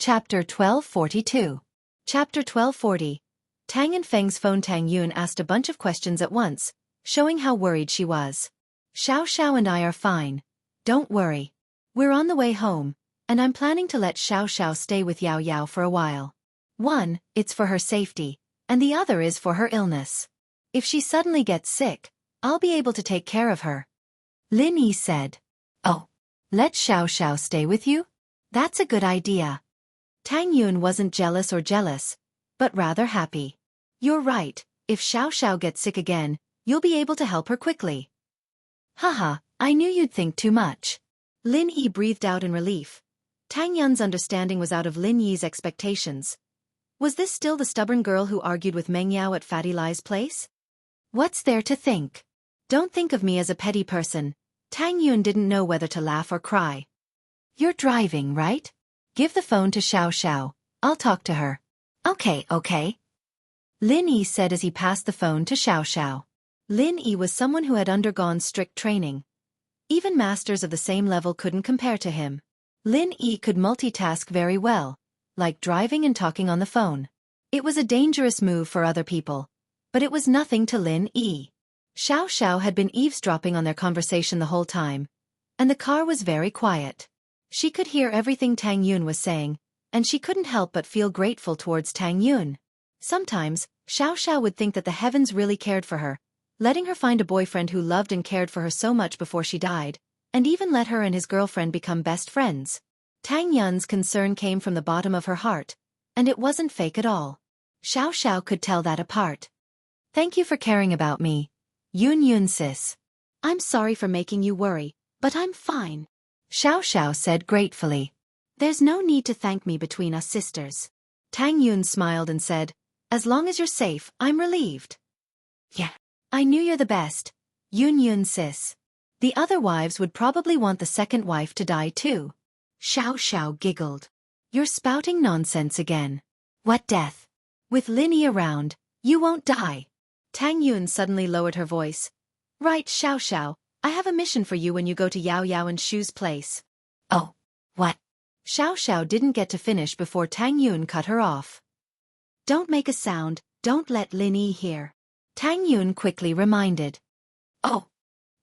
Chapter 1242. Chapter 1240. Tang and Feng's phone. Tang Yun asked a bunch of questions at once, showing how worried she was. Xiao and I are fine. Don't worry. We're on the way home, and I'm planning to let Xiao stay with Yao for a while. One, it's for her safety, and the other is for her illness. If she suddenly gets sick, I'll be able to take care of her. Lin Yi said. Oh, let Xiao stay with you? That's a good idea. Tang Yun wasn't jealous, but rather happy. You're right, if Xiao gets sick again, you'll be able to help her quickly. Haha, I knew you'd think too much. Lin Yi breathed out in relief. Tang Yun's understanding was out of Lin Yi's expectations. Was this still the stubborn girl who argued with Meng Yao at Fatty Lai's place? What's there to think? Don't think of me as a petty person. Tang Yun didn't know whether to laugh or cry. You're driving, right? Give the phone to Xiao. I'll talk to her. Okay. Lin Yi said as he passed the phone to Xiao. Lin Yi was someone who had undergone strict training. Even masters of the same level couldn't compare to him. Lin Yi could multitask very well, like driving and talking on the phone. It was a dangerous move for other people, but it was nothing to Lin Yi. Xiao had been eavesdropping on their conversation the whole time, and the car was very quiet. She could hear everything Tang Yun was saying, and she couldn't help but feel grateful towards Tang Yun. Sometimes, Xiao would think that the heavens really cared for her, letting her find a boyfriend who loved and cared for her so much before she died, and even let her and his girlfriend become best friends. Tang Yun's concern came from the bottom of her heart, and it wasn't fake at all. Xiao could tell that apart. Thank you for caring about me, Yun sis. I'm sorry for making you worry, but I'm fine. Xiao said gratefully. There's no need to thank me between us sisters. Tang Yun smiled and said, as long as you're safe, I'm relieved. Yeah. I knew you're the best, Yun sis. The other wives would probably want the second wife to die too. Xiao giggled. You're spouting nonsense again. What death? With Lin Yi around, you won't die. Tang Yun suddenly lowered her voice. Right, Xiao, I have a mission for you when you go to Yao and Shu's place. Oh, what? Xiao didn't get to finish before Tang Yun cut her off. Don't make a sound, don't let Lin Yi hear. Tang Yun quickly reminded. Oh.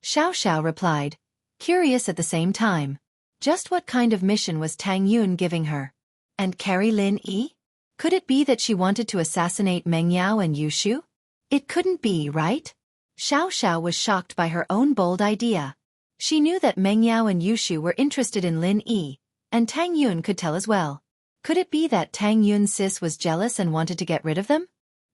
Xiao replied, curious at the same time. Just what kind of mission was Tang Yun giving her? And carry Lin Yi? Could it be that she wanted to assassinate Meng Yao and Yushu? It couldn't be, right? Xiao was shocked by her own bold idea. She knew that Meng Yao and Yushu were interested in Lin Yi, and Tang Yun could tell as well. Could it be that Tang Yun sis was jealous and wanted to get rid of them?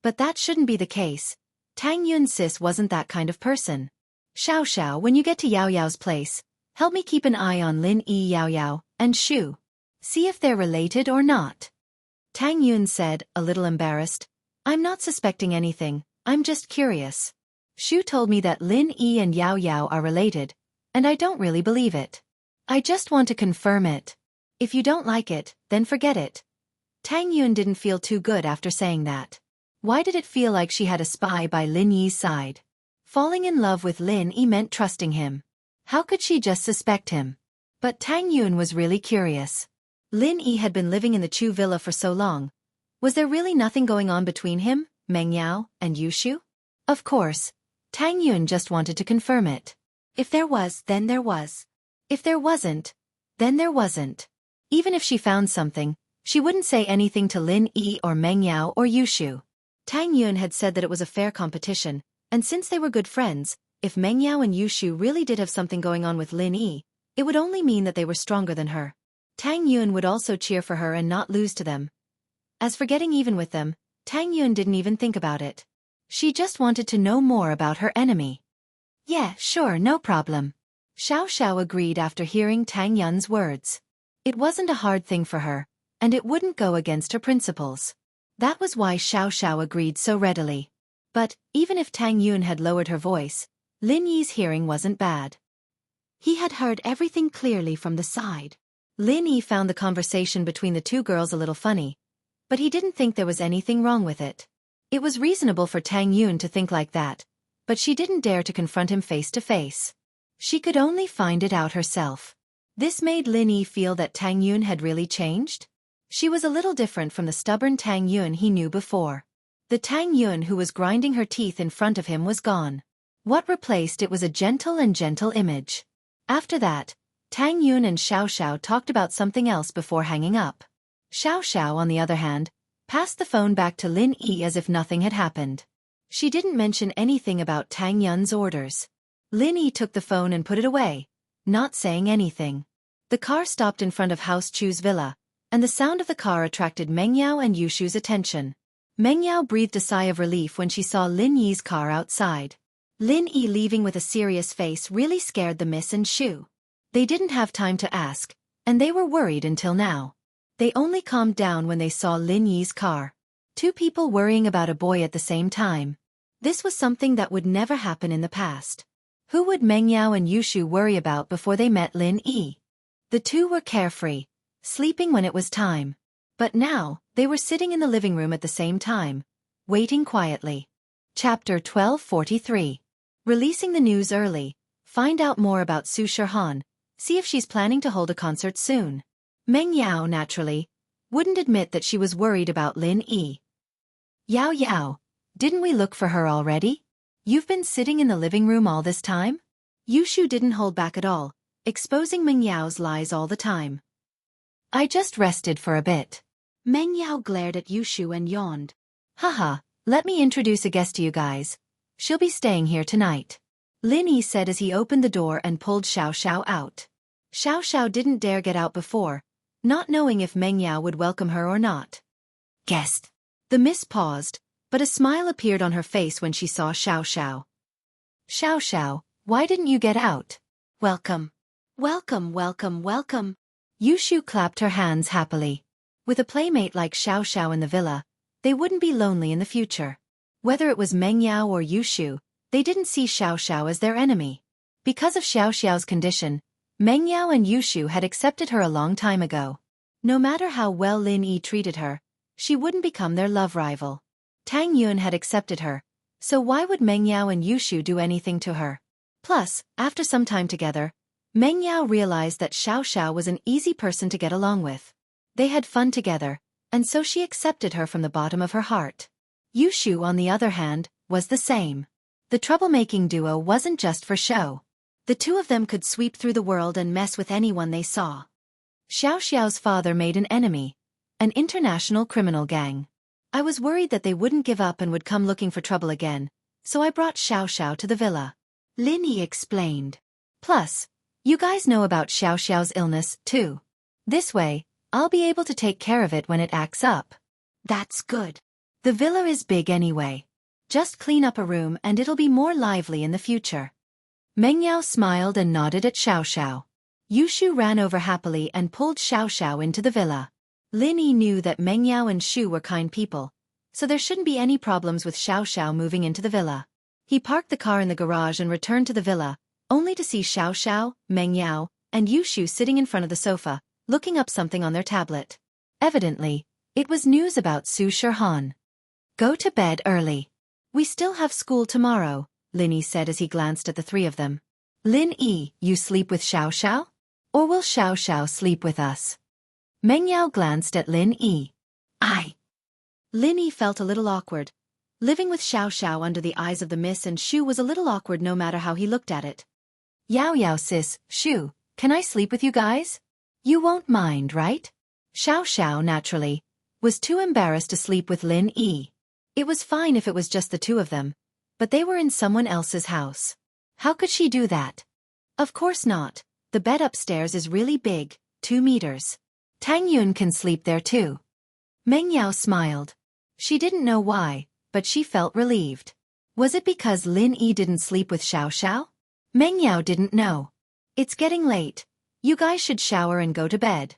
But that shouldn't be the case. Tang Yun sis wasn't that kind of person. Xiao, when you get to Yao's place, help me keep an eye on Lin Yi, Yao, and Shu. See if they're related or not. Tang Yun said, a little embarrassed. I'm not suspecting anything, I'm just curious. Shu told me that Lin Yi and Yao are related, and I don't really believe it. I just want to confirm it. If you don't like it, then forget it. Tang Yun didn't feel too good after saying that. Why did it feel like she had a spy by Lin Yi's side? Falling in love with Lin Yi meant trusting him. How could she just suspect him? But Tang Yun was really curious. Lin Yi had been living in the Chu villa for so long. Was there really nothing going on between him, Meng Yao, and Yushu? Of course. Tang Yun just wanted to confirm it. If there was, then there was. If there wasn't, then there wasn't. Even if she found something, she wouldn't say anything to Lin Yi or Meng Yao or Yushu. Tang Yun had said that it was a fair competition, and since they were good friends, if Meng Yao and Yushu really did have something going on with Lin Yi, it would only mean that they were stronger than her. Tang Yun would also cheer for her and not lose to them. As for getting even with them, Tang Yun didn't even think about it. She just wanted to know more about her enemy. Yeah, sure, no problem. Xiao agreed after hearing Tang Yun's words. It wasn't a hard thing for her, and it wouldn't go against her principles. That was why Xiao agreed so readily. But, even if Tang Yun had lowered her voice, Lin Yi's hearing wasn't bad. He had heard everything clearly from the side. Lin Yi found the conversation between the two girls a little funny, but he didn't think there was anything wrong with it. It was reasonable for Tang Yun to think like that, but she didn't dare to confront him face to face. She could only find it out herself. This made Lin Yi feel that Tang Yun had really changed. She was a little different from the stubborn Tang Yun he knew before. The Tang Yun who was grinding her teeth in front of him was gone. What replaced it was a gentle image. After that, Tang Yun and Xiao talked about something else before hanging up. Xiao, on the other hand, passed the phone back to Lin Yi as if nothing had happened. She didn't mention anything about Tang Yun's orders. Lin Yi took the phone and put it away, not saying anything. The car stopped in front of House Chu's villa, and the sound of the car attracted Meng Yao and Yushu's attention. Meng Yao breathed a sigh of relief when she saw Lin Yi's car outside. Lin Yi leaving with a serious face really scared the Miss and Shu. They didn't have time to ask, and they were worried until now. They only calmed down when they saw Lin Yi's car. Two people worrying about a boy at the same time. This was something that would never happen in the past. Who would Meng Yao and Yushu worry about before they met Lin Yi? The two were carefree, sleeping when it was time. But now, they were sitting in the living room at the same time, waiting quietly. Chapter 1243. Releasing the news early. Find out more about Su Shihan. See if she's planning to hold a concert soon. Meng Yao, naturally, wouldn't admit that she was worried about Lin Yi. Yao, didn't we look for her already? You've been sitting in the living room all this time? Yushu didn't hold back at all, exposing Meng Yao's lies all the time. I just rested for a bit. Meng Yao glared at Yushu and yawned. Haha, let me introduce a guest to you guys. She'll be staying here tonight. Lin Yi said as he opened the door and pulled Xiao out. Xiao didn't dare get out before, not knowing if Meng Yao would welcome her or not. Guest. The miss paused, but a smile appeared on her face when she saw Xiao. Xiao, why didn't you get out? Welcome. Welcome. Yushu clapped her hands happily. With a playmate like Xiao in the villa, they wouldn't be lonely in the future. Whether it was Meng Yao or Yushu, they didn't see Xiao as their enemy. Because of Xiao's condition, Meng Yao and Yushu had accepted her a long time ago. No matter how well Lin Yi treated her, she wouldn't become their love rival. Tang Yun had accepted her, so why would Meng Yao and Yushu do anything to her? Plus, after some time together, Meng Yao realized that Xiao was an easy person to get along with. They had fun together, and so she accepted her from the bottom of her heart. Yushu, on the other hand, was the same. The troublemaking duo wasn't just for show. The two of them could sweep through the world and mess with anyone they saw. Xiao's father made an enemy, an international criminal gang. I was worried that they wouldn't give up and would come looking for trouble again, so I brought Xiao to the villa. Lin Yi explained. Plus, you guys know about Xiao's illness, too. This way, I'll be able to take care of it when it acts up. That's good. The villa is big anyway. Just clean up a room and it'll be more lively in the future. Meng Yao smiled and nodded at Xiao. Yushu ran over happily and pulled Xiao into the villa. Lin Yi knew that Meng Yao and Shu were kind people, so there shouldn't be any problems with Xiao moving into the villa. He parked the car in the garage and returned to the villa, only to see Xiao, Meng Yao, and Yushu sitting in front of the sofa, looking up something on their tablet. Evidently, it was news about Su Shihan. Go to bed early. We still have school tomorrow, Lin Yi said as he glanced at the three of them. Lin Yi, you sleep with Xiao? Or will Xiao sleep with us? Meng Yao glanced at Lin Yi. Lin Yi felt a little awkward. Living with Xiao under the eyes of the Miss and Shu was a little awkward no matter how he looked at it. Yao sis, Shu, can I sleep with you guys? You won't mind, right? Xiao, naturally, was too embarrassed to sleep with Lin Yi. It was fine if it was just the two of them, but they were in someone else's house. How could she do that? Of course not. The bed upstairs is really big, 2 meters. Tang Yun can sleep there too. Meng Yao smiled. She didn't know why, but she felt relieved. Was it because Lin Yi didn't sleep with Xiao? Meng Yao didn't know. It's getting late. You guys should shower and go to bed.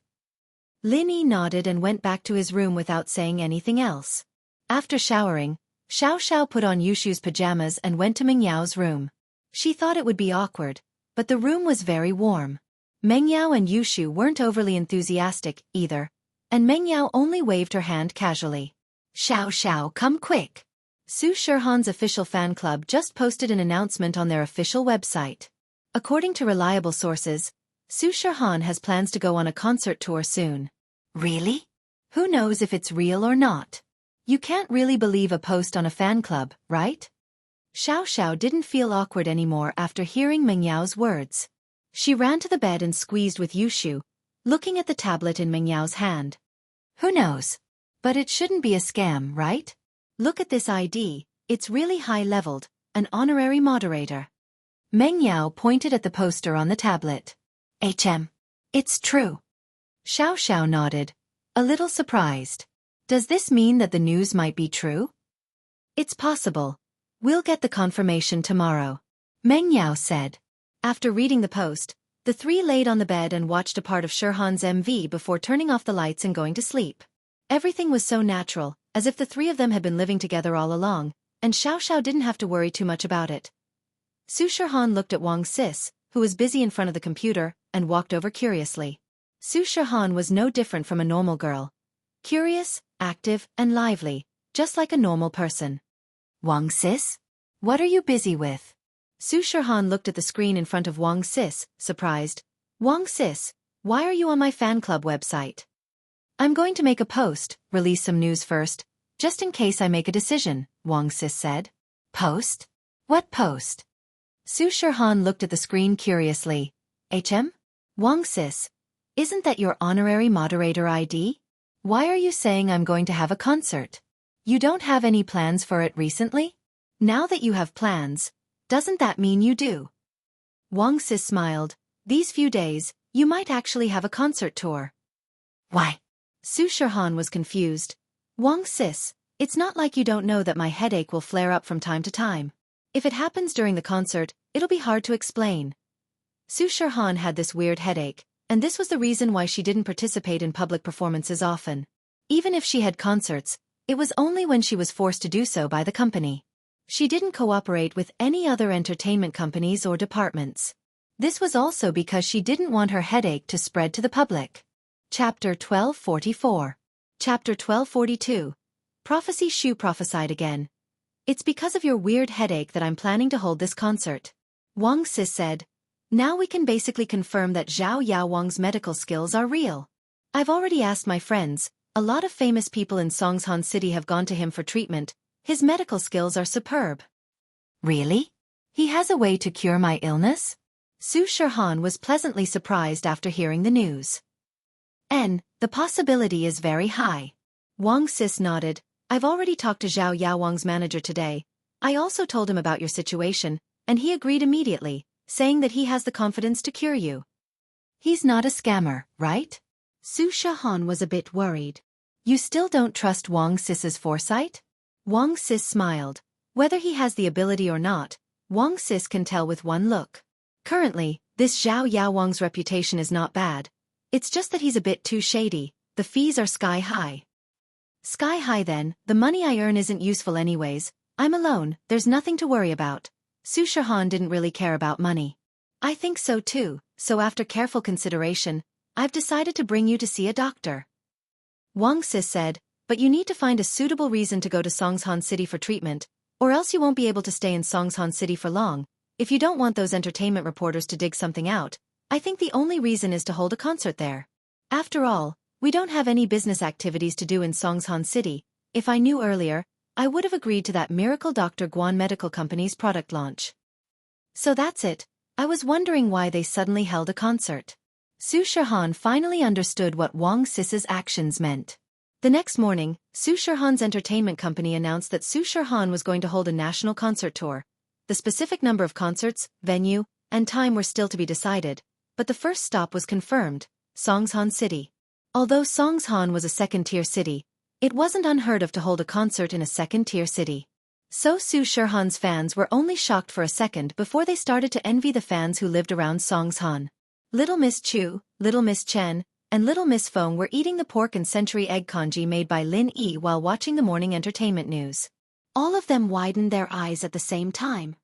Lin Yi nodded and went back to his room without saying anything else. After showering, Xiao put on Yushu's pajamas and went to Meng Yao's room. She thought it would be awkward, but the room was very warm. Meng Yao and Yushu weren't overly enthusiastic, either, and Meng Yao only waved her hand casually. Xiao, come quick. Su Shihan's official fan club just posted an announcement on their official website. According to reliable sources, Su Shihan has plans to go on a concert tour soon. Really? Who knows if it's real or not? You can't really believe a post on a fan club, right? Xiao didn't feel awkward anymore after hearing Meng Yao's words. She ran to the bed and squeezed with Yushu, looking at the tablet in Meng Yao's hand. Who knows? But it shouldn't be a scam, right? Look at this ID, it's really high-leveled, an honorary moderator. Meng Yao pointed at the poster on the tablet. It's true. Xiao nodded, a little surprised. Does this mean that the news might be true? It's possible. We'll get the confirmation tomorrow, Meng Yao said. After reading the post, the three laid on the bed and watched a part of Shirhan's MV before turning off the lights and going to sleep. Everything was so natural, as if the three of them had been living together all along, and Xiao didn't have to worry too much about it. Su Shirhan looked at Wang Sis, who was busy in front of the computer, and walked over curiously. Su Shirhan was no different from a normal girl. Curious, active, and lively, just like a normal person. Wang Sis? What are you busy with? Su Shirhan looked at the screen in front of Wang Sis, surprised. Wang Sis, why are you on my fan club website? I'm going to make a post, release some news first, just in case I make a decision, Wang Sis said. Post? What post? Su Shirhan looked at the screen curiously. Wang Sis, isn't that your honorary moderator ID? Why are you saying I'm going to have a concert? You don't have any plans for it recently? Now that you have plans, doesn't that mean you do? Wang Sis smiled. These few days, you might actually have a concert tour. Why? Su Shirhan was confused. Wang Sis, it's not like you don't know that my headache will flare up from time to time. If it happens during the concert, it'll be hard to explain. Su Shirhan had this weird headache, and this was the reason why she didn't participate in public performances often. Even if she had concerts, it was only when she was forced to do so by the company. She didn't cooperate with any other entertainment companies or departments. This was also because she didn't want her headache to spread to the public. Chapter 1244. Chapter 1242. Prophecy Shu prophesied again. It's because of your weird headache that I'm planning to hold this concert. Wang Sis said. Now we can basically confirm that Zhao Yaowang's medical skills are real. I've already asked my friends, a lot of famous people in Songshan City have gone to him for treatment. His medical skills are superb. Really? He has a way to cure my illness? Su Shirhan was pleasantly surprised after hearing the news. The possibility is very high. Wang Sis nodded. I've already talked to Zhao Yaowang's manager today. I also told him about your situation, and he agreed immediately, saying that he has the confidence to cure you. He's not a scammer, right? Su Shirhan was a bit worried. You still don't trust Wang Sis's foresight? Wang Sis smiled. Whether he has the ability or not, Wang Sis can tell with one look. Currently, this Zhao Yaowang's reputation is not bad. It's just that he's a bit too shady. The fees are sky high. Sky high then, the money I earn isn't useful anyways. I'm alone, there's nothing to worry about. Su Shirhan didn't really care about money. I think so too, so after careful consideration, I've decided to bring you to see a doctor. Wang Sis said, but you need to find a suitable reason to go to Songshan City for treatment, or else you won't be able to stay in Songshan City for long. If you don't want those entertainment reporters to dig something out, I think the only reason is to hold a concert there. After all, we don't have any business activities to do in Songshan City. If I knew earlier, I would have agreed to that Miracle Dr. Guan Medical Company's product launch. So that's it. I was wondering why they suddenly held a concert. Su Shirhan finally understood what Wang Sis's actions meant. The next morning, Su Shirhan's entertainment company announced that Su Shirhan was going to hold a national concert tour. The specific number of concerts, venue, and time were still to be decided, but the first stop was confirmed, Songshan City. Although Songshan was a second-tier city, it wasn't unheard of to hold a concert in a second-tier city. So Su Shirhan's fans were only shocked for a second before they started to envy the fans who lived around Songshan. Little Miss Chu, Little Miss Chen, and Little Miss Feng were eating the pork and century egg congee made by Lin Yi while watching the morning entertainment news. All of them widened their eyes at the same time.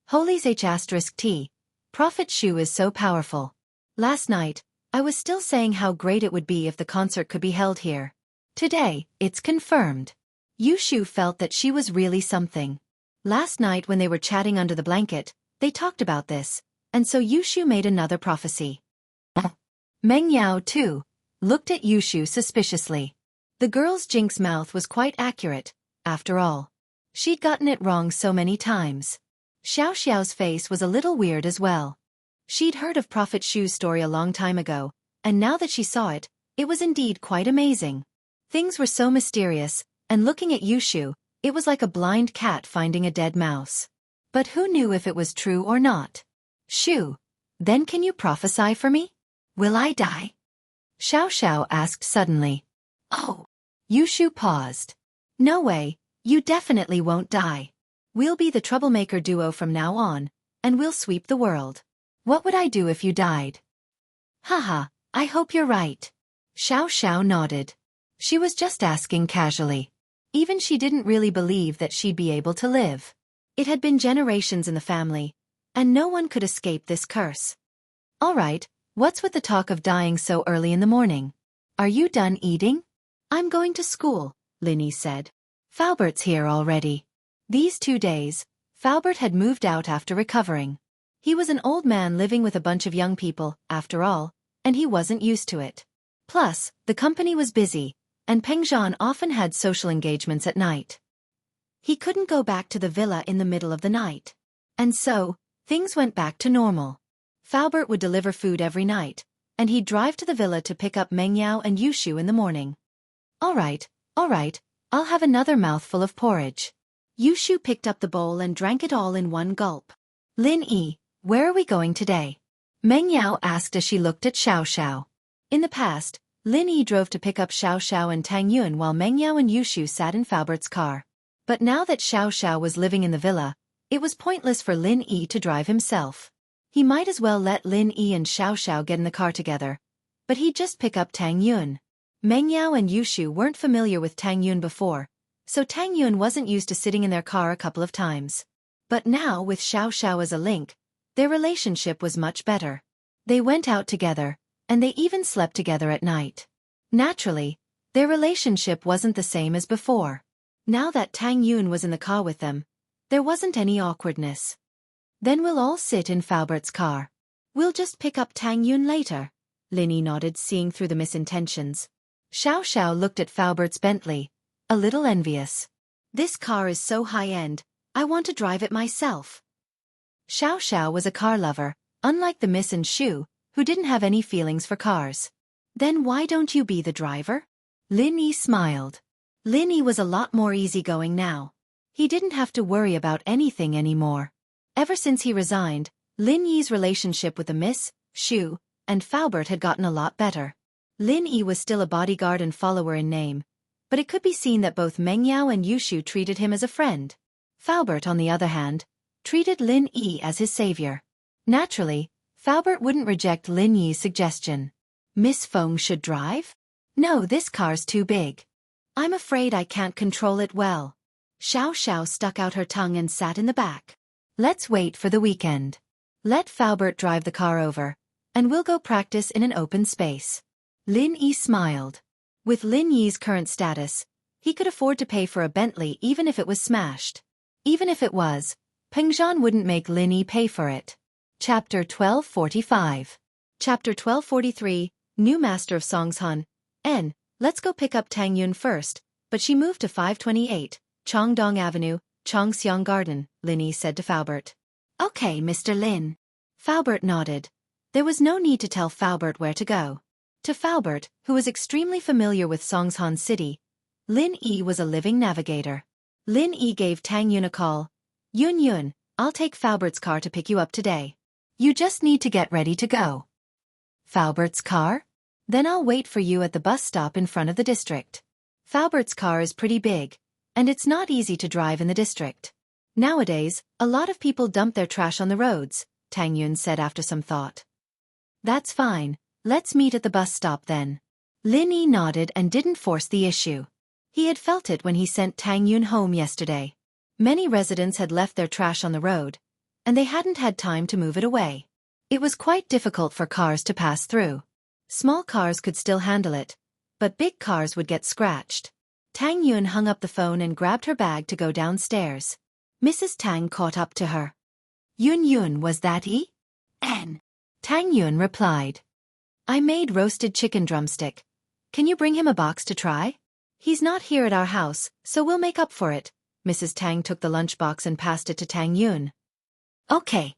Holy's H*T. Prophet Shu is so powerful. Last night, I was still saying how great it would be if the concert could be held here. Today, it's confirmed. Yu Shu felt that she was really something. Last night when they were chatting under the blanket, they talked about this, and so Yu Shu made another prophecy. Meng Yao, too, looked at Yu Shu suspiciously. The girl's Jinx's mouth was quite accurate, after all. She'd gotten it wrong so many times. Xiaoxiao's face was a little weird as well. She'd heard of Prophet Shu's story a long time ago, and now that she saw it, it was indeed quite amazing. Things were so mysterious, and looking at Yushu, it was like a blind cat finding a dead mouse. But who knew if it was true or not? Shu, then can you prophesy for me? Will I die? Xiaoxiao asked suddenly. Oh. Yushu paused. No way, you definitely won't die. We'll be the troublemaker duo from now on, and we'll sweep the world. What would I do if you died? Haha, I hope you're right. Xiaoxiao nodded. She was just asking casually. Even she didn't really believe that she'd be able to live. It had been generations in the family, and no one could escape this curse. All right, what's with the talk of dying so early in the morning? Are you done eating? I'm going to school, Linny said. Falbert's here already. These 2 days, Falbert had moved out after recovering. He was an old man living with a bunch of young people, after all, and he wasn't used to it. Plus, the company was busy, and Pengzhan often had social engagements at night. He couldn't go back to the villa in the middle of the night. And so, things went back to normal. Falbert would deliver food every night, and he'd drive to the villa to pick up Mengyao and Yushu in the morning. All right, I'll have another mouthful of porridge. Yushu picked up the bowl and drank it all in one gulp. Lin Yi, where are we going today? Mengyao asked as she looked at Xiaoxiao. In the past, Lin Yi drove to pick up Xiaoxiao and Tang Yun while Mengyao and Yushu sat in Falbert's car. But now that Xiaoxiao was living in the villa, it was pointless for Lin Yi to drive himself. He might as well let Lin Yi and Xiaoxiao get in the car together. But he'd just pick up Tang Yun. Mengyao and Yushu weren't familiar with Tang Yun before, so Tang Yun wasn't used to sitting in their car a couple of times. But now with Xiaoxiao as a link, their relationship was much better. They went out together, and they even slept together at night. Naturally, their relationship wasn't the same as before. Now that Tang Yun was in the car with them, there wasn't any awkwardness. Then we'll all sit in Falbert's car. We'll just pick up Tang Yun later. Linny nodded, seeing through the misintentions. Xiaoxiao looked at Falbert's Bentley, a little envious. This car is so high-end, I want to drive it myself. Xiaoxiao was a car lover, unlike the Miss and Shu, who didn't have any feelings for cars. Then why don't you be the driver? Lin Yi smiled. Lin Yi was a lot more easygoing now. He didn't have to worry about anything anymore. Ever since he resigned, Lin Yi's relationship with the Miss, Shu, and Falbert had gotten a lot better. Lin Yi was still a bodyguard and follower in name, but it could be seen that both Mengyao and Yushu treated him as a friend. Falbert, on the other hand, treated Lin Yi as his savior. Naturally, Falbert wouldn't reject Lin Yi's suggestion. Miss Feng should drive? No, this car's too big. I'm afraid I can't control it well. Xiaoxiao stuck out her tongue and sat in the back. Let's wait for the weekend. Let Falbert drive the car over, and we'll go practice in an open space. Lin Yi smiled. With Lin Yi's current status, he could afford to pay for a Bentley even if it was smashed. Even if it was, Pengzhan wouldn't make Lin Yi pay for it. Chapter 1245. Chapter 1243, New Master of Songshan. Let's go pick up Tang Yun first, but she moved to 528, Chongdong Avenue, Chongxiang Garden, Lin Yi said to Falbert. Okay, Mr. Lin. Falbert nodded. There was no need to tell Falbert where to go. To Falbert, who was extremely familiar with Songshan City, Lin Yi was a living navigator. Lin Yi gave Tang Yun a call. Yun, I'll take Falbert's car to pick you up today. You just need to get ready to go. Falbert's car? Then I'll wait for you at the bus stop in front of the district. Falbert's car is pretty big, and it's not easy to drive in the district. Nowadays, a lot of people dump their trash on the roads, Tang Yun said after some thought. That's fine, let's meet at the bus stop then. Lin Yi nodded and didn't force the issue. He had felt it when he sent Tang Yun home yesterday. Many residents had left their trash on the road, and they hadn't had time to move it away. It was quite difficult for cars to pass through. Small cars could still handle it, but big cars would get scratched. Tang Yun hung up the phone and grabbed her bag to go downstairs. Mrs. Tang caught up to her. Yun, was that E? N. Tang Yun replied. I made roasted chicken drumstick. Can you bring him a box to try? He's not here at our house, so we'll make up for it. Mrs. Tang took the lunchbox and passed it to Tang Yun. Okay.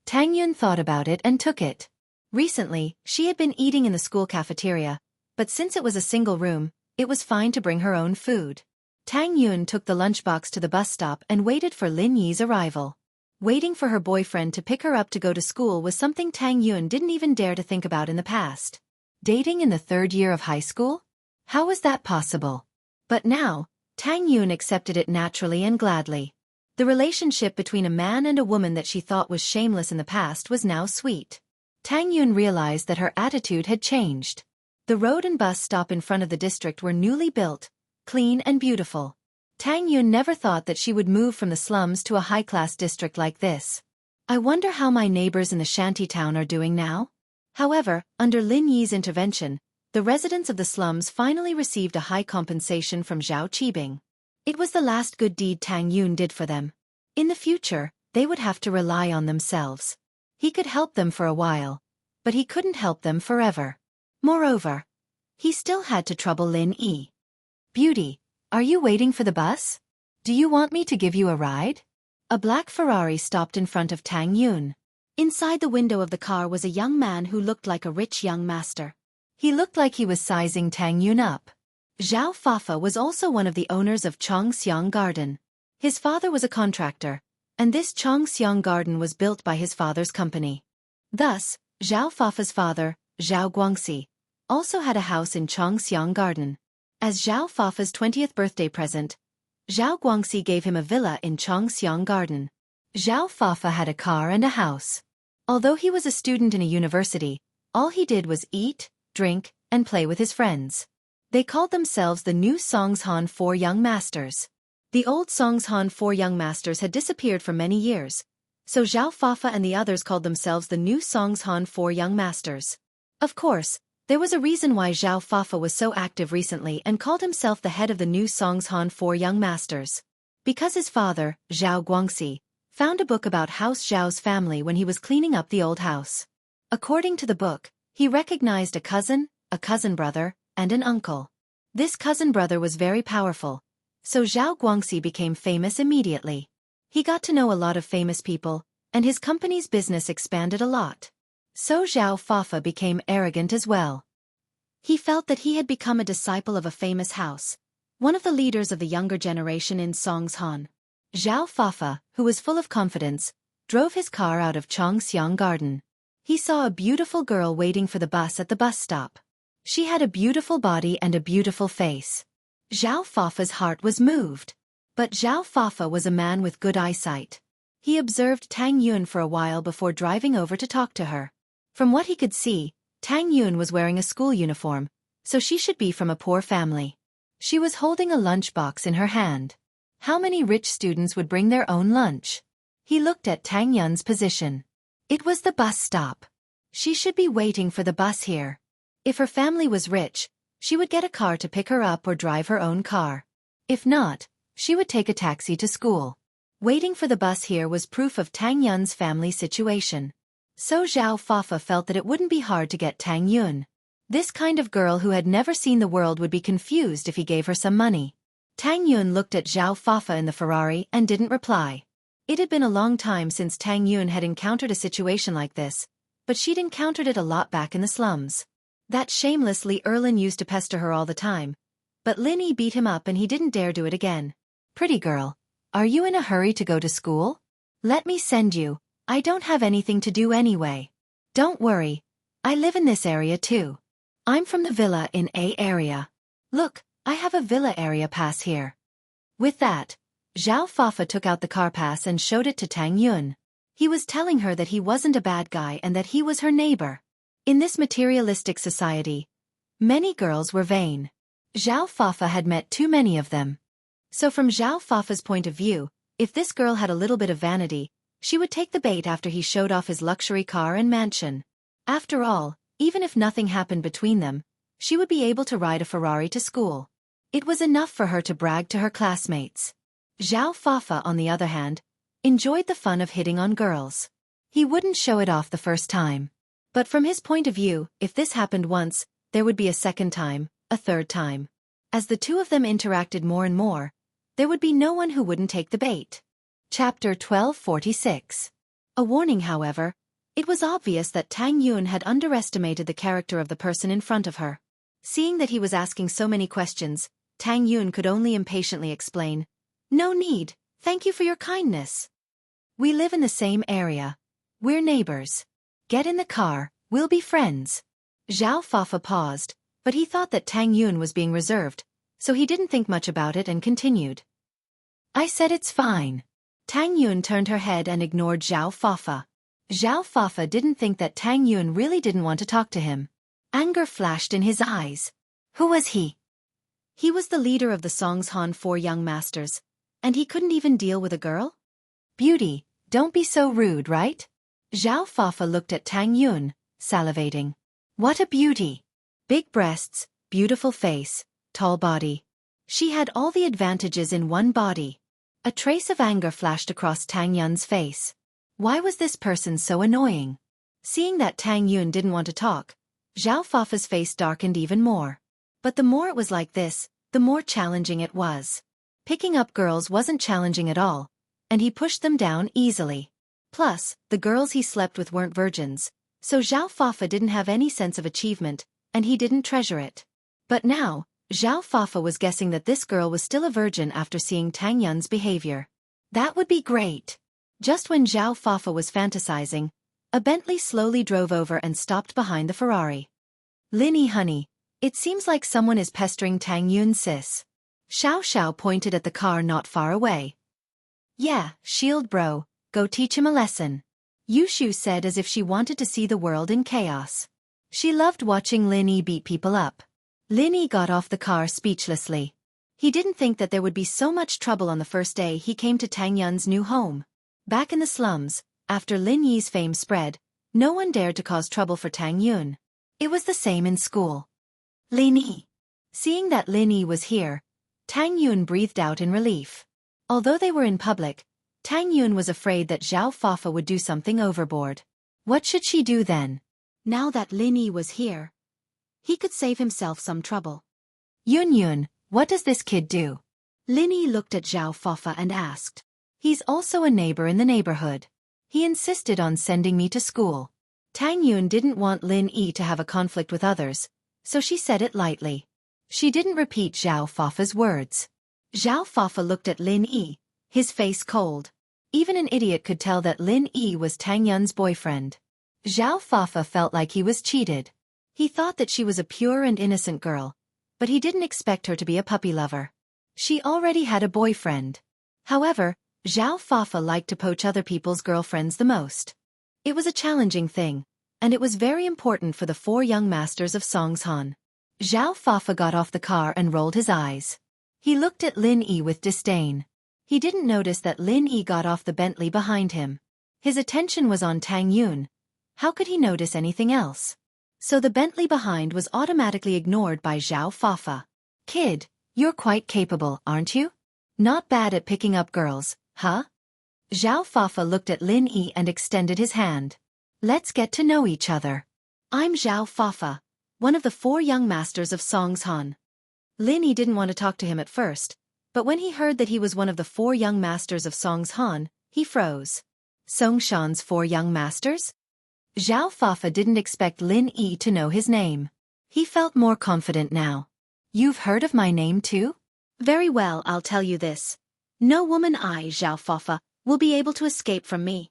Tang Yun thought about it and took it. Recently, she had been eating in the school cafeteria, but since it was a single room, it was fine to bring her own food. Tang Yun took the lunchbox to the bus stop and waited for Lin Yi's arrival. Waiting for her boyfriend to pick her up to go to school was something Tang Yun didn't even dare to think about in the past. Dating in the 3rd year of high school? How was that possible? But now, Tang Yun accepted it naturally and gladly. The relationship between a man and a woman that she thought was shameless in the past was now sweet. Tang Yun realized that her attitude had changed. The road and bus stop in front of the district were newly built, clean and beautiful. Tang Yun never thought that she would move from the slums to a high-class district like this. I wonder how my neighbors in the shanty town are doing now? However, under Lin Yi's intervention, the residents of the slums finally received a high compensation from Zhao Qibing. It was the last good deed Tang Yun did for them. In the future, they would have to rely on themselves. He could help them for a while, but he couldn't help them forever. Moreover, he still had to trouble Lin Yi. Beauty, are you waiting for the bus? Do you want me to give you a ride? A black Ferrari stopped in front of Tang Yun. Inside the window of the car was a young man who looked like a rich young master. He looked like he was sizing Tang Yun up. Zhao Fafa was also one of the owners of Xianxia Garden. His father was a contractor, and this Xianxia Garden was built by his father's company. Thus, Zhao Fafa's father, Zhao Guangxi, also had a house in Xianxia Garden. As Zhao Fafa's 20th birthday present, Zhao Guangxi gave him a villa in Xianxia Garden. Zhao Fafa had a car and a house. Although he was a student in a university, all he did was eat, drink, and play with his friends. They called themselves the new Songshan Four Young Masters. The old Songshan Four Young Masters had disappeared for many years, so Zhao Fafa and the others called themselves the new Songshan Four Young Masters. Of course, there was a reason why Zhao Fafa was so active recently and called himself the head of the new Songshan Four Young Masters. Because his father, Zhao Guangxi, found a book about House Zhao's family when he was cleaning up the old house. According to the book, he recognized a cousin brother, and an uncle. This cousin brother was very powerful, so Zhao Guangxi became famous immediately. He got to know a lot of famous people, and his company's business expanded a lot. So Zhao Fafa became arrogant as well. He felt that he had become a disciple of a famous house, one of the leaders of the younger generation in Songshan. Zhao Fafa, who was full of confidence, drove his car out of Xianxia Garden. He saw a beautiful girl waiting for the bus at the bus stop. She had a beautiful body and a beautiful face. Zhao Fafa's heart was moved. But Zhao Fafa was a man with good eyesight. He observed Tang Yun for a while before driving over to talk to her. From what he could see, Tang Yun was wearing a school uniform, so she should be from a poor family. She was holding a lunchbox in her hand. How many rich students would bring their own lunch? He looked at Tang Yun's position. It was the bus stop. She should be waiting for the bus here. If her family was rich, she would get a car to pick her up or drive her own car. If not, she would take a taxi to school. Waiting for the bus here was proof of Tang Yun's family situation. So Zhao Fafa felt that it wouldn't be hard to get Tang Yun. This kind of girl who had never seen the world would be confused if he gave her some money. Tang Yun looked at Zhao Fafa in the Ferrari and didn't reply. It had been a long time since Tang Yun had encountered a situation like this, but she'd encountered it a lot back in the slums. That shameless Li Erlin used to pester her all the time, but Lin Yi beat him up and he didn't dare do it again. Pretty girl, are you in a hurry to go to school? Let me send you, I don't have anything to do anyway. Don't worry, I live in this area too. I'm from the villa in A area. Look, I have a villa area pass here. With that, Zhao Fafa took out the car pass and showed it to Tang Yun. He was telling her that he wasn't a bad guy and that he was her neighbor. In this materialistic society, many girls were vain. Zhao Fafa had met too many of them. So from Zhao Fafa's point of view, if this girl had a little bit of vanity, she would take the bait after he showed off his luxury car and mansion. After all, even if nothing happened between them, she would be able to ride a Ferrari to school. It was enough for her to brag to her classmates. Zhao Fafa, on the other hand, enjoyed the fun of hitting on girls. He wouldn't show it off the first time. But from his point of view, if this happened once, there would be a second time, a third time. As the two of them interacted more and more, there would be no one who wouldn't take the bait. Chapter 1246. A warning, however. It was obvious that Tang Yun had underestimated the character of the person in front of her. Seeing that he was asking so many questions, Tang Yun could only impatiently explain, "No need, thank you for your kindness. We live in the same area. We're neighbors. Get in the car, we'll be friends." Zhao Fafa paused, but he thought that Tang Yun was being reserved, so he didn't think much about it and continued. "I said it's fine." Tang Yun turned her head and ignored Zhao Fafa. Zhao Fafa didn't think that Tang Yun really didn't want to talk to him. Anger flashed in his eyes. Who was he? He was the leader of the Songshan Four Young Masters, and he couldn't even deal with a girl? "Beauty, don't be so rude, right?" Zhao Fafa looked at Tang Yun, salivating. What a beauty! Big breasts, beautiful face, tall body. She had all the advantages in one body. A trace of anger flashed across Tang Yun's face. Why was this person so annoying? Seeing that Tang Yun didn't want to talk, Zhao Fafa's face darkened even more. But the more it was like this, the more challenging it was. Picking up girls wasn't challenging at all, and he pushed them down easily. Plus, the girls he slept with weren't virgins, so Zhao Fafa didn't have any sense of achievement, and he didn't treasure it. But now, Zhao Fafa was guessing that this girl was still a virgin after seeing Tang Yun's behavior. That would be great. Just when Zhao Fafa was fantasizing, a Bentley slowly drove over and stopped behind the Ferrari. "Linny honey, it seems like someone is pestering Tang Yun sis." Xiao Xiao pointed at the car not far away. "Yeah, shield bro, go teach him a lesson," Yushu said as if she wanted to see the world in chaos. She loved watching Linny beat people up. Linny got off the car speechlessly. He didn't think that there would be so much trouble on the first day he came to Tang Yun's new home. Back in the slums, after Lin Yi's fame spread, no one dared to cause trouble for Tang Yun. It was the same in school. Lin Yi. Seeing that Lin Yi was here, Tang Yun breathed out in relief. Although they were in public, Tang Yun was afraid that Zhao Fafa would do something overboard. What should she do then? Now that Lin Yi was here, he could save himself some trouble. Yun, what does this kid do?" Lin Yi looked at Zhao Fafa and asked. "He's also a neighbor in the neighborhood. He insisted on sending me to school." Tang Yun didn't want Lin Yi to have a conflict with others, so she said it lightly. She didn't repeat Zhao Fafa's words. Zhao Fafa looked at Lin Yi, his face cold. Even an idiot could tell that Lin Yi was Tang Yun's boyfriend. Zhao Fafa felt like he was cheated. He thought that she was a pure and innocent girl, but he didn't expect her to be a puppy lover. She already had a boyfriend. However, Zhao Fafa liked to poach other people's girlfriends the most. It was a challenging thing, and it was very important for the four young masters of Songshan. Zhao Fafa got off the car and rolled his eyes. He looked at Lin Yi with disdain. He didn't notice that Lin Yi got off the Bentley behind him. His attention was on Tang Yun. How could he notice anything else? So the Bentley behind was automatically ignored by Zhao Fafa. "Kid, you're quite capable, aren't you? Not bad at picking up girls, huh?" Zhao Fafa looked at Lin Yi and extended his hand. "Let's get to know each other. I'm Zhao Fafa, one of the four young masters of Songshan." Lin Yi didn't want to talk to him at first, but when he heard that he was one of the four young masters of Songshan, he froze. Songshan's four young masters? Zhao Fafa didn't expect Lin Yi to know his name. He felt more confident now. "You've heard of my name too? Very well, I'll tell you this. No woman Zhao Fafa, will be able to escape from me."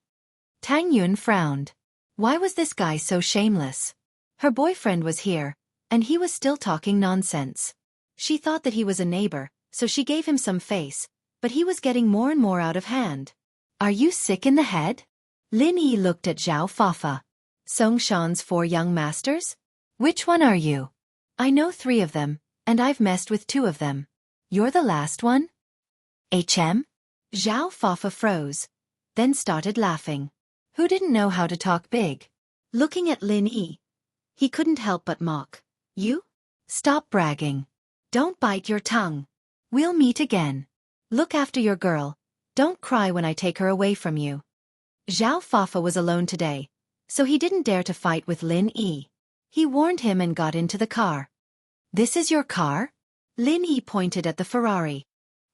Tang Yun frowned. Why was this guy so shameless? Her boyfriend was here, and he was still talking nonsense. She thought that he was a neighbor, so she gave him some face, but he was getting more and more out of hand. "Are you sick in the head?" Lin Yi looked at Zhao Fafa. "Songshan's four young masters? Which one are you? I know 3 of them, and I've messed with 2 of them. You're the last one?" "HM?" Zhao Fafa froze, then started laughing. Who didn't know how to talk big? Looking at Lin Yi, he couldn't help but mock. "You? Stop bragging. Don't bite your tongue. We'll meet again. Look after your girl. Don't cry when I take her away from you." Zhao Fafa was alone today, so he didn't dare to fight with Lin Yi. He warned him and got into the car. "This is your car?" Lin Yi pointed at the Ferrari.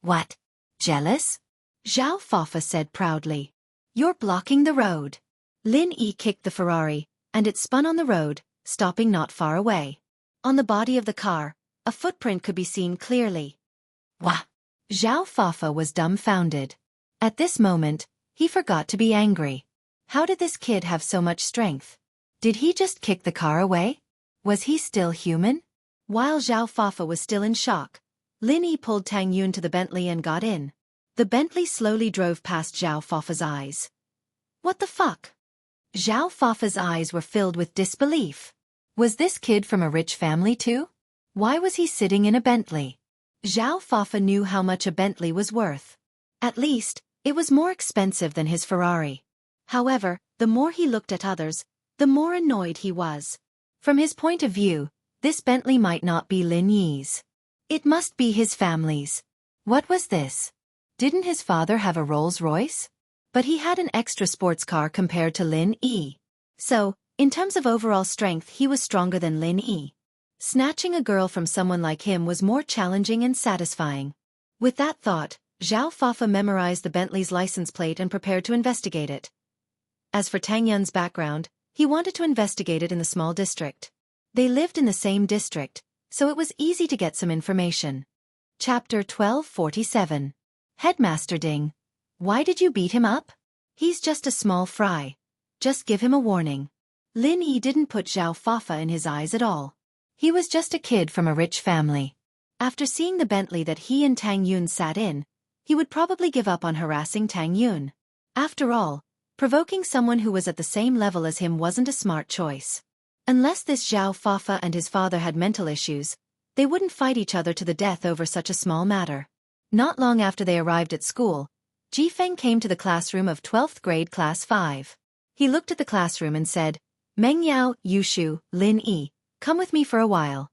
What? Jealous? Zhao Fafa said proudly. You're blocking the road. Lin Yi kicked the Ferrari, and it spun on the road, stopping not far away. On the body of the car, a footprint could be seen clearly. Wah! Zhao Fafa was dumbfounded. At this moment, he forgot to be angry. How did this kid have so much strength? Did he just kick the car away? Was he still human? While Zhao Fafa was still in shock, Lin Yi pulled Tang Yun to the Bentley and got in. The Bentley slowly drove past Zhao Fafa's eyes. What the fuck? Zhao Fafa's eyes were filled with disbelief. Was this kid from a rich family too? Why was he sitting in a Bentley? Zhao Fafa knew how much a Bentley was worth. At least, it was more expensive than his Ferrari. However, the more he looked at others, the more annoyed he was. From his point of view, this Bentley might not be Lin Yi's. It must be his family's. What was this? Didn't his father have a Rolls-Royce? But he had an extra sports car compared to Lin Yi. So, in terms of overall strength, he was stronger than Lin Yi. Snatching a girl from someone like him was more challenging and satisfying. With that thought, Zhao Fafa memorized the Bentley's license plate and prepared to investigate it. As for Tang Yun's background, he wanted to investigate it in the small district. They lived in the same district, so it was easy to get some information. Chapter 1247. Headmaster Ding. Why did you beat him up? He's just a small fry. Just give him a warning. Lin Yi didn't put Zhao Fafa in his eyes at all. He was just a kid from a rich family. After seeing the Bentley that he and Tang Yun sat in, he would probably give up on harassing Tang Yun. After all, provoking someone who was at the same level as him wasn't a smart choice. Unless this Zhao Fafa and his father had mental issues, they wouldn't fight each other to the death over such a small matter. Not long after they arrived at school, Jifeng came to the classroom of 12th grade class 5. He looked at the classroom and said, Meng Yao, Yushu, Lin Yi, come with me for a while.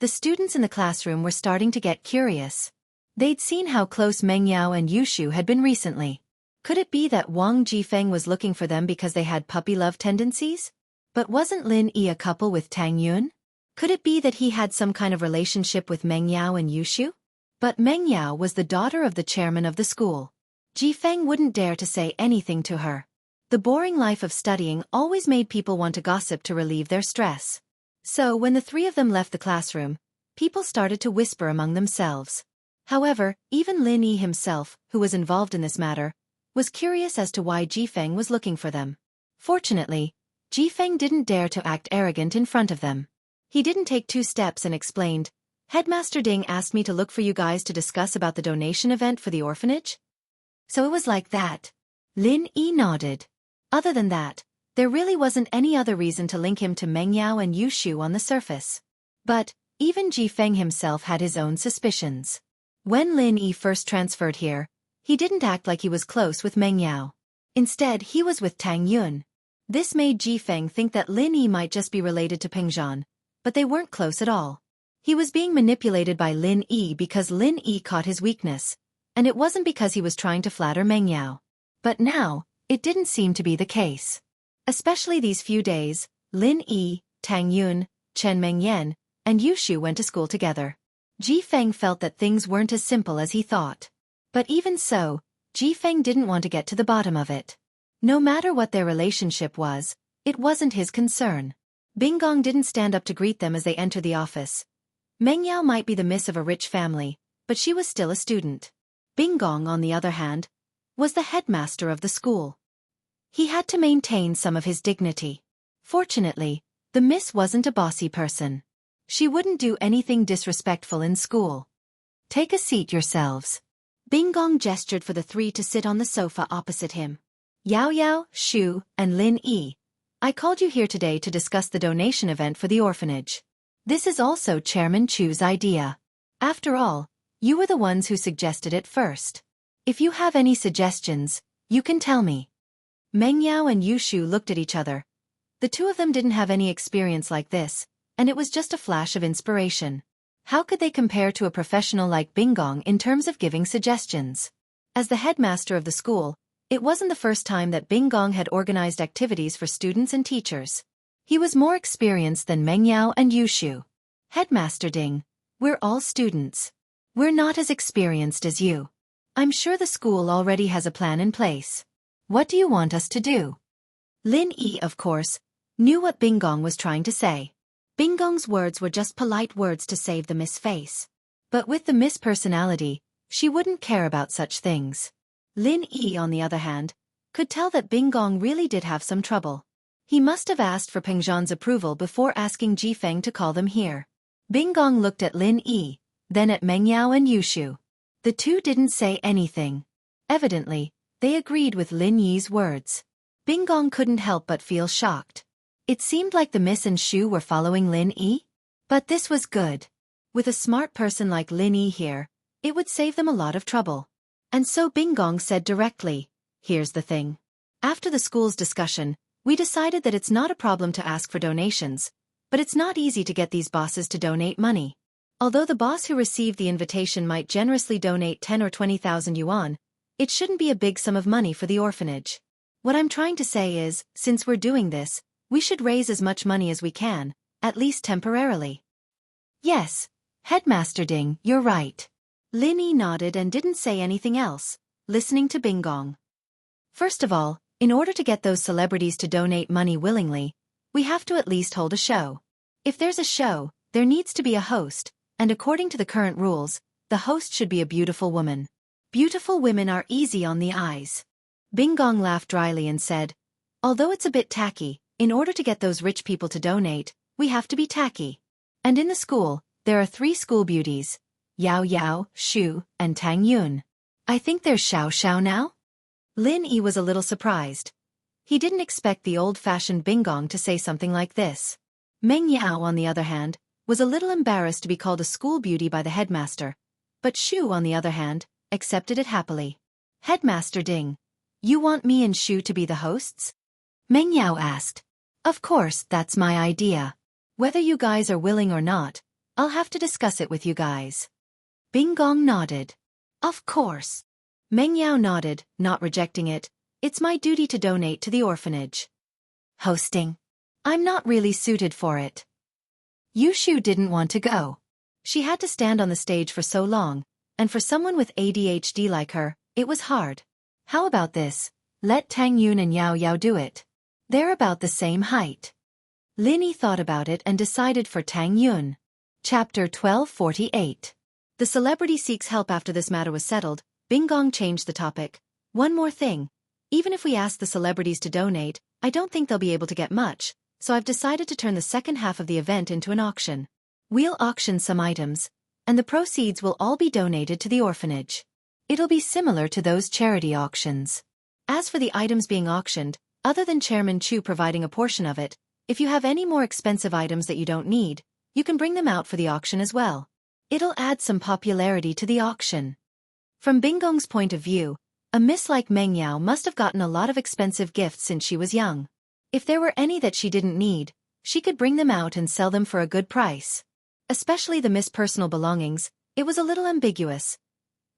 The students in the classroom were starting to get curious. They'd seen how close Meng Yao and Yushu had been recently. Could it be that Wang Jifeng was looking for them because they had puppy love tendencies? But wasn't Lin Yi a couple with Tang Yun? Could it be that he had some kind of relationship with Meng Yao and Yushu? But Meng Yao was the daughter of the chairman of the school. Jifeng wouldn't dare to say anything to her. The boring life of studying always made people want to gossip to relieve their stress. So when the three of them left the classroom, people started to whisper among themselves. However, even Lin Yi himself, who was involved in this matter, was curious as to why Jifeng was looking for them. Fortunately, Jifeng didn't dare to act arrogant in front of them. He didn't take 2 steps and explained, Headmaster Ding asked me to look for you guys to discuss about the donation event for the orphanage? So it was like that. Lin Yi nodded. Other than that, there really wasn't any other reason to link him to Meng Yao and Yushu on the surface. But, even Jifeng himself had his own suspicions. When Lin Yi first transferred here, he didn't act like he was close with Meng Yao. Instead, he was with Tang Yun. This made Jifeng think that Lin Yi might just be related to Pengzhan, but they weren't close at all. He was being manipulated by Lin Yi because Lin Yi caught his weakness, and it wasn't because he was trying to flatter Meng Yao. But now, it didn't seem to be the case. Especially these few days, Lin Yi, Tang Yun, Chen Mengyan, and Yushu went to school together. Jifeng felt that things weren't as simple as he thought. But even so, Jifeng didn't want to get to the bottom of it. No matter what their relationship was, it wasn't his concern. Binggong didn't stand up to greet them as they entered the office. Meng Yao might be the miss of a rich family, but she was still a student. Binggong, on the other hand, was the headmaster of the school. He had to maintain some of his dignity. Fortunately, the miss wasn't a bossy person. She wouldn't do anything disrespectful in school. Take a seat yourselves. Binggong gestured for the 3 to sit on the sofa opposite him. Yao Yao, Shu, and Lin Yi, I called you here today to discuss the donation event for the orphanage. This is also Chairman Chu's idea. After all, you were the ones who suggested it first. If you have any suggestions, you can tell me. Meng Yao and Yushu looked at each other. The 2 of them didn't have any experience like this, and it was just a flash of inspiration. How could they compare to a professional like Binggong in terms of giving suggestions? As the headmaster of the school, it wasn't the first time that Binggong had organized activities for students and teachers. He was more experienced than Meng Yao and Yushu. Headmaster Ding, We're all students. We're not as experienced as you. I'm sure the school already has a plan in place. What do you want us to do? Lin Yi, of course, knew what Binggong was trying to say. Binggong's words were just polite words to save the Miss face. But with the Miss personality, she wouldn't care about such things. Lin Yi, on the other hand, could tell that Binggong really did have some trouble. He must have asked for Peng Zhan's approval before asking Ji Feng to call them here. Binggong looked at Lin Yi, then at Meng Yao and Yushu. The two didn't say anything. Evidently, they agreed with Lin Yi's words. Binggong couldn't help but feel shocked. It seemed like the Miss and Shu were following Lin Yi. But this was good. With a smart person like Lin Yi here, it would save them a lot of trouble. And so Binggong said directly, here's the thing. After the school's discussion, we decided that it's not a problem to ask for donations, but it's not easy to get these bosses to donate money. Although the boss who received the invitation might generously donate 10 or 20,000 yuan, it shouldn't be a big sum of money for the orphanage. What I'm trying to say is, since we're doing this, we should raise as much money as we can, at least temporarily. Yes, Headmaster Ding, you're right. Lin Yi nodded and didn't say anything else, listening to Binggong. First of all, in order to get those celebrities to donate money willingly, we have to at least hold a show. If there's a show, there needs to be a host, and according to the current rules, the host should be a beautiful woman. Beautiful women are easy on the eyes. Binggong laughed dryly and said, although it's a bit tacky, in order to get those rich people to donate, we have to be tacky. And in the school, there are 3 school beauties, Yao Yao, Shu, and Tang Yun. I think there's Xiao now? Lin Yi was a little surprised. He didn't expect the old-fashioned Binggong to say something like this. Meng Yao, on the other hand, was a little embarrassed to be called a school beauty by the headmaster, but Shu, on the other hand, accepted it happily. Headmaster Ding, you want me and Shu to be the hosts? Meng Yao asked. Of course, that's my idea. Whether you guys are willing or not, I'll have to discuss it with you guys. Binggong nodded. Of course. Meng Yao nodded, not rejecting it. It's my duty to donate to the orphanage. Hosting? I'm not really suited for it. Yushu didn't want to go. She had to stand on the stage for so long, and for someone with ADHD like her, it was hard. How about this? Let Tang Yun and Yao Yao do it. They're about the same height. Lin Yi thought about it and decided for Tang Yun. Chapter 1248. The celebrity seeks help. After this matter was settled, Binggong changed the topic. One more thing. Even if we ask the celebrities to donate, I don't think they'll be able to get much, so I've decided to turn the second half of the event into an auction. We'll auction some items, and the proceeds will all be donated to the orphanage. It'll be similar to those charity auctions. As for the items being auctioned, other than Chairman Chu providing a portion of it, if you have any more expensive items that you don't need, you can bring them out for the auction as well. It'll add some popularity to the auction. From Binggong's point of view, a miss like Meng Yao must have gotten a lot of expensive gifts since she was young. If there were any that she didn't need, she could bring them out and sell them for a good price. Especially the miss personal belongings, it was a little ambiguous.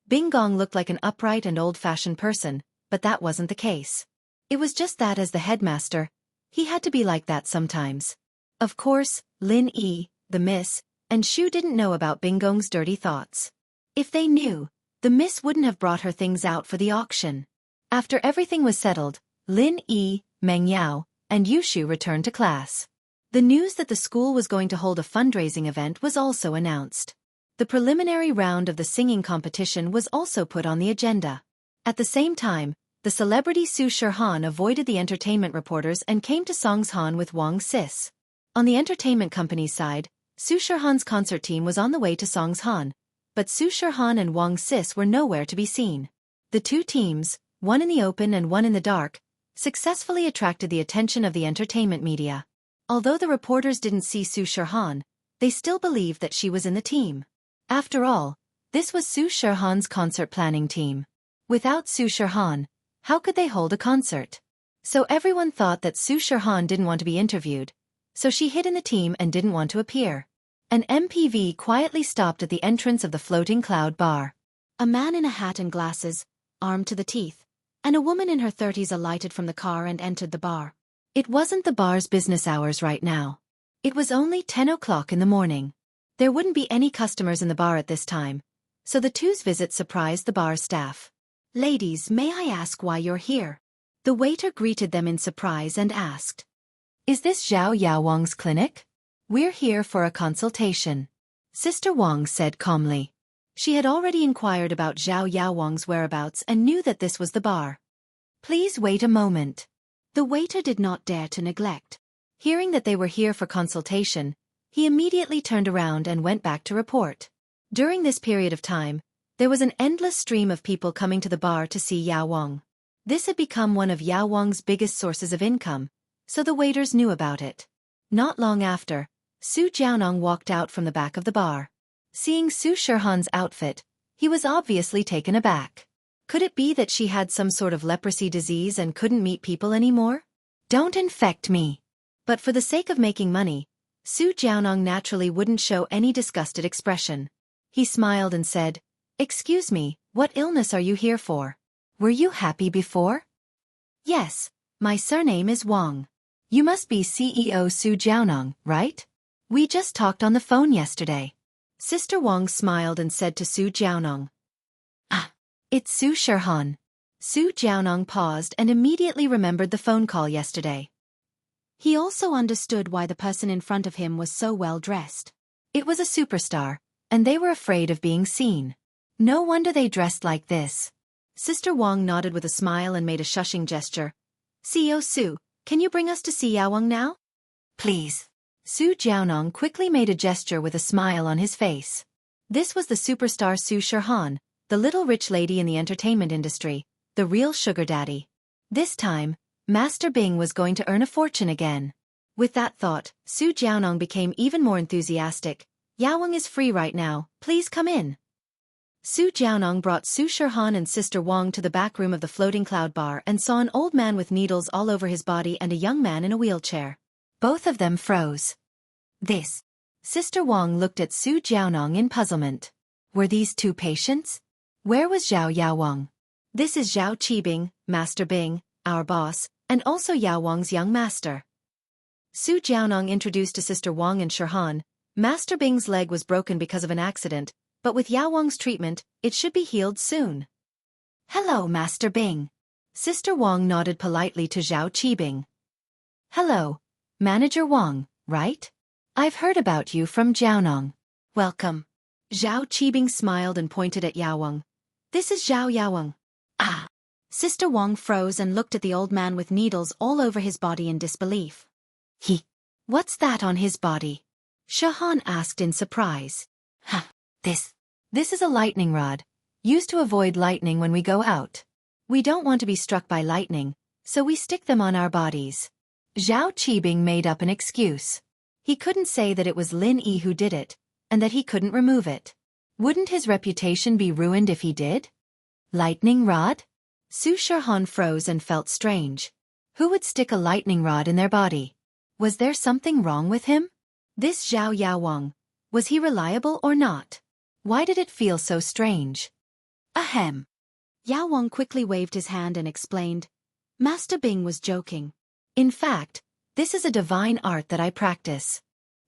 Binggong looked like an upright and old-fashioned person, but that wasn't the case. It was just that as the headmaster, he had to be like that sometimes. Of course, Lin Yi, the miss, and Shu didn't know about Binggong's dirty thoughts. If they knew, the miss wouldn't have brought her things out for the auction. After everything was settled, Lin Yi, Meng Yao, and Yushu returned to class. The news that the school was going to hold a fundraising event was also announced. The preliminary round of the singing competition was also put on the agenda. At the same time, the celebrity Su Shirhan avoided the entertainment reporters and came to Songshan with Wang Sis. On the entertainment company's side, Su Shirhan's concert team was on the way to Songshan, but Su Shirhan and Wang Sis were nowhere to be seen. The two teams, one in the open and one in the dark, successfully attracted the attention of the entertainment media. Although the reporters didn't see Su Shirhan, they still believed that she was in the team. After all, this was Su Shirhan's concert planning team. Without Su Shirhan, how could they hold a concert? So everyone thought that Su Shirhan didn't want to be interviewed, so she hid in the team and didn't want to appear. An MPV quietly stopped at the entrance of the Floating Cloud Bar. A man in a hat and glasses, armed to the teeth, and a woman in her 30s alighted from the car and entered the bar. It wasn't the bar's business hours right now. It was only 10 o'clock in the morning. There wouldn't be any customers in the bar at this time, so the two's visit surprised the bar staff. "Ladies, may I ask why you're here?" The waiter greeted them in surprise and asked. "Is this Zhao Yaowang's clinic?" "We're here for a consultation," Sister Wang said calmly. She had already inquired about Zhao Yaowang's whereabouts and knew that this was the bar. "Please wait a moment." The waiter did not dare to neglect. Hearing that they were here for consultation, he immediately turned around and went back to report. During this period of time, there was an endless stream of people coming to the bar to see Yao Wang. This had become one of Yao Wang's biggest sources of income, so the waiters knew about it. Not long after, Su Jiaonong walked out from the back of the bar. Seeing Su Shihan's outfit, he was obviously taken aback. Could it be that she had some sort of leprosy disease and couldn't meet people anymore? "Don't infect me." But for the sake of making money, Su Jiaonong naturally wouldn't show any disgusted expression. He smiled and said, "Excuse me, what illness are you here for? Were you happy before?" "Yes, my surname is Wang. You must be CEO Su Jiaonong, right? We just talked on the phone yesterday." Sister Wang smiled and said to Su Jiaonong, "Ah, it's Su Shihan." Su Jiaonong paused and immediately remembered the phone call yesterday. He also understood why the person in front of him was so well dressed. It was a superstar, and they were afraid of being seen. No wonder they dressed like this. Sister Wang nodded with a smile and made a shushing gesture. "CEO Su, can you bring us to see Yao Wang now?" "Please." Su Jiaonong quickly made a gesture with a smile on his face. This was the superstar Su Shihan, the little rich lady in the entertainment industry, the real sugar daddy. This time, Master Bing was going to earn a fortune again. With that thought, Su Jiaonong became even more enthusiastic. "Yao Wang is free right now, please come in." Su Jiaonong brought Su Shihan and Sister Wang to the back room of the floating cloud bar and saw an old man with needles all over his body and a young man in a wheelchair. Both of them froze. "This." Sister Wang looked at Su Jiaonong in puzzlement. Were these two patients? Where was Zhao Yaowang? "This is Zhao Qibing, Master Bing, our boss, and also Yao Wang's young master." Su Jiaonong introduced to Sister Wang and Shihan. Master Bing's leg was broken because of an accident, but with Yao Wang's treatment, it should be healed soon. "Hello, Master Bing." Sister Wang nodded politely to Zhao Qibing. "Hello, Manager Wang, right? I've heard about you from Jiaonong. Welcome." Zhao Qibing smiled and pointed at Yao Wang. "This is Zhao Yaowang." "Ah." Sister Wang froze and looked at the old man with needles all over his body in disbelief. What's that on his body?" Shihan asked in surprise. "Huh, this is a lightning rod, used to avoid lightning when we go out. We don't want to be struck by lightning, so we stick them on our bodies." Zhao Qibing made up an excuse. He couldn't say that it was Lin Yi who did it, and that he couldn't remove it. Wouldn't his reputation be ruined if he did? Lightning rod? Su Shihan froze and felt strange. Who would stick a lightning rod in their body? Was there something wrong with him? This Zhao Yaowang, was he reliable or not? Why did it feel so strange? Ahem. Yao Wang quickly waved his hand and explained. Master Bing was joking. In fact, this is a divine art that I practice.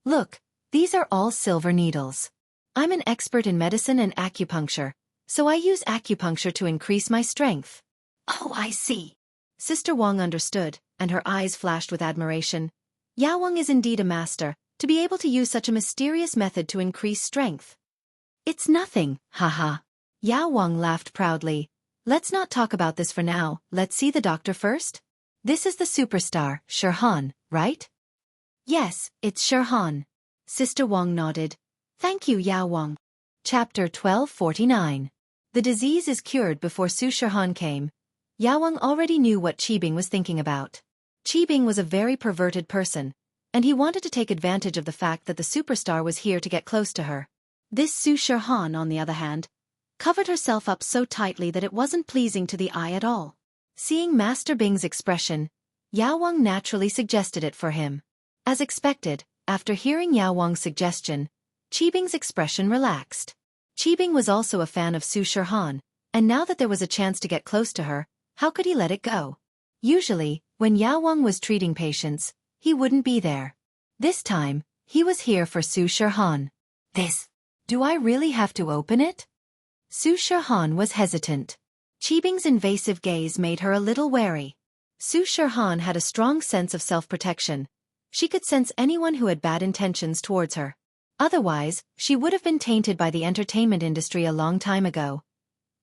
Look, these are all silver needles. I'm an expert in medicine and acupuncture, so I use acupuncture to increase my strength. Oh, I see. Sister Wang understood, and her eyes flashed with admiration. Yao Wang is indeed a master, to be able to use such a mysterious method to increase strength. It's nothing, haha. Yao Wang laughed proudly. Let's not talk about this for now, let's see the doctor first. This is the superstar, Shihan, right? Yes, it's Shihan. Sister Wang nodded. Thank you, Yao Wang. Chapter 1249. The disease is cured before Su Shihan came. Yao Wang already knew what Qibing was thinking about. Qibing was a very perverted person, and he wanted to take advantage of the fact that the superstar was here to get close to her. This Su Shihan, on the other hand, covered herself up so tightly that it wasn't pleasing to the eye at all. Seeing Master Bing's expression, Yao Wang naturally suggested it for him. As expected, after hearing Yao Wang's suggestion, Qibing's expression relaxed. Qibing was also a fan of Su Shihan, and now that there was a chance to get close to her, how could he let it go? Usually, when Yao Wang was treating patients, he wouldn't be there. This time, he was here for Su Shihan. This. Do I really have to open it? Su Shihan was hesitant. Qibing's invasive gaze made her a little wary. Su Shihan had a strong sense of self-protection. She could sense anyone who had bad intentions towards her. Otherwise, she would have been tainted by the entertainment industry a long time ago.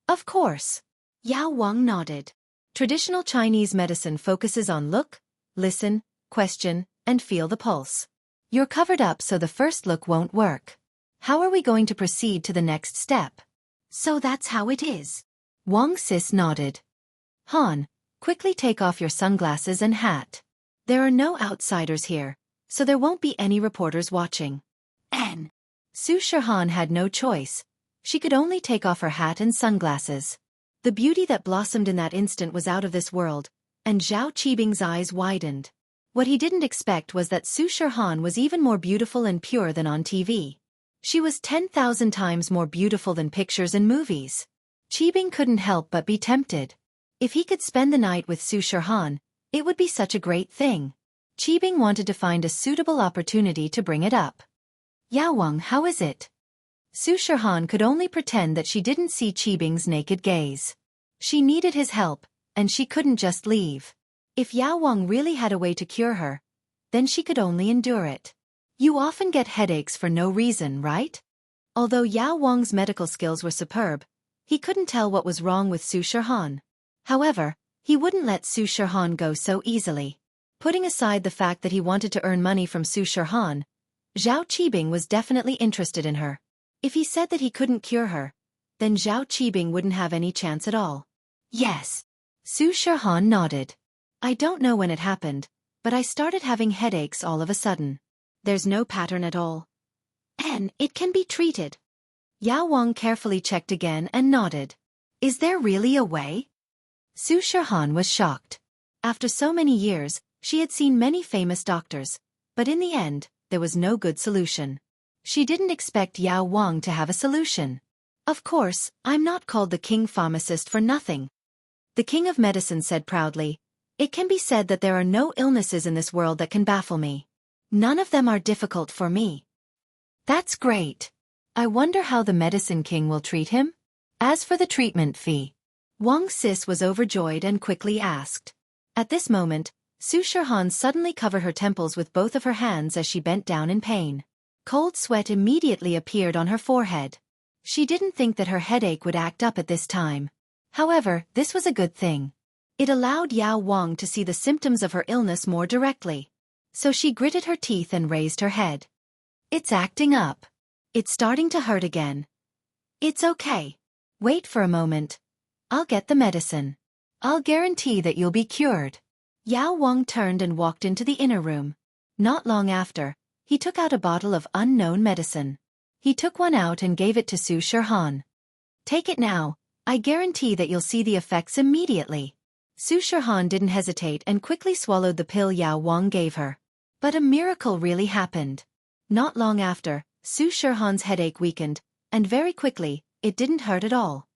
Of course. Yao Wang nodded. Traditional Chinese medicine focuses on look, listen, question, and feel the pulse. You're covered up so the first look won't work. How are we going to proceed to the next step? So that's how it is. Wang Sis nodded. Han, quickly take off your sunglasses and hat. There are no outsiders here, so there won't be any reporters watching. N. Su Shihan had no choice. She could only take off her hat and sunglasses. The beauty that blossomed in that instant was out of this world, and Zhao Qibing's eyes widened. What he didn't expect was that Su Shihan was even more beautiful and pure than on TV. She was 10,000 times more beautiful than pictures and movies. Qibing couldn't help but be tempted. If he could spend the night with Su Shihan, it would be such a great thing. Qibing wanted to find a suitable opportunity to bring it up. Yao Wang, how is it? Su Shihan could only pretend that she didn't see Qibing's naked gaze. She needed his help, and she couldn't just leave. If Yao Wang really had a way to cure her, then she could only endure it. You often get headaches for no reason, right? Although Yao Wang's medical skills were superb, he couldn't tell what was wrong with Su Shihan. However, he wouldn't let Su Shihan go so easily. Putting aside the fact that he wanted to earn money from Su Shihan, Zhao Qibing was definitely interested in her. If he said that he couldn't cure her, then Zhao Qibing wouldn't have any chance at all. Yes. Su Shihan nodded. I don't know when it happened, but I started having headaches all of a sudden. There's no pattern at all. And it can be treated. Yao Wang carefully checked again and nodded. Is there really a way? Su Shihan was shocked. After so many years, she had seen many famous doctors, but in the end, there was no good solution. She didn't expect Yao Wang to have a solution. Of course, I'm not called the king pharmacist for nothing. The king of medicine said proudly, it can be said that there are no illnesses in this world that can baffle me. None of them are difficult for me. That's great. I wonder how the medicine king will treat him? As for the treatment fee, Wang Sis was overjoyed and quickly asked. At this moment, Su Shihan suddenly covered her temples with both of her hands as she bent down in pain. Cold sweat immediately appeared on her forehead. She didn't think that her headache would act up at this time. However, this was a good thing. It allowed Yao Wang to see the symptoms of her illness more directly. So she gritted her teeth and raised her head. It's acting up. It's starting to hurt again. It's okay. Wait for a moment. I'll get the medicine. I'll guarantee that you'll be cured. Yao Wang turned and walked into the inner room. Not long after, he took out a bottle of unknown medicine. He took one out and gave it to Su Shihan. Take it now. I guarantee that you'll see the effects immediately. Su Shihan didn't hesitate and quickly swallowed the pill Yao Wang gave her. But a miracle really happened. Not long after, Su Shihan's headache weakened, and very quickly, it didn't hurt at all.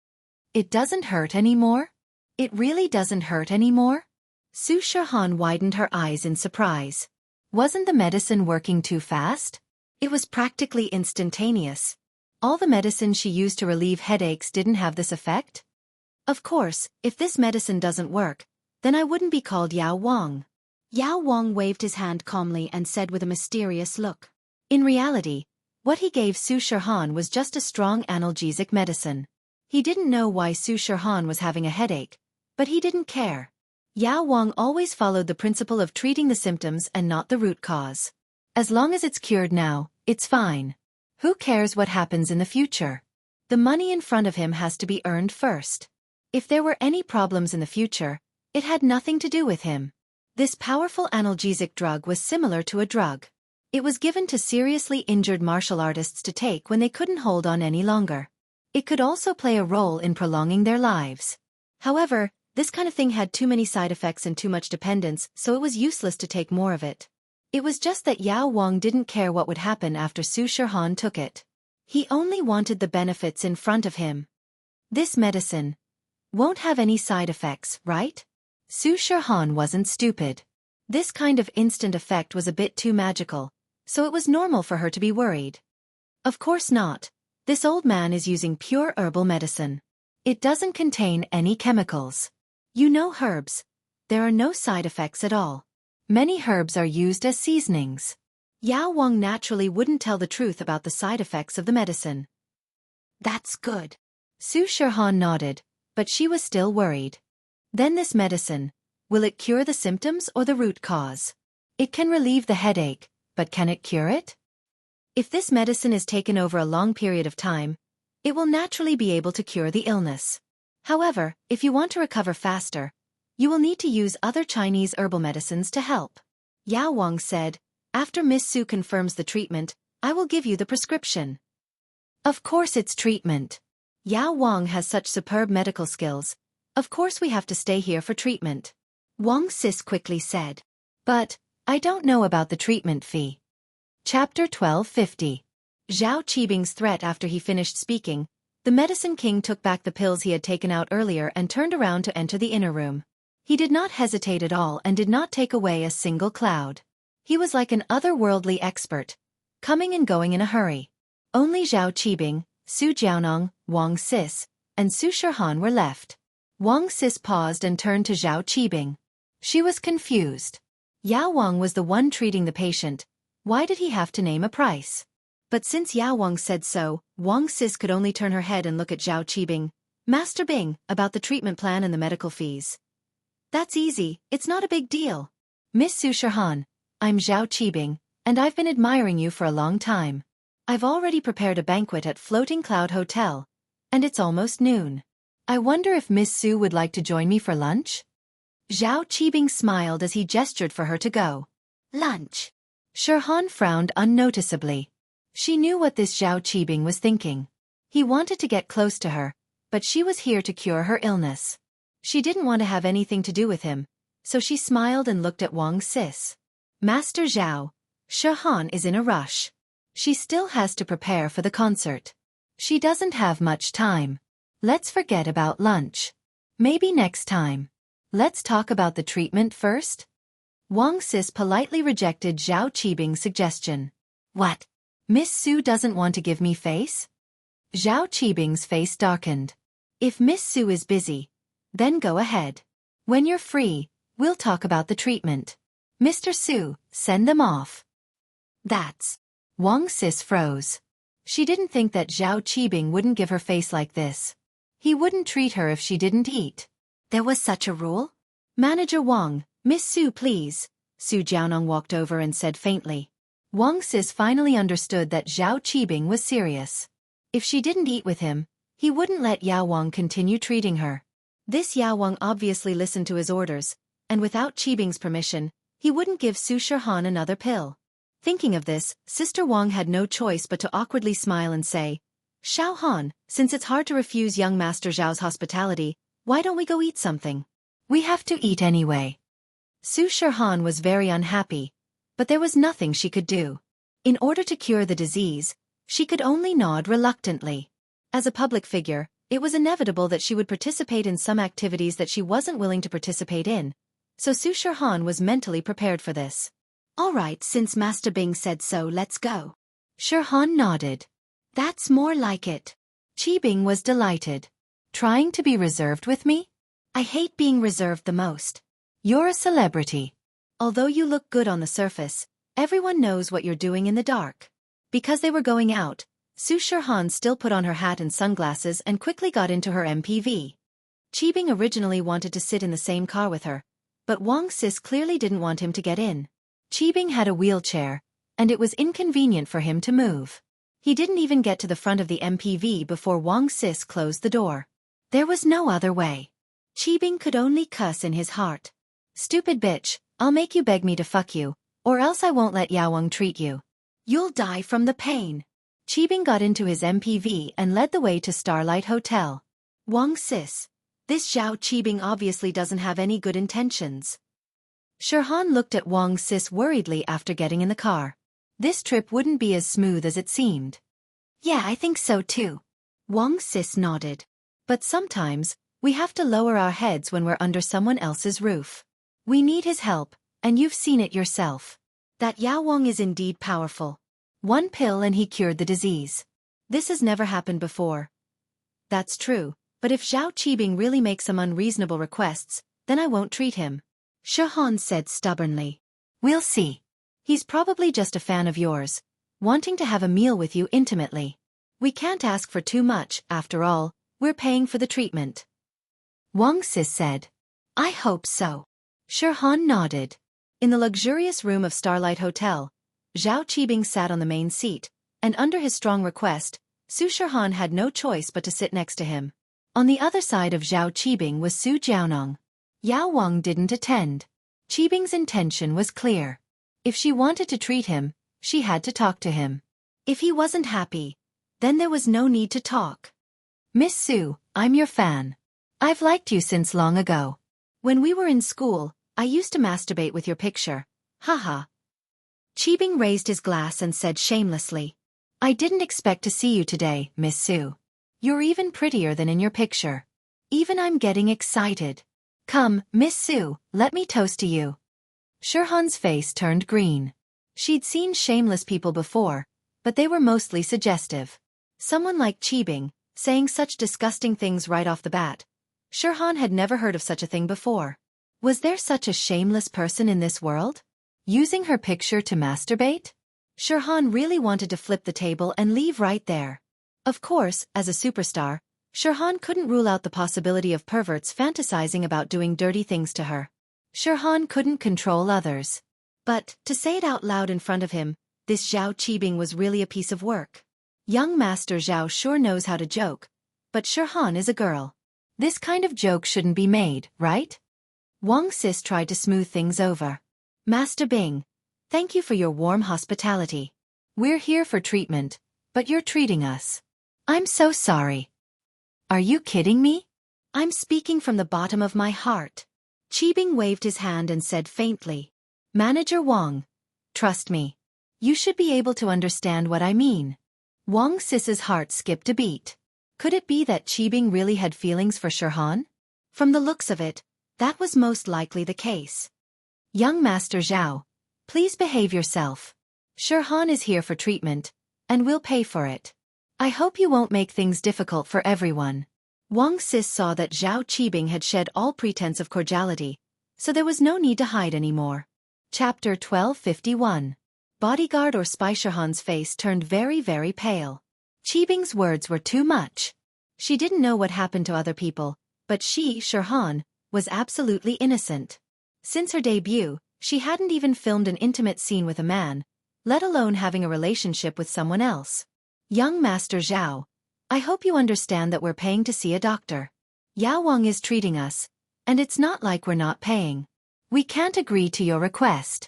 It doesn't hurt anymore? It really doesn't hurt anymore? Su Shihan widened her eyes in surprise. Wasn't the medicine working too fast? It was practically instantaneous. All the medicine she used to relieve headaches didn't have this effect? Of course, if this medicine doesn't work, then I wouldn't be called Yao Wang. Yao Wang waved his hand calmly and said with a mysterious look. In reality, what he gave Su Shihan was just a strong analgesic medicine. He didn't know why Su Shihan was having a headache, but he didn't care. Yao Wang always followed the principle of treating the symptoms and not the root cause. As long as it's cured now, it's fine. Who cares what happens in the future? The money in front of him has to be earned first. If there were any problems in the future, it had nothing to do with him. This powerful analgesic drug was similar to a drug. It was given to seriously injured martial artists to take when they couldn't hold on any longer. It could also play a role in prolonging their lives. However, this kind of thing had too many side effects and too much dependence, so it was useless to take more of it. It was just that Yao Wang didn't care what would happen after Su Shihan took it. He only wanted the benefits in front of him. This medicine won't have any side effects, right? Su Shihan wasn't stupid. This kind of instant effect was a bit too magical, so it was normal for her to be worried. Of course not. This old man is using pure herbal medicine. It doesn't contain any chemicals. You know herbs. There are no side effects at all. Many herbs are used as seasonings. Yao Wang naturally wouldn't tell the truth about the side effects of the medicine. That's good. Su Shihan nodded, but she was still worried. Then this medicine, will it cure the symptoms or the root cause? It can relieve the headache, but can it cure it? If this medicine is taken over a long period of time, it will naturally be able to cure the illness. However, if you want to recover faster, you will need to use other Chinese herbal medicines to help. Yao Wang said, after Miss Su confirms the treatment, I will give you the prescription. Of course it's treatment. Yao Wang has such superb medical skills. Of course we have to stay here for treatment. Wang Sis quickly said. But, I don't know about the treatment fee. Chapter 1250. Zhao Qibing's threat. After he finished speaking, the Medicine King took back the pills he had taken out earlier and turned around to enter the inner room. He did not hesitate at all and did not take away a single cloud. He was like an otherworldly expert, coming and going in a hurry. Only Zhao Qibing, Su Jiaonong, Wang Sis, and Su Shihan were left. Wang Sis paused and turned to Zhao Qibing. She was confused. Yao Wang was the one treating the patient. Why did he have to name a price? But since Yao Wang said so, Wang Sis could only turn her head and look at Zhao Qibing. Master Bing, about the treatment plan and the medical fees. That's easy, it's not a big deal. Miss Su Shihan, I'm Zhao Qibing, and I've been admiring you for a long time. I've already prepared a banquet at Floating Cloud Hotel, and it's almost noon. I wonder if Miss Su would like to join me for lunch? Zhao Qibing smiled as he gestured for her to go. Lunch. Shihan frowned unnoticeably. She knew what this Zhao Qibing was thinking. He wanted to get close to her, but she was here to cure her illness. She didn't want to have anything to do with him, so she smiled and looked at Wang Sis. Master Zhao, Shihan is in a rush. She still has to prepare for the concert. She doesn't have much time. Let's forget about lunch. Maybe next time. Let's talk about the treatment first? Wang Sis politely rejected Zhao Qibing's suggestion. What? Miss Su doesn't want to give me face? Zhao Qibing's face darkened. If Miss Su is busy, then go ahead. When you're free, we'll talk about the treatment. Mr. Su, send them off. That's... Wang Sis froze. She didn't think that Zhao Qibing wouldn't give her face like this. He wouldn't treat her if she didn't eat. There was such a rule? Manager Wang, Miss Su please. Su Jiaonong walked over and said faintly. Wang Sis finally understood that Zhao Qibing was serious. If she didn't eat with him, he wouldn't let Yao Wang continue treating her. This Yao Wang obviously listened to his orders, and without Qibing's permission, he wouldn't give Su Shihan another pill. Thinking of this, Sister Wang had no choice but to awkwardly smile and say, Xiao Han, since it's hard to refuse young Master Zhao's hospitality, why don't we go eat something? We have to eat anyway. Su Shihan was very unhappy, but there was nothing she could do. In order to cure the disease, she could only nod reluctantly. As a public figure, it was inevitable that she would participate in some activities that she wasn't willing to participate in, so Su Shihan was mentally prepared for this. All right, since Master Bing said so, let's go. Shihan nodded. That's more like it. Qibing was delighted. Trying to be reserved with me? I hate being reserved the most. You're a celebrity. Although you look good on the surface, everyone knows what you're doing in the dark. Because they were going out, Su Shihan still put on her hat and sunglasses and quickly got into her MPV. Qibing originally wanted to sit in the same car with her, but Wang Sis clearly didn't want him to get in. Qibing had a wheelchair, and it was inconvenient for him to move. He didn't even get to the front of the MPV before Wang Sis closed the door. There was no other way. Qibing could only cuss in his heart. Stupid bitch, I'll make you beg me to fuck you, or else I won't let Yao Wang treat you. You'll die from the pain. Qibing got into his MPV and led the way to Starlight Hotel. Wang Sis, this Zhao Qibing obviously doesn't have any good intentions. Shihan looked at Wang Sis worriedly after getting in the car. This trip wouldn't be as smooth as it seemed. Yeah, I think so too. Wang Sis nodded. But sometimes, we have to lower our heads when we're under someone else's roof. We need his help, and you've seen it yourself. That Yao Wang is indeed powerful. One pill and he cured the disease. This has never happened before. That's true, but if Zhao Qibing really makes some unreasonable requests, then I won't treat him. Shihan said stubbornly. We'll see. He's probably just a fan of yours, wanting to have a meal with you intimately. We can't ask for too much, after all, we're paying for the treatment. Wang Sis said. I hope so. Shihan nodded. In the luxurious room of Starlight Hotel, Zhao Qibing sat on the main seat, and under his strong request, Su Shihan had no choice but to sit next to him. On the other side of Zhao Qibing was Su Jiaonong. Yao Wang didn't attend. Qibing's intention was clear. If she wanted to treat him, she had to talk to him. If he wasn't happy, then there was no need to talk. Miss Su, I'm your fan. I've liked you since long ago. When we were in school, I used to masturbate with your picture. Haha. Qibing raised his glass and said shamelessly. I didn't expect to see you today, Miss Su. You're even prettier than in your picture. Even I'm getting excited. Come, Miss Su, let me toast to you. Shihan's face turned green. She'd seen shameless people before, but they were mostly suggestive. Someone like Qibing, saying such disgusting things right off the bat. Shihan had never heard of such a thing before. Was there such a shameless person in this world? Using her picture to masturbate? Shihan really wanted to flip the table and leave right there. Of course, as a superstar, Shihan couldn't rule out the possibility of perverts fantasizing about doing dirty things to her. Shihan couldn't control others. But, to say it out loud in front of him, this Zhao Qibing was really a piece of work. Young Master Zhao sure knows how to joke, but Shihan is a girl. This kind of joke shouldn't be made, right? Wang Sis tried to smooth things over. Master Bing, thank you for your warm hospitality. We're here for treatment, but you're treating us. I'm so sorry. Are you kidding me? I'm speaking from the bottom of my heart. Qibing waved his hand and said faintly. Manager Wang, trust me. You should be able to understand what I mean. Wang Sis's heart skipped a beat. Could it be that Qibing really had feelings for Shihan? From the looks of it, that was most likely the case. Young Master Zhao, please behave yourself. Shihan is here for treatment, and we'll pay for it. I hope you won't make things difficult for everyone. Wang Sis saw that Zhao Qibing had shed all pretense of cordiality, so there was no need to hide anymore. Chapter 1251. Bodyguard or spy. Shihan's face turned very, very pale. Qibing's words were too much. She didn't know what happened to other people, but she, Shihan, was absolutely innocent. Since her debut, she hadn't even filmed an intimate scene with a man, let alone having a relationship with someone else. Young Master Zhao, I hope you understand that we're paying to see a doctor. Yao Wang is treating us, and it's not like we're not paying. We can't agree to your request.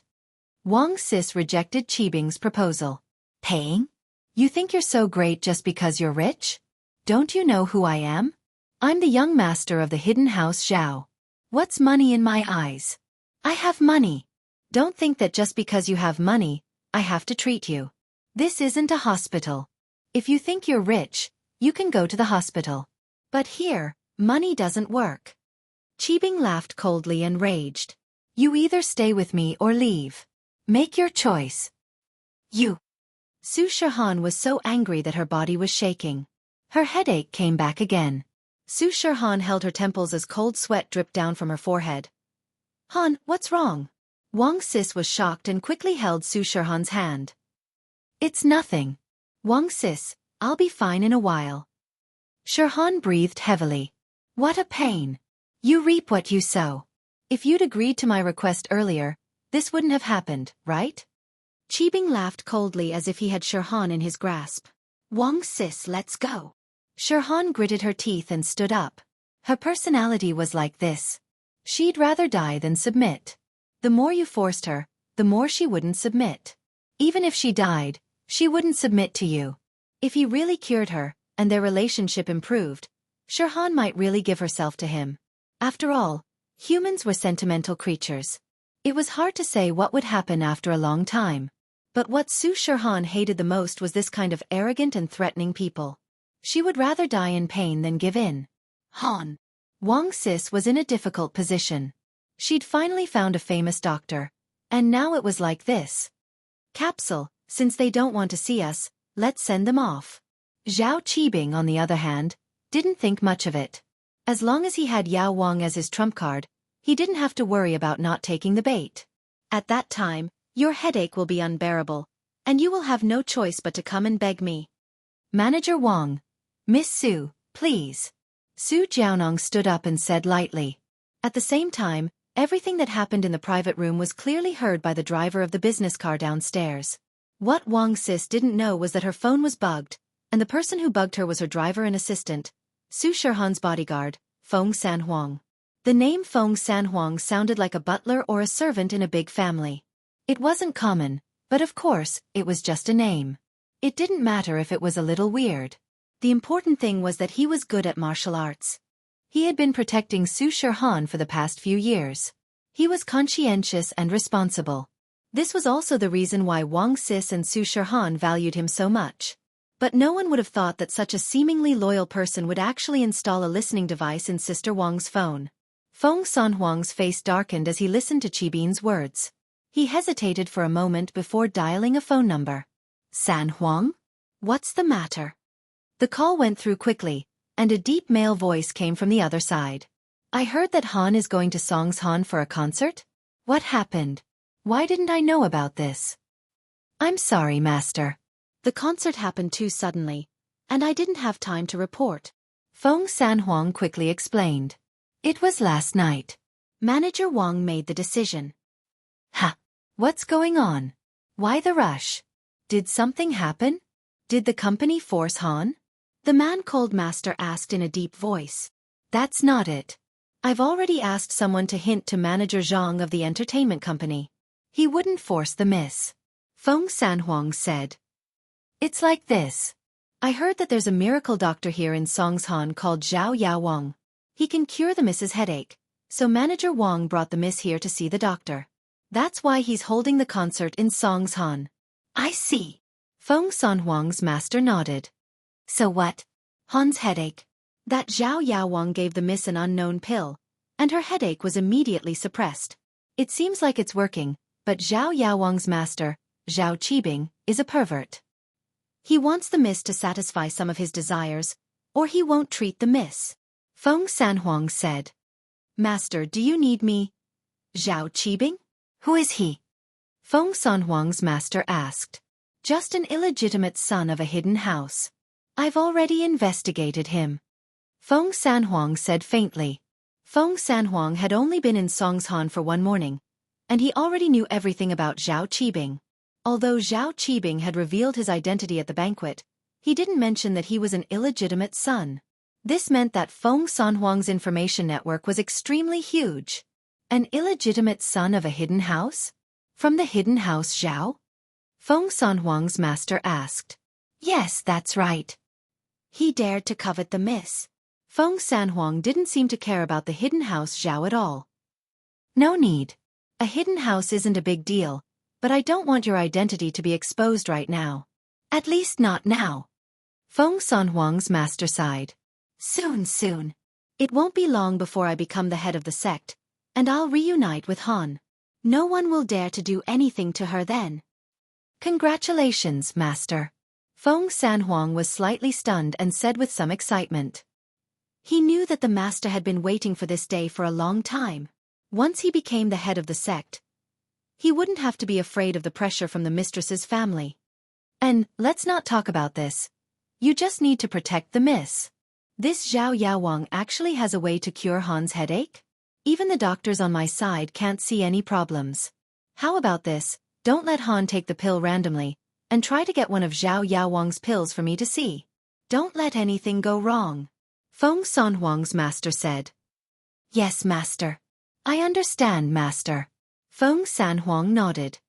Wang Sis rejected Qibing's proposal. Paying? You think you're so great just because you're rich? Don't you know who I am? I'm the young master of the hidden house Zhao. What's money in my eyes? I have money. Don't think that just because you have money, I have to treat you. This isn't a hospital. If you think you're rich, you can go to the hospital. But here, money doesn't work. Qibing laughed coldly and raged. You either stay with me or leave. Make your choice. You. Su Shihan was so angry that her body was shaking. Her headache came back again. Su Shihan held her temples as cold sweat dripped down from her forehead. Han, what's wrong? Wang Sis was shocked and quickly held Su Shihan's hand. It's nothing. Wang Sis, I'll be fine in a while. Shihan breathed heavily. What a pain. You reap what you sow. If you'd agreed to my request earlier, this wouldn't have happened, right? Qibing laughed coldly as if he had Shihan in his grasp. Wang Sis, let's go. Shihan gritted her teeth and stood up. Her personality was like this. She'd rather die than submit. The more you forced her, the more she wouldn't submit. Even if she died, she wouldn't submit to you. If he really cured her, and their relationship improved, Shihan might really give herself to him. After all, humans were sentimental creatures. It was hard to say what would happen after a long time. But what Su Shihan hated the most was this kind of arrogant and threatening people. She would rather die in pain than give in. Han. Wang Sis was in a difficult position. She'd finally found a famous doctor, and now it was like this. Capsule, Since they don't want to see us, let's send them off. Zhao Qibing, on the other hand, didn't think much of it. As long as he had Yao Wang as his trump card, he didn't have to worry about not taking the bait. At that time, your headache will be unbearable, and you will have no choice but to come and beg me. Manager Wang. Miss Su, please. Su Jiaonong stood up and said lightly. At the same time, everything that happened in the private room was clearly heard by the driver of the business car downstairs. What Wang Sis didn't know was that her phone was bugged, and the person who bugged her was her driver and assistant, Su Shihan's bodyguard, Feng Sanhuang. The name Feng Sanhuang sounded like a butler or a servant in a big family. It wasn't common, but of course, it was just a name. It didn't matter if it was a little weird. The important thing was that he was good at martial arts. He had been protecting Su Shihan for the past few years. He was conscientious and responsible. This was also the reason why Wang Sis and Su Shihan valued him so much. But no one would have thought that such a seemingly loyal person would actually install a listening device in Sister Wang's phone. Feng Sanhuang's face darkened as he listened to Qibing's words. He hesitated for a moment before dialing a phone number. Sanhuang? What's the matter? The call went through quickly, and a deep male voice came from the other side. I heard that Han is going to Songshan for a concert? What happened? Why didn't I know about this? I'm sorry, Master. The concert happened too suddenly, and I didn't have time to report. Feng Sanhuang quickly explained. It was last night. Manager Wang made the decision. Ha! What's going on? Why the rush? Did something happen? Did the company force Han? The man-called Master asked in a deep voice. That's not it. I've already asked someone to hint to Manager Zhang of the entertainment company. He wouldn't force the miss. Feng Sanhuang said. It's like this. I heard that there's a miracle doctor here in Songshan called Zhao Yao. He can cure the miss's headache, so Manager Wang brought the miss here to see the doctor. That's why he's holding the concert in Songshan. I see. Feng Sanhuang's master nodded. So what? Han's headache. That Zhao Yao gave the miss an unknown pill, and her headache was immediately suppressed. It seems like it's working, but Zhao Yao's master, Zhao Qibing, is a pervert. He wants the miss to satisfy some of his desires, or he won't treat the miss. Feng Sanhuang said. Master, do you need me? Zhao Qibing? Who is he? Feng Sanhuang's master asked. Just an illegitimate son of a hidden house. I've already investigated him. Feng Sanhuang said faintly. Feng Sanhuang had only been in Songshan for one morning, and he already knew everything about Zhao Qibing. Although Zhao Qibing had revealed his identity at the banquet, he didn't mention that he was an illegitimate son. This meant that Feng Sanhuang's information network was extremely huge. An illegitimate son of a hidden house? From the hidden house Zhao? Feng Sanhuang's master asked. Yes, that's right. He dared to covet the miss. Feng Sanhuang didn't seem to care about the hidden house Zhao at all. No need. A hidden house isn't a big deal, but I don't want your identity to be exposed right now. At least not now. Feng Sanhuang's master sighed. Soon. It won't be long before I become the head of the sect, and I'll reunite with Han. No one will dare to do anything to her then. Congratulations, Master. Feng Sanhuang was slightly stunned and said with some excitement. He knew that the Master had been waiting for this day for a long time. Once he became the head of the sect, he wouldn't have to be afraid of the pressure from the mistress's family. And let's not talk about this. You just need to protect the miss. This Zhao Yaowang actually has a way to cure Han's headache? Even the doctors on my side can't see any problems. How about this? Don't let Han take the pill randomly, and try to get one of Zhao Yaowang's pills for me to see. Don't let anything go wrong. Feng Sanhuang's master said. Yes, Master. I understand, Master. Feng Sanhuang nodded.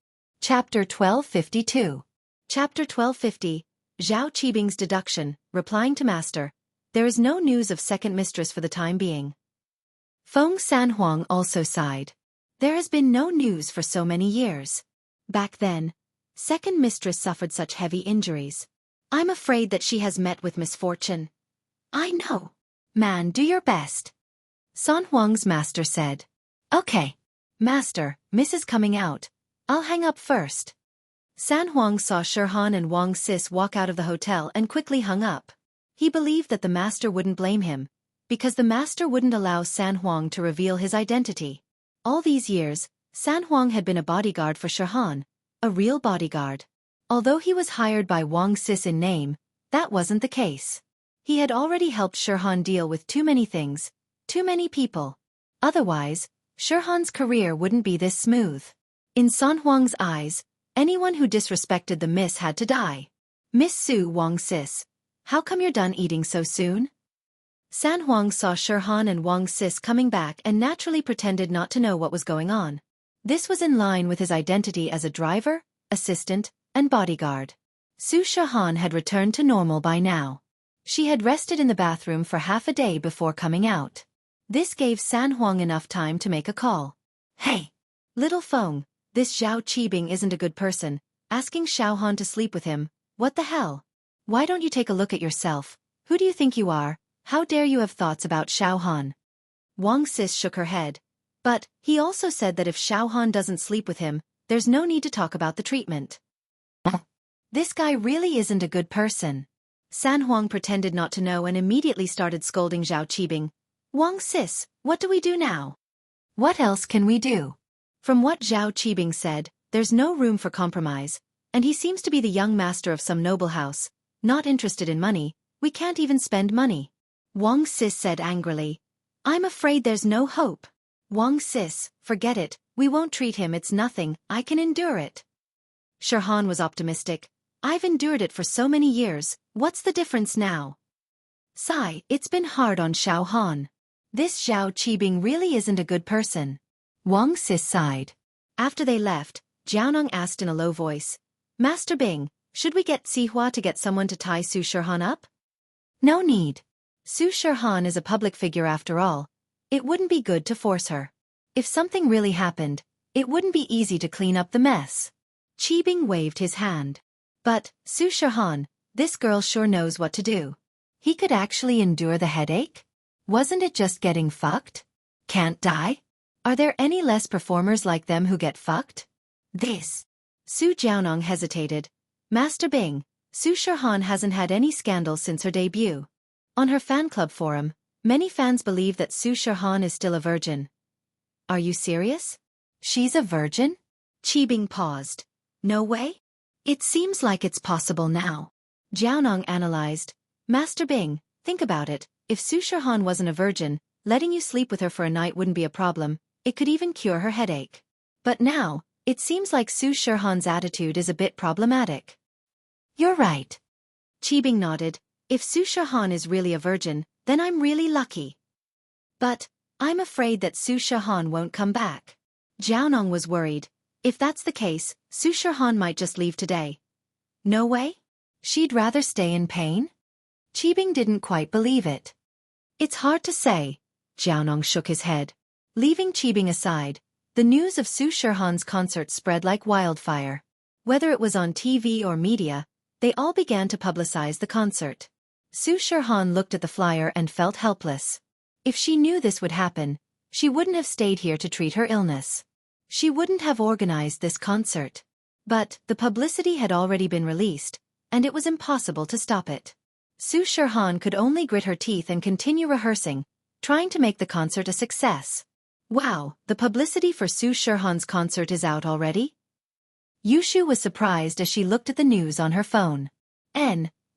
Chapter 1252. Chapter 1250. Zhao Qibing's deduction, replying to Master. There is no news of second mistress for the time being. Feng Sanhuang also sighed. There has been no news for so many years. Back then, second mistress suffered such heavy injuries. I'm afraid that she has met with misfortune. I know. Man, do your best. Sanhuang's master said. Okay. Master, Miss is coming out. I'll hang up first. San Huang saw Shirhan and Wang Sis walk out of the hotel and quickly hung up. He believed that the master wouldn't blame him, because the master wouldn't allow San Huang to reveal his identity. All these years, San Huang had been a bodyguard for Shirhan, a real bodyguard. Although he was hired by Wang Sis in name, that wasn't the case. He had already helped Shirhan deal with too many things, too many people. Otherwise, Shirhan's career wouldn't be this smooth. In San Huang's eyes, anyone who disrespected the miss had to die. Miss Su Wang Sis, how come you're done eating so soon? San Huang saw Shirhan and Wang Sis coming back and naturally pretended not to know what was going on. This was in line with his identity as a driver, assistant, and bodyguard. Su Shirhan had returned to normal by now. She had rested in the bathroom for half a day before coming out. This gave San Huang enough time to make a call. Hey! Little Feng, this Zhao Qibing isn't a good person, asking Xiaohan to sleep with him, what the hell? Why don't you take a look at yourself? Who do you think you are? How dare you have thoughts about Xiaohan? Wang Sis shook her head. But, he also said that if Xiaohan doesn't sleep with him, there's no need to talk about the treatment. This guy really isn't a good person. San Huang pretended not to know and immediately started scolding Zhao Qibing. Wang Sis, what do we do now? What else can we do? From what Zhao Qibing said, there's no room for compromise, and he seems to be the young master of some noble house, not interested in money, we can't even spend money. Wang Sis said angrily. I'm afraid there's no hope. Wang Sis, forget it, we won't treat him, it's nothing, I can endure it. Shirhan was optimistic. I've endured it for so many years, what's the difference now? Sigh, it's been hard on Xiaohan. This Zhao Qibing really isn't a good person. Wang Sis sighed. After they left, Jianong asked in a low voice, Master Bing, should we get Sihua to get someone to tie Su Shirhan up? No need. Su Shirhan is a public figure after all. It wouldn't be good to force her. If something really happened, it wouldn't be easy to clean up the mess. Qibing waved his hand. But, Su Shirhan, this girl sure knows what to do. He could actually endure the headache? Wasn't it just getting fucked? Can't die? Are there any less performers like them who get fucked? This. Su Jianong hesitated. Master Bing, Su Shirhan hasn't had any scandals since her debut. On her fan club forum, many fans believe that Su Shirhan is still a virgin. Are you serious? She's a virgin? Qibing paused. No way? It seems like it's possible now. Jianong analyzed. Master Bing, think about it, if Su Shirhan wasn't a virgin, letting you sleep with her for a night wouldn't be a problem, it could even cure her headache. But now, it seems like Su Shirhan's attitude is a bit problematic. You're right. Qibing nodded. If Su Shirhan is really a virgin, then I'm really lucky. But, I'm afraid that Su Shirhan won't come back. Jianong was worried. If that's the case, Su Shirhan might just leave today. No way? She'd rather stay in pain? Qibing didn't quite believe it. It's hard to say. Jianong shook his head. Leaving Qibing aside, the news of Su Shirhan's concert spread like wildfire. Whether it was on TV or media, they all began to publicize the concert. Su Shirhan looked at the flyer and felt helpless. If she knew this would happen, she wouldn't have stayed here to treat her illness. She wouldn't have organized this concert. But, the publicity had already been released, and it was impossible to stop it. Su Shirhan could only grit her teeth and continue rehearsing, trying to make the concert a success. Wow, the publicity for Su Shirhan's concert is out already? Yushu was surprised as she looked at the news on her phone.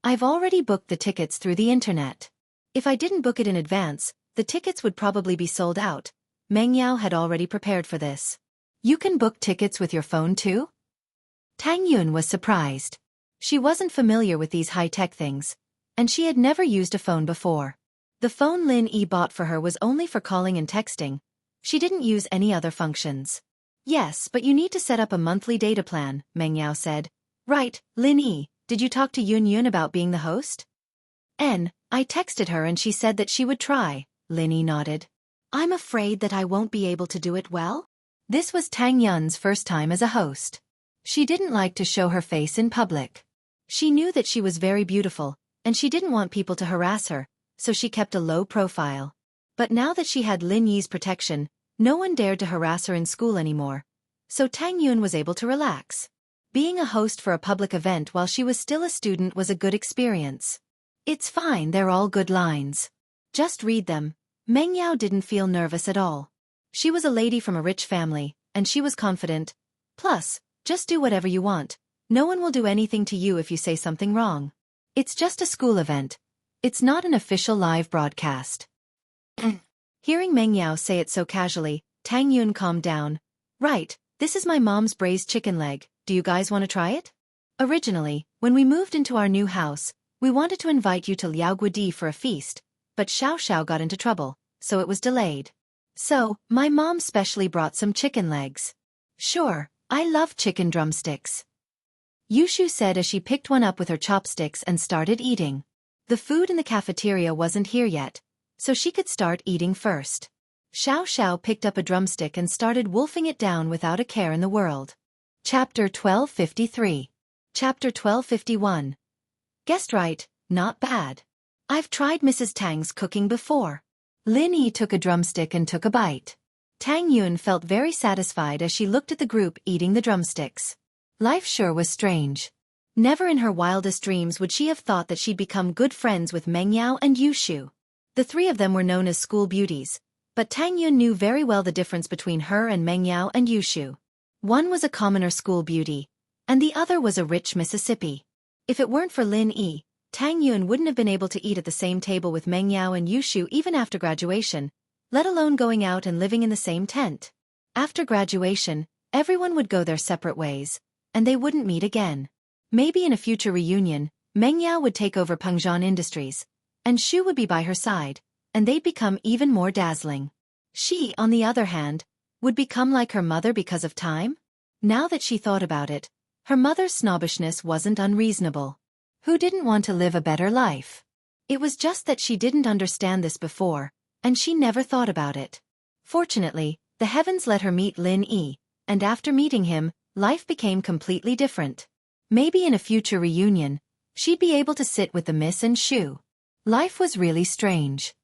I've already booked the tickets through the internet. If I didn't book it in advance, the tickets would probably be sold out. Meng Yao had already prepared for this. You can book tickets with your phone too? Tang Yun was surprised. She wasn't familiar with these high-tech things, and she had never used a phone before. The phone Lin Yi bought for her was only for calling and texting. She didn't use any other functions. Yes, but you need to set up a monthly data plan, Meng Yao said. Right, Lin Yi, did you talk to Yun Yun about being the host? I texted her and she said that she would try, Lin Yi nodded. I'm afraid that I won't be able to do it well. This was Tang Yun's first time as a host. She didn't like to show her face in public. She knew that she was very beautiful, and she didn't want people to harass her, so she kept a low profile. But now that she had Lin Yi's protection, no one dared to harass her in school anymore, so Tang Yun was able to relax. Being a host for a public event while she was still a student was a good experience. It's fine, they're all good lines. Just read them. Meng Yao didn't feel nervous at all. She was a lady from a rich family, and she was confident. Plus, just do whatever you want. No one will do anything to you if you say something wrong. It's just a school event. It's not an official live broadcast. Hearing Meng Yao say it so casually, Tang Yun calmed down. Right, this is my mom's braised chicken leg. Do you guys want to try it? Originally, when we moved into our new house, we wanted to invite you to Liaoguidi for a feast, but Xiao got into trouble, so it was delayed. So, my mom specially brought some chicken legs. Sure, I love chicken drumsticks. Yushu said as she picked one up with her chopsticks and started eating. The food in the cafeteria wasn't here yet, so she could start eating first. Xiao picked up a drumstick and started wolfing it down without a care in the world. Chapter 1253. Chapter 1251. Guessed right, not bad. I've tried Mrs. Tang's cooking before. Lin Yi took a drumstick and took a bite. Tang Yun felt very satisfied as she looked at the group eating the drumsticks. Life sure was strange. Never in her wildest dreams would she have thought that she'd become good friends with Meng Yao and Yushu. The three of them were known as school beauties, but Tang Yun knew very well the difference between her and Meng Yao and Yushu. One was a commoner school beauty, and the other was a rich Mississippi. If it weren't for Lin Yi, Tang Yun wouldn't have been able to eat at the same table with Meng Yao and Yushu even after graduation, let alone going out and living in the same tent. After graduation, everyone would go their separate ways, and they wouldn't meet again. Maybe in a future reunion, Meng Yao would take over Pengzhan Industries, and Shu would be by her side, and they'd become even more dazzling. She, on the other hand, would become like her mother because of time? Now that she thought about it, her mother's snobbishness wasn't unreasonable. Who didn't want to live a better life? It was just that she didn't understand this before, and she never thought about it. Fortunately, the heavens let her meet Lin Yi, and after meeting him, life became completely different. Maybe in a future reunion, she'd be able to sit with the Miss and Shu. Life was really strange.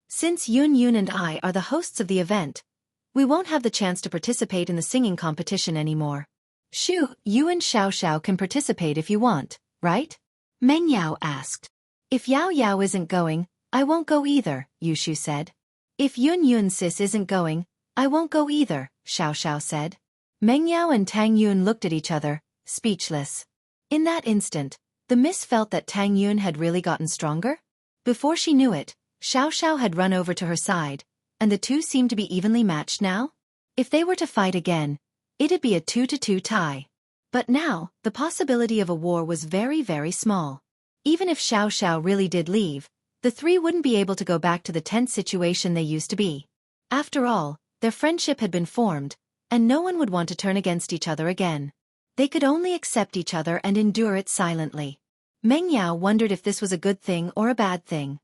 Since Yun and I are the hosts of the event, we won't have the chance to participate in the singing competition anymore. Shu, you and Xiao can participate if you want, right? Meng Yao asked. If Yao isn't going, I won't go either, Yushu said. If Yun sis isn't going, I won't go either, Xiao said. Meng Yao and Tang Yun looked at each other, speechless. In that instant, the miss felt that Tang Yun had really gotten stronger. Before she knew it, Xiao had run over to her side, and the two seemed to be evenly matched now. If they were to fight again, it'd be a 2-2 tie. But now, the possibility of a war was very, very small. Even if Xiao really did leave, the three wouldn't be able to go back to the tense situation they used to be. After all, their friendship had been formed, and no one would want to turn against each other again. They could only accept each other and endure it silently. Meng Yao wondered if this was a good thing or a bad thing.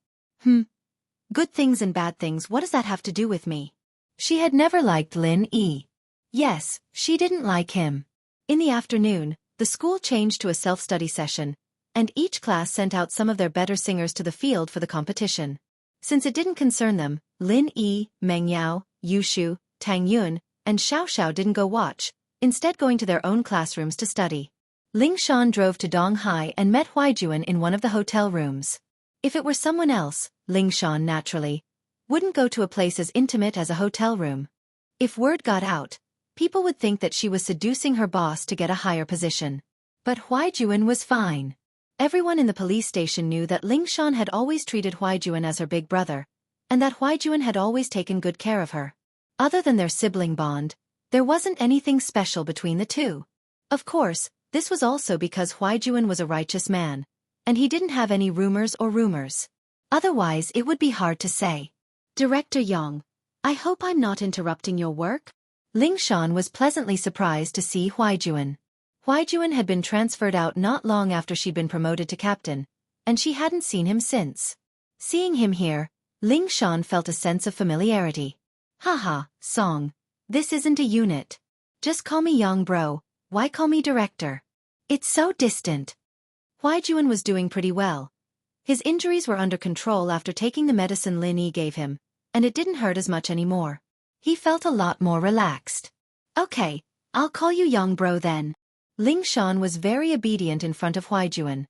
Good things and bad things, what does that have to do with me? She had never liked Lin Yi. Yes, she didn't like him. In the afternoon, the school changed to a self-study session, and each class sent out some of their better singers to the field for the competition. Since it didn't concern them, Lin Yi, Meng Yao, Yushu, Tang Yun, and Xiao didn't go watch, instead going to their own classrooms to study. Ling Shan drove to Donghai and met Huaijuan in one of the hotel rooms. If it were someone else, Ling Shan naturally wouldn't go to a place as intimate as a hotel room. If word got out, people would think that she was seducing her boss to get a higher position. But Huaijuan was fine. Everyone in the police station knew that Ling Shan had always treated Huaijuan as her big brother, and that Huaijuan had always taken good care of her. Other than their sibling bond, there wasn't anything special between the two. Of course, this was also because Huaijuan was a righteous man, and he didn't have any rumors. Otherwise it would be hard to say. Director Yang, I hope I'm not interrupting your work? Ling Shan was pleasantly surprised to see Huaijuan. Huaijuan had been transferred out not long after she'd been promoted to captain, and she hadn't seen him since. Seeing him here, Ling Shan felt a sense of familiarity. Haha, Song. This isn't a unit. Just call me Yang bro, why call me director? It's so distant. Huaijuan was doing pretty well. His injuries were under control after taking the medicine Lin Yi gave him, and it didn't hurt as much anymore. He felt a lot more relaxed. Okay, I'll call you Yang bro then. Ling Shan was very obedient in front of Huaijuan,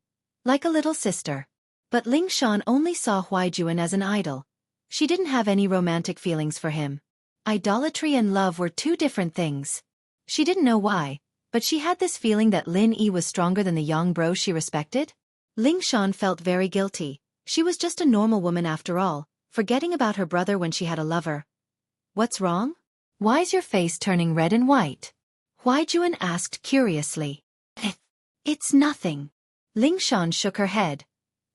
like a little sister. But Ling Shan only saw Huaijuan as an idol. She didn't have any romantic feelings for him. Idolatry and love were two different things. She didn't know why, but she had this feeling that Lin Yi was stronger than the young bro she respected. Ling Shan felt very guilty. She was just a normal woman after all, forgetting about her brother when she had a lover. What's wrong? Why's your face turning red and white? Huaijuan asked curiously. It's nothing. Ling Shan shook her head,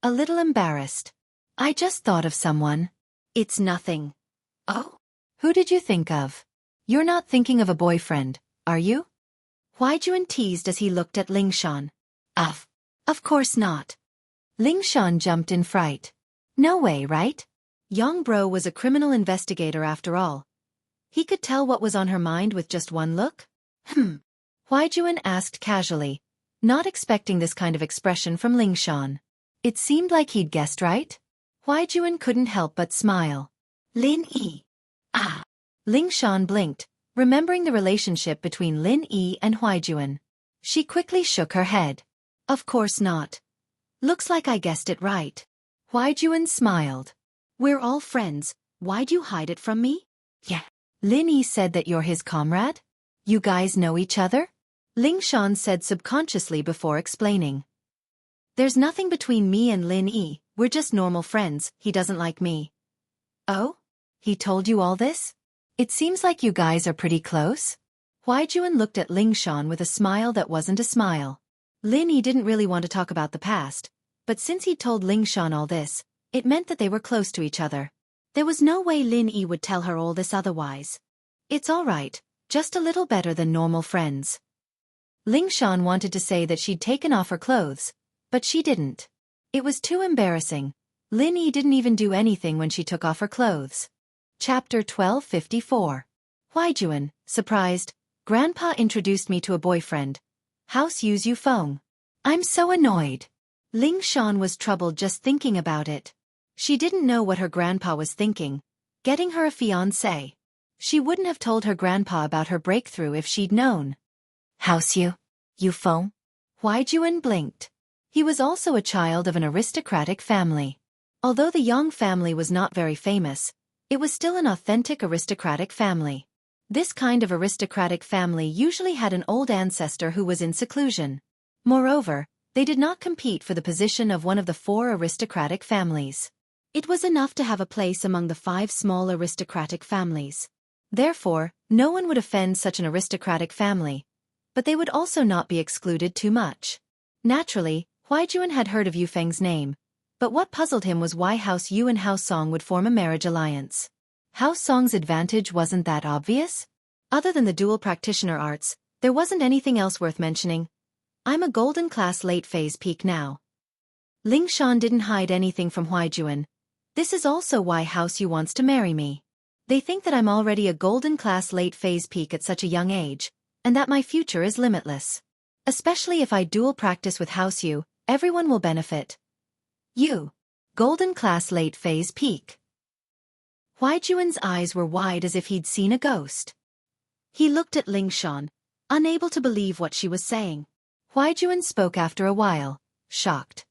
a little embarrassed. I just thought of someone. It's nothing. Oh? Who did you think of? You're not thinking of a boyfriend, are you? Huaijuan teased as he looked at Ling Shan. Of course not. Ling Shan jumped in fright. No way, right? Young bro was a criminal investigator after all. He could tell what was on her mind with just one look? Huaijuan asked casually, not expecting this kind of expression from Ling Shan. It seemed like he'd guessed right. Huaijuan couldn't help but smile. Lin Yi. Ling Shan blinked, remembering the relationship between Lin Yi and Huaijuan. She quickly shook her head. Of course not. Looks like I guessed it right. Huaijuan smiled. We're all friends, why'd you hide it from me? Yeah. Lin Yi said that you're his comrade? You guys know each other? Ling Shan said subconsciously before explaining. There's nothing between me and Lin Yi, we're just normal friends, he doesn't like me. Oh? He told you all this? It seems like you guys are pretty close. Huaijuan looked at Ling Shan with a smile that wasn't a smile. Lin Yi didn't really want to talk about the past, but since he'd told Ling Shan all this, it meant that they were close to each other. There was no way Lin Yi would tell her all this otherwise. It's all right, just a little better than normal friends. Ling Shan wanted to say that she'd taken off her clothes, but she didn't. It was too embarrassing. Lin Yi didn't even do anything when she took off her clothes. Chapter 1254. Huaijuan, surprised, Grandpa introduced me to a boyfriend. House Yu's Yufeng. I'm so annoyed. Ling Shan was troubled just thinking about it. She didn't know what her grandpa was thinking, getting her a fiancé. She wouldn't have told her grandpa about her breakthrough if she'd known. House Yufeng? Huaijuan blinked. He was also a child of an aristocratic family. Although the Yang family was not very famous, it was still an authentic aristocratic family. This kind of aristocratic family usually had an old ancestor who was in seclusion. Moreover, they did not compete for the position of one of the 4 aristocratic families. It was enough to have a place among the 5 small aristocratic families. Therefore, no one would offend such an aristocratic family, but they would also not be excluded too much. Naturally, Huaijuan had heard of Yufeng's name, but what puzzled him was why House Yu and House Song would form a marriage alliance. House Song's advantage wasn't that obvious? Other than the dual practitioner arts, there wasn't anything else worth mentioning. I'm a golden class late phase peak now. Ling Shan didn't hide anything from Huaijuan. This is also why House Yu wants to marry me. They think that I'm already a golden class late phase peak at such a young age, and that my future is limitless. Especially if I dual practice with House Yu, everyone will benefit. Golden class late phase peak. Huaijuan's eyes were wide as if he'd seen a ghost. He looked at Ling Shan, unable to believe what she was saying. Huaijuan spoke after a while, shocked.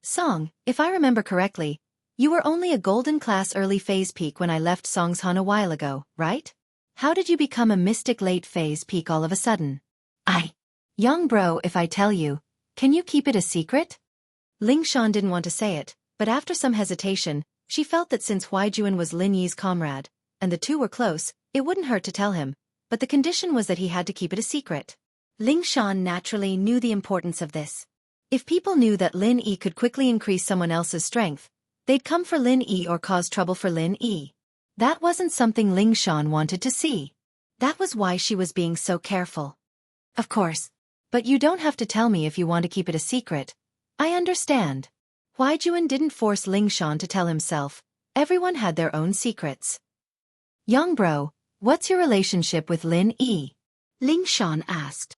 Song, if I remember correctly, you were only a golden class early phase peak when I left Songshan a while ago, right? How did you become a mystic late phase peak all of a sudden? Young bro, if I tell you, can you keep it a secret? Ling Shan didn't want to say it, but after some hesitation, she felt that since Huaijuan was Lin Yi's comrade, and the two were close, it wouldn't hurt to tell him, but the condition was that he had to keep it a secret. Ling Shan naturally knew the importance of this. If people knew that Lin Yi could quickly increase someone else's strength, they'd come for Lin Yi or cause trouble for Lin Yi. That wasn't something Ling Shan wanted to see. That was why she was being so careful. Of course. But you don't have to tell me if you want to keep it a secret. I understand. Huaijuan didn't force Ling Shan to tell himself. Everyone had their own secrets. Young bro, what's your relationship with Lin Yi? Ling Shan asked.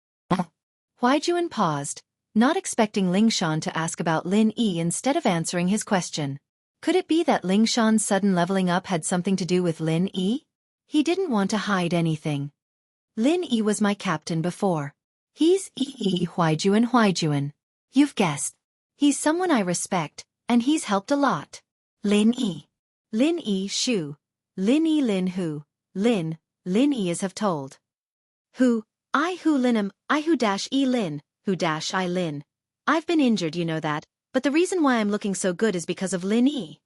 Huaijuan paused, not expecting Ling Shan to ask about Lin Yi instead of answering his question. Could it be that Ling Shan's sudden leveling up had something to do with Lin Yi? He didn't want to hide anything. Lin Yi was my captain before. He's Huaijuan. You've guessed. He's someone I respect, and he's helped a lot. Lin Yi. Lin Yi Shu. Lin Yi Lin Hu. Lin Yi is have told. Who Linum, I who dash E Lin, who dash I Lin. I've been injured, you know that, but the reason why I'm looking so good is because of Lin Yi.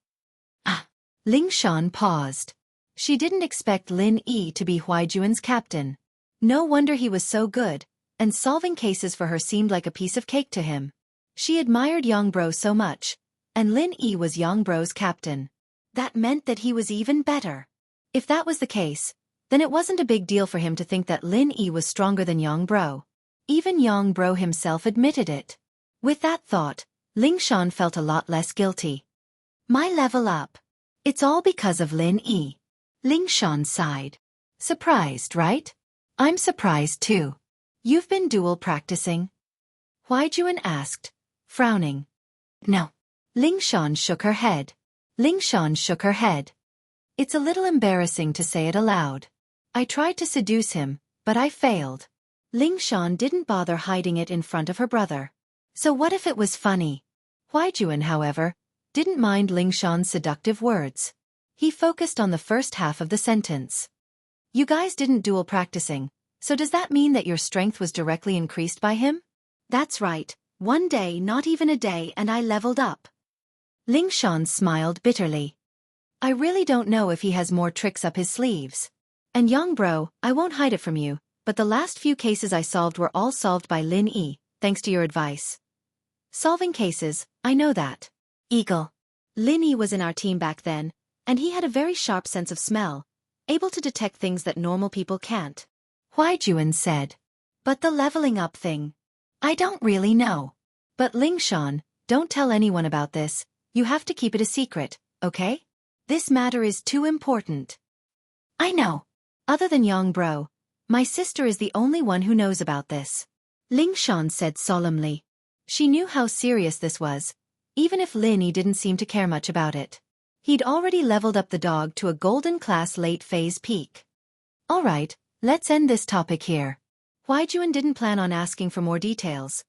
Ling Shan paused. She didn't expect Lin Yi to be Huaijuan's captain. No wonder he was so good, and solving cases for her seemed like a piece of cake to him. She admired Yangbro so much, and Lin Yi was Yangbro's captain. That meant that he was even better. If that was the case, then it wasn't a big deal for him to think that Lin Yi was stronger than Yangbro. Even Yangbro himself admitted it. With that thought, Ling Shan felt a lot less guilty. My level up. It's all because of Lin Yi. Ling Shan sighed. Surprised, right? I'm surprised too. You've been duel practicing? Huaijuan asked, frowning. No. Ling Shan shook her head. It's a little embarrassing to say it aloud. I tried to seduce him, but I failed. Ling Shan didn't bother hiding it in front of her brother. So what if it was funny? Huaijuan, however, didn't mind Ling Shan's seductive words. He focused on the first half of the sentence. You guys didn't duel practicing, so does that mean that your strength was directly increased by him? That's right, one day, not even a day, and I leveled up. Ling Shan smiled bitterly. I really don't know if he has more tricks up his sleeves. And Yangbro, I won't hide it from you, but the last few cases I solved were all solved by Lin Yi, thanks to your advice. Solving cases, I know that. Eagle. Lin Yi was in our team back then, and he had a very sharp sense of smell, able to detect things that normal people can't. Huaijuan said. But the leveling up thing? I don't really know. But Ling Shan, don't tell anyone about this, you have to keep it a secret, okay? This matter is too important. I know. Other than Yangbro, my sister is the only one who knows about this. Ling Shan said solemnly. She knew how serious this was, even if Lin Yi didn't seem to care much about it. He'd already leveled up the dog to a golden class late phase peak. Alright, let's end this topic here. Huaijuan didn't plan on asking for more details.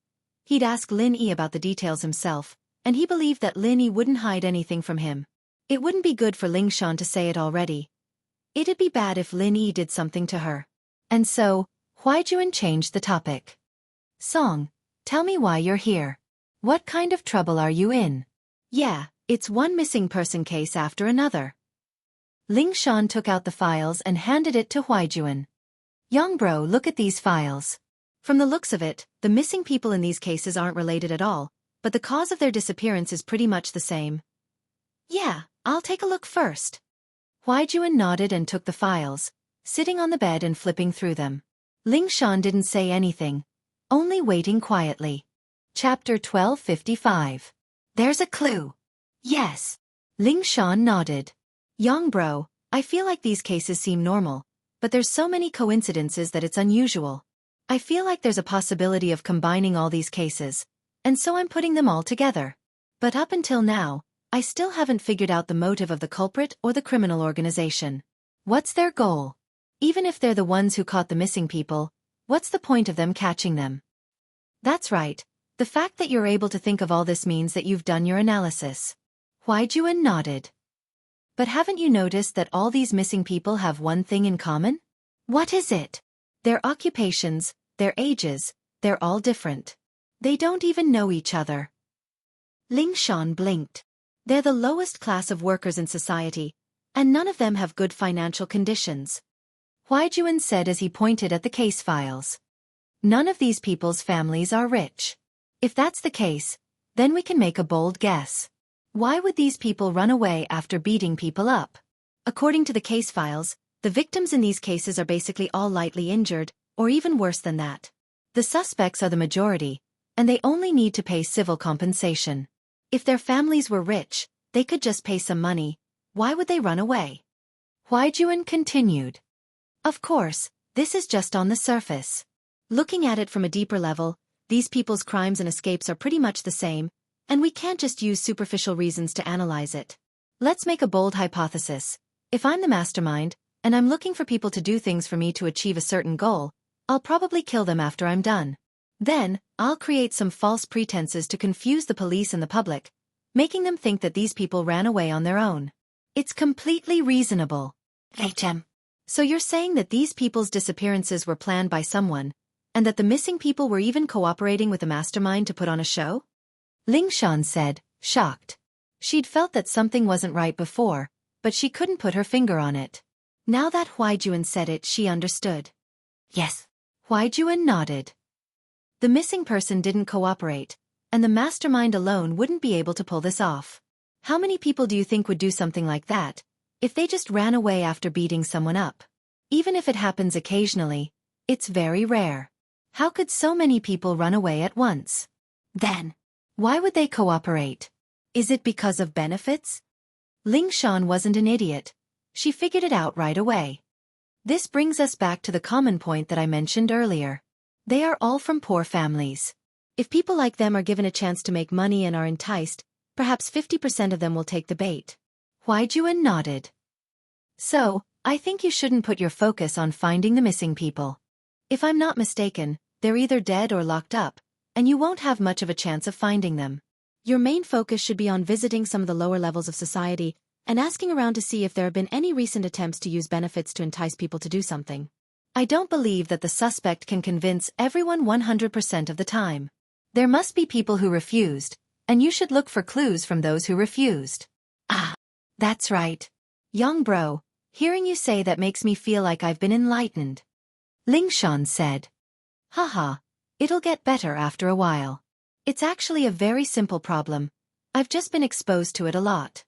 He'd ask Lin Yi about the details himself, and he believed that Lin Yi wouldn't hide anything from him. It wouldn't be good for Ling Shan to say it already. It'd be bad if Lin Yi did something to her. And so, Huaijuan changed the topic. Song, tell me why you're here. What kind of trouble are you in? Yeah, it's one missing person case after another. Ling Shan took out the files and handed it to Huaijuan. Yangbro, look at these files. From the looks of it, the missing people in these cases aren't related at all, but the cause of their disappearance is pretty much the same. Yeah, I'll take a look first. Huaijuan nodded and took the files, sitting on the bed and flipping through them. Ling Shan didn't say anything, only waiting quietly. Chapter 1255. There's a clue. Yes. Ling Shan nodded. Yangbro, I feel like these cases seem normal, but there's so many coincidences that it's unusual. I feel like there's a possibility of combining all these cases, and so I'm putting them all together. But up until now, I still haven't figured out the motive of the culprit or the criminal organization. What's their goal? Even if they're the ones who caught the missing people, what's the point of them catching them? That's right. The fact that you're able to think of all this means that you've done your analysis. Huaijuan nodded. But haven't you noticed that all these missing people have one thing in common? What is it? Their occupations, their ages, they're all different. They don't even know each other. Ling Shan blinked. They're the lowest class of workers in society, and none of them have good financial conditions. Huaijuan said as he pointed at the case files. None of these people's families are rich. If that's the case, then we can make a bold guess. Why would these people run away after beating people up? According to the case files, the victims in these cases are basically all lightly injured, or even worse than that. The suspects are the majority, and they only need to pay civil compensation. If their families were rich, they could just pay some money. Why would they run away? Huaijuan continued. Of course, this is just on the surface. Looking at it from a deeper level, these people's crimes and escapes are pretty much the same, and we can't just use superficial reasons to analyze it. Let's make a bold hypothesis. If I'm the mastermind, and I'm looking for people to do things for me to achieve a certain goal, I'll probably kill them after I'm done. Then, I'll create some false pretenses to confuse the police and the public, making them think that these people ran away on their own. It's completely reasonable. Legend. So you're saying that these people's disappearances were planned by someone, and that the missing people were even cooperating with the mastermind to put on a show? Lingshan said, shocked. She'd felt that something wasn't right before, but she couldn't put her finger on it. Now that Huaijuan said it, she understood. Yes. Huaijuan nodded. The missing person didn't cooperate, and the mastermind alone wouldn't be able to pull this off. How many people do you think would do something like that, if they just ran away after beating someone up? Even if it happens occasionally, it's very rare. How could so many people run away at once? Then, why would they cooperate? Is it because of benefits? Lingshan wasn't an idiot. She figured it out right away. This brings us back to the common point that I mentioned earlier. They are all from poor families. If people like them are given a chance to make money and are enticed, perhaps 50% of them will take the bait. Huaijuan nodded. So, I think you shouldn't put your focus on finding the missing people. If I'm not mistaken, they're either dead or locked up, and you won't have much of a chance of finding them. Your main focus should be on visiting some of the lower levels of society and asking around to see if there have been any recent attempts to use benefits to entice people to do something. I don't believe that the suspect can convince everyone 100% of the time. There must be people who refused, and you should look for clues from those who refused. Ah, that's right. Young bro, hearing you say that makes me feel like I've been enlightened. Lingshan said. Haha, it'll get better after a while. It's actually a very simple problem. I've just been exposed to it a lot.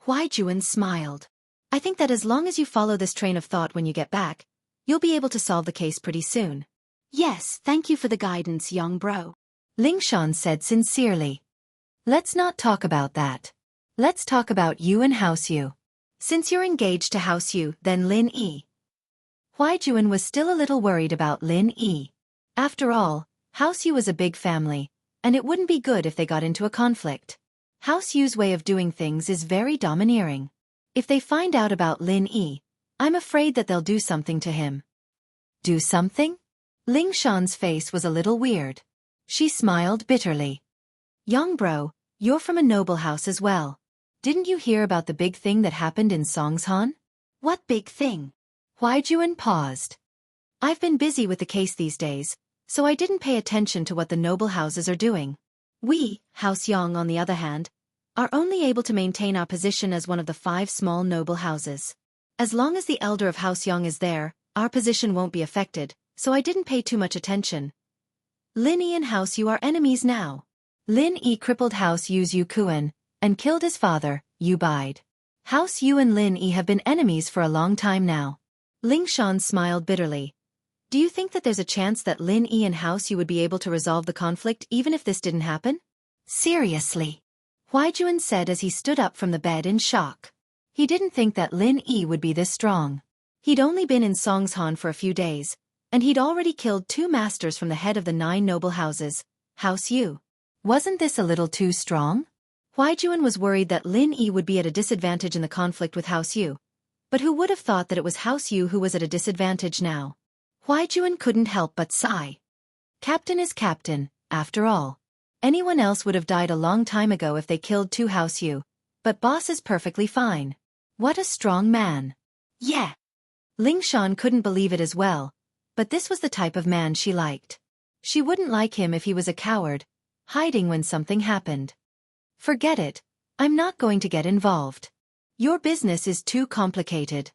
Huaijuan smiled. I think that as long as you follow this train of thought when you get back, you'll be able to solve the case pretty soon. Yes, thank you for the guidance, young bro. Lingshan said sincerely. Let's not talk about that. Let's talk about you and House Yu. Since you're engaged to House Yu, then Lin Yi. Huaijuan was still a little worried about Lin Yi. After all, House Yu was a big family, and it wouldn't be good if they got into a conflict. House Yu's way of doing things is very domineering. If they find out about Lin Yi, I'm afraid that they'll do something to him. Do something? Lingshan's face was a little weird. She smiled bitterly. Young bro, you're from a noble house as well. Didn't you hear about the big thing that happened in Songshan? What big thing? Huaijuan paused. I've been busy with the case these days, so I didn't pay attention to what the noble houses are doing. We, House Yang on the other hand, are only able to maintain our position as one of the 5 small noble houses. As long as the elder of House Yang is there, our position won't be affected, so I didn't pay too much attention. Lin Yi and House Yu are enemies now. Lin Yi crippled House Yu's Yu Kuan, and killed his father, Yu Bide. House Yu and Lin Yi have been enemies for a long time now. Lingshan smiled bitterly. Do you think that there's a chance that Lin Yi and House Yu would be able to resolve the conflict even if this didn't happen? Seriously? Huaijuan said as he stood up from the bed in shock. He didn't think that Lin Yi would be this strong. He'd only been in Songshan for a few days, and he'd already killed 2 masters from the head of the 9 noble houses, House Yu. Wasn't this a little too strong? Huaijuan was worried that Lin Yi would be at a disadvantage in the conflict with House Yu. But who would have thought that it was House Yu who was at a disadvantage now? Huaijuan couldn't help but sigh. Captain is captain, after all. Anyone else would have died a long time ago if they killed 2 House Yu, but boss is perfectly fine. What a strong man. Yeah. Lingshan couldn't believe it as well, but this was the type of man she liked. She wouldn't like him if he was a coward, hiding when something happened. Forget it, I'm not going to get involved. Your business is too complicated.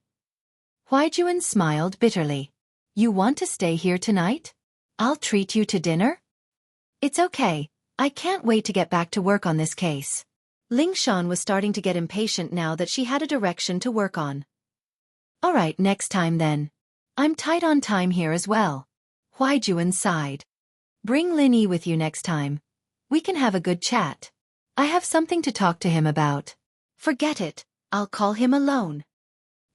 Huaijuan smiled bitterly. You want to stay here tonight? I'll treat you to dinner? It's okay, I can't wait to get back to work on this case. Lingshan was starting to get impatient now that she had a direction to work on. Alright, next time then. I'm tight on time here as well. Huaijuan sighed. Bring Lin Yi with you next time. We can have a good chat. I have something to talk to him about. Forget it, I'll call him alone.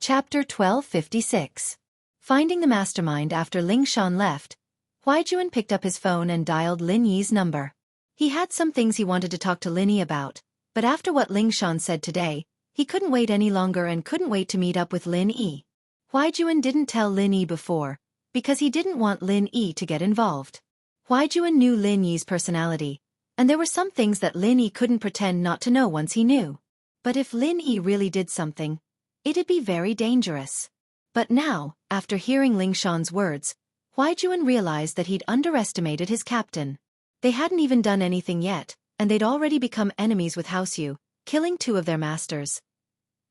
Chapter 1256. Finding the mastermind after Lingshan left, Huaijuan picked up his phone and dialed Lin Yi's number. He had some things he wanted to talk to Lin Yi about, but after what Lingshan said today, he couldn't wait any longer and couldn't wait to meet up with Lin Yi. Huaijuan didn't tell Lin Yi before, because he didn't want Lin Yi to get involved. Huaijuan knew Lin Yi's personality, and there were some things that Lin Yi couldn't pretend not to know once he knew. But if Lin Yi really did something, it'd be very dangerous. But now, after hearing Ling Shan's words, Huaijuan realized that he'd underestimated his captain. They hadn't even done anything yet, and they'd already become enemies with House Yu, killing 2 of their masters.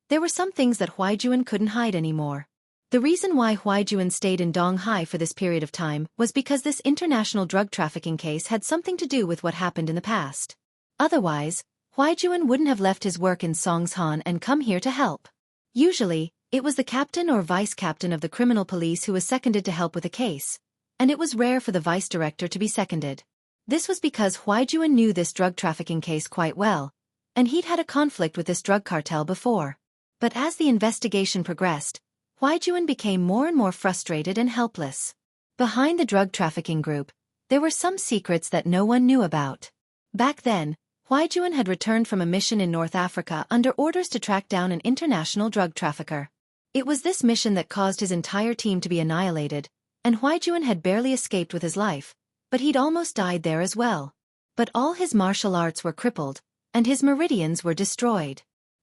There were some things that Huaijuan couldn't hide anymore. The reason why Huaijuan stayed in Donghai for this period of time was because this international drug trafficking case had something to do with what happened in the past. Otherwise, Huaijuan wouldn't have left his work in Songshan and come here to help. Usually, it was the captain or vice-captain of the criminal police who was seconded to help with a case, and it was rare for the vice-director to be seconded. This was because Huaijuan knew this drug trafficking case quite well, and he'd had a conflict with this drug cartel before. But as the investigation progressed, Huaijuan became more and more frustrated and helpless. Behind the drug trafficking group, there were some secrets that no one knew about. Back then, Huaijuan had returned from a mission in North Africa under orders to track down an international drug trafficker. It was this mission that caused his entire team to be annihilated, and Huaijuan had barely escaped with his life, but he'd almost died there as well. But all his martial arts were crippled, and his meridians were destroyed.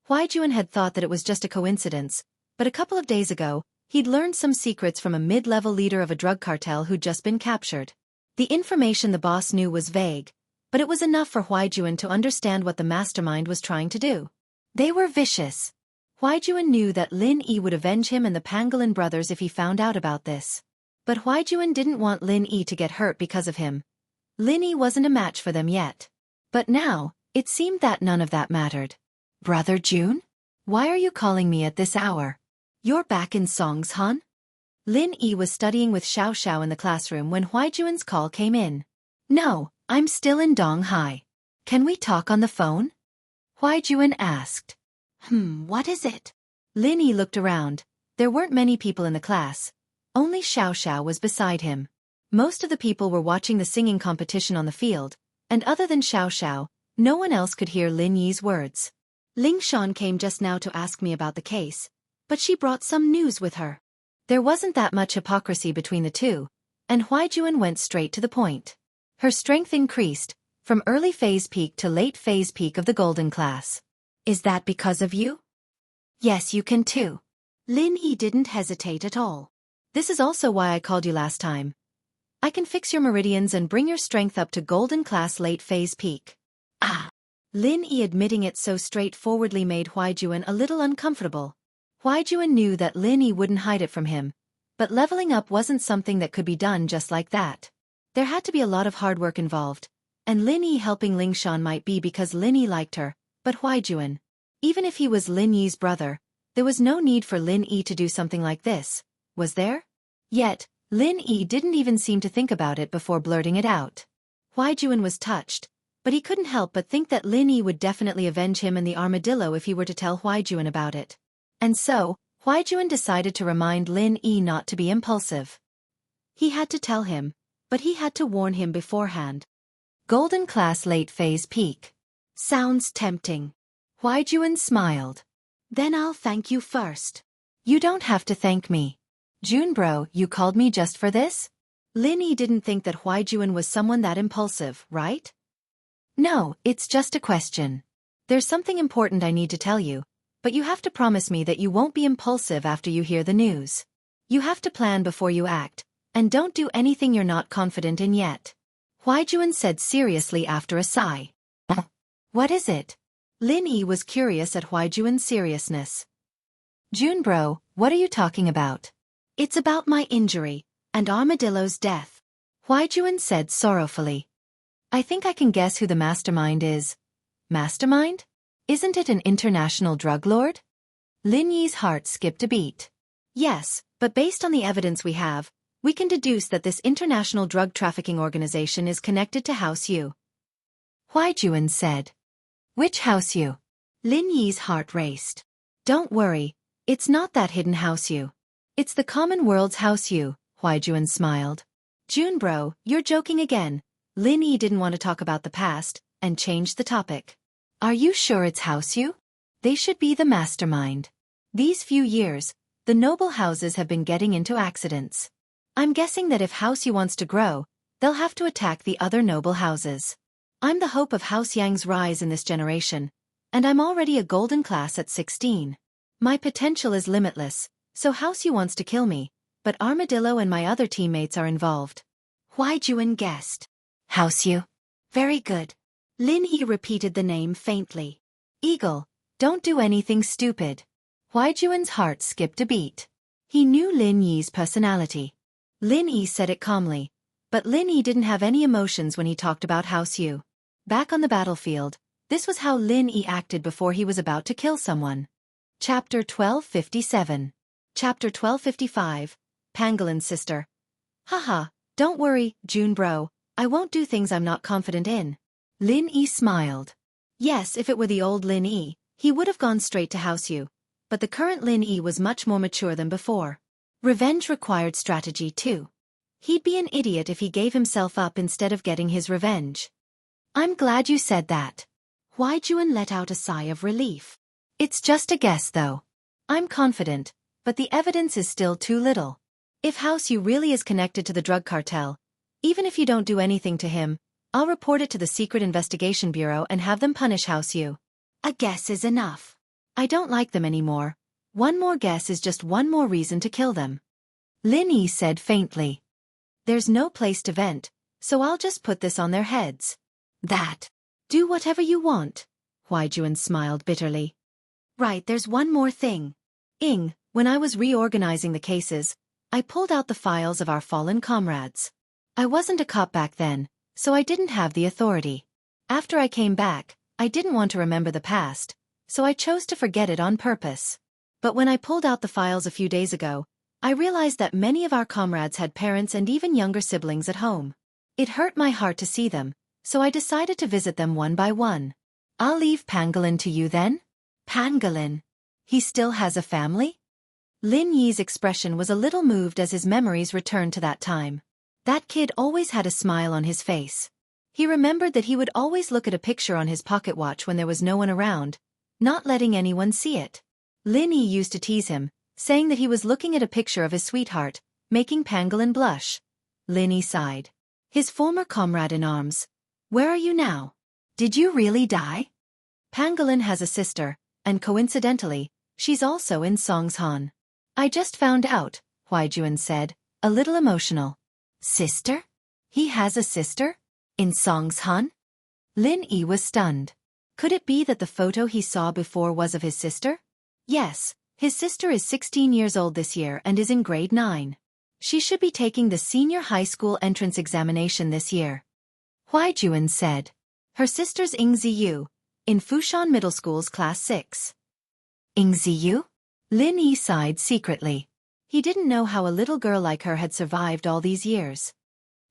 Huaijuan had thought that it was just a coincidence, but a couple of days ago, he'd learned some secrets from a mid-level leader of a drug cartel who'd just been captured. The information the boss knew was vague, but it was enough for Huaijuan to understand what the mastermind was trying to do. They were vicious. Huaijuan knew that Lin Yi would avenge him and the Pangolin brothers if he found out about this. But Huaijuan didn't want Lin Yi to get hurt because of him. Lin Yi wasn't a match for them yet. But now, it seemed that none of that mattered. Brother Jun? Why are you calling me at this hour? You're back in Songshan? Lin Yi was studying with Xiao in the classroom when Huaijuan's call came in. No, I'm still in Donghai. Can we talk on the phone? Huaijuan asked. What is it? Lin Yi looked around. There weren't many people in the class. Only Xiao was beside him. Most of the people were watching the singing competition on the field, and other than Xiao, no one else could hear Lin Yi's words. Ling Shan came just now to ask me about the case, but she brought some news with her. There wasn't that much hypocrisy between the two, and Huaijuan went straight to the point. Her strength increased, from early phase peak to late phase peak of the golden class. Is that because of you? Yes, you can too. Lin Yi didn't hesitate at all. This is also why I called you last time. I can fix your meridians and bring your strength up to golden class late phase peak. Lin Yi admitting it so straightforwardly made Huaijuan a little uncomfortable. Huaijuan knew that Lin Yi wouldn't hide it from him, but leveling up wasn't something that could be done just like that. There had to be a lot of hard work involved, and Lin Yi helping Ling Shan might be because Lin Yi liked her, but Huaijuan, even if he was Lin Yi's brother, there was no need for Lin Yi to do something like this, was there? Yet, Lin Yi didn't even seem to think about it before blurting it out. Huaijuan was touched, but he couldn't help but think that Lin Yi would definitely avenge him and the armadillo if he were to tell Huaijuan about it. And so, Huaijuan decided to remind Lin Yi not to be impulsive. He had to tell him, but he had to warn him beforehand. Golden class late phase peak. Sounds tempting. Huaijuan smiled. Then I'll thank you first. You don't have to thank me. Jun bro, you called me just for this? Lin Yi didn't think that Huaijuan was someone that impulsive, right? No, it's just a question. There's something important I need to tell you, but you have to promise me that you won't be impulsive after you hear the news. You have to plan before you act, and don't do anything you're not confident in yet. Huaijuan said seriously after a sigh. What is it? Lin Yi was curious at Huaijuan's seriousness. Jun bro, what are you talking about? It's about my injury, and Armadillo's death. Huaijuan said sorrowfully. I think I can guess who the mastermind is. Mastermind? Isn't it an international drug lord? Lin Yi's heart skipped a beat. Yes, but based on the evidence we have, we can deduce that this international drug trafficking organization is connected to House Yu. Huaijuan said. Which House Yu? Lin Yi's heart raced. Don't worry, it's not that hidden House Yu. It's the common world's House Yu, Huaijuan smiled. Jun bro, you're joking again. Lin Yi didn't want to talk about the past, and changed the topic. Are you sure it's House Yu? They should be the mastermind. These few years, the noble houses have been getting into accidents. I'm guessing that if House Yu wants to grow, they'll have to attack the other noble houses. I'm the hope of House Yang's rise in this generation, and I'm already a golden class at 16. My potential is limitless, so House Yu wants to kill me, but Armadillo and my other teammates are involved. Huaijuan guessed. House Yu. Very good. Lin Yi repeated the name faintly. Eagle, don't do anything stupid. Huaijuan's heart skipped a beat. He knew Lin Yi's personality. Lin Yi said it calmly, but Lin Yi didn't have any emotions when he talked about House Yu. Back on the battlefield, this was how Lin Yi acted before he was about to kill someone. Chapter 1257. Chapter 1255. Pangolin's sister. Haha, don't worry, June bro, I won't do things I'm not confident in. Lin Yi smiled. Yes, if it were the old Lin Yi, he would have gone straight to House Yu, but the current Lin Yi was much more mature than before. Revenge required strategy too. He'd be an idiot if he gave himself up instead of getting his revenge. I'm glad you said that. Huaijuan let out a sigh of relief. It's just a guess though. I'm confident, but the evidence is still too little. If House Yu really is connected to the drug cartel, even if you don't do anything to him, I'll report it to the Secret Investigation Bureau and have them punish House Yu. A guess is enough. I don't like them anymore. One more guess is just one more reason to kill them. Lin Yi said faintly. There's no place to vent, so I'll just put this on their heads. That. Do whatever you want. Huaijuan smiled bitterly. Right, there's one more thing. When I was reorganizing the cases, I pulled out the files of our fallen comrades. I wasn't a cop back then, so I didn't have the authority. After I came back, I didn't want to remember the past, so I chose to forget it on purpose. But when I pulled out the files a few days ago, I realized that many of our comrades had parents and even younger siblings at home. It hurt my heart to see them, so I decided to visit them one by one. I'll leave Pangolin to you then? Pangolin? He still has a family? Lin Yi's expression was a little moved as his memories returned to that time. That kid always had a smile on his face. He remembered that he would always look at a picture on his pocket watch when there was no one around, not letting anyone see it. Lin Yi used to tease him, saying that he was looking at a picture of his sweetheart, making Pangolin blush. Lin Yi sighed. His former comrade in arms. Where are you now? Did you really die? Pangolin has a sister, and coincidentally, she's also in Songshan. I just found out, Huaijuan said, a little emotional. Sister? He has a sister? In Songshan? Lin Yi was stunned. Could it be that the photo he saw before was of his sister? Yes, his sister is 16 years old this year and is in grade 9. She should be taking the senior high school entrance examination this year. Huaijuan said. Her sister's Ying Ziyu, in Fushan Middle School's class 6. Ying Ziyu? Lin Yi sighed secretly. He didn't know how a little girl like her had survived all these years.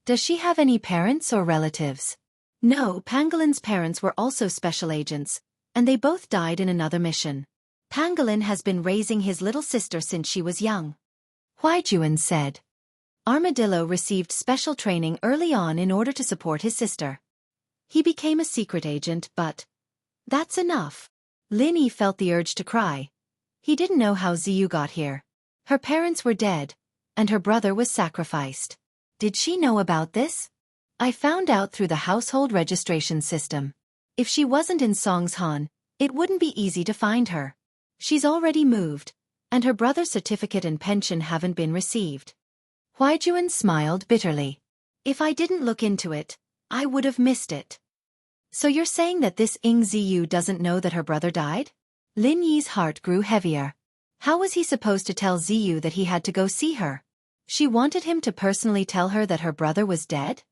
Does she have any parents or relatives? No, Pangolin's parents were also special agents, and they both died in another mission. Pangolin has been raising his little sister since she was young. Huaijuan said. Armadillo received special training early on in order to support his sister. He became a secret agent, but that's enough. Lin Yi felt the urge to cry. He didn't know how Ziyu got here. Her parents were dead, and her brother was sacrificed. Did she know about this? I found out through the household registration system. If she wasn't in Songshan, it wouldn't be easy to find her. She's already moved, and her brother's certificate and pension haven't been received. Huaijuan smiled bitterly. If I didn't look into it, I would have missed it. So you're saying that this Ying Ziyu doesn't know that her brother died? Lin Yi's heart grew heavier. How was he supposed to tell Ziyu that he had to go see her? She wanted him to personally tell her that her brother was dead?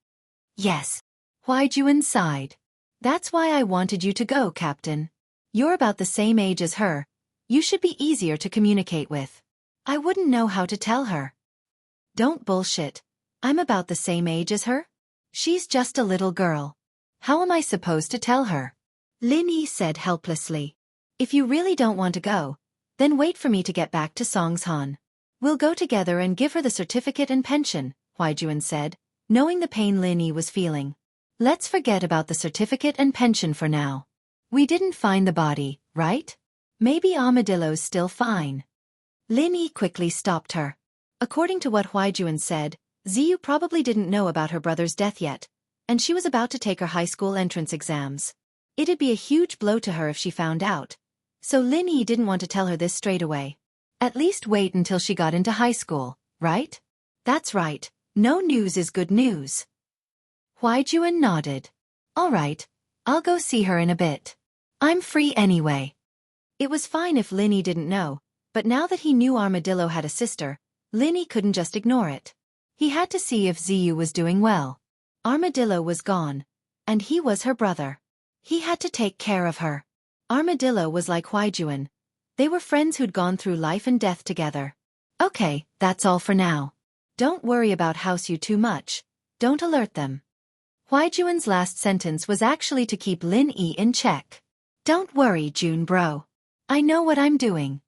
Yes. Huaijuan sighed. That's why I wanted you to go, Captain. You're about the same age as her. You should be easier to communicate with. I wouldn't know how to tell her. Don't bullshit. I'm about the same age as her? She's just a little girl. How am I supposed to tell her? Lin Yi said helplessly. If you really don't want to go, then wait for me to get back to Songshan. We'll go together and give her the certificate and pension, Huaijuan said, knowing the pain Lin Yi was feeling. Let's forget about the certificate and pension for now. We didn't find the body, right? Maybe Armadillo's still fine. Lin Yi quickly stopped her. According to what Huaijuan said, Ziyu probably didn't know about her brother's death yet, and she was about to take her high school entrance exams. It'd be a huge blow to her if she found out. So Lin Yi didn't want to tell her this straight away. At least wait until she got into high school, right? That's right, no news is good news. Huaijuan nodded. All right, I'll go see her in a bit. I'm free anyway. It was fine if Lin Yi didn't know, but now that he knew Armadillo had a sister, Lin Yi couldn't just ignore it. He had to see if Ziyu was doing well. Armadillo was gone, and he was her brother. He had to take care of her. Armadillo was like Huaijuan. They were friends who'd gone through life and death together. Okay, that's all for now. Don't worry about Houseu too much. Don't alert them. Huaijuan's last sentence was actually to keep Lin Yi in check. Don't worry, Jun bro. I know what I'm doing.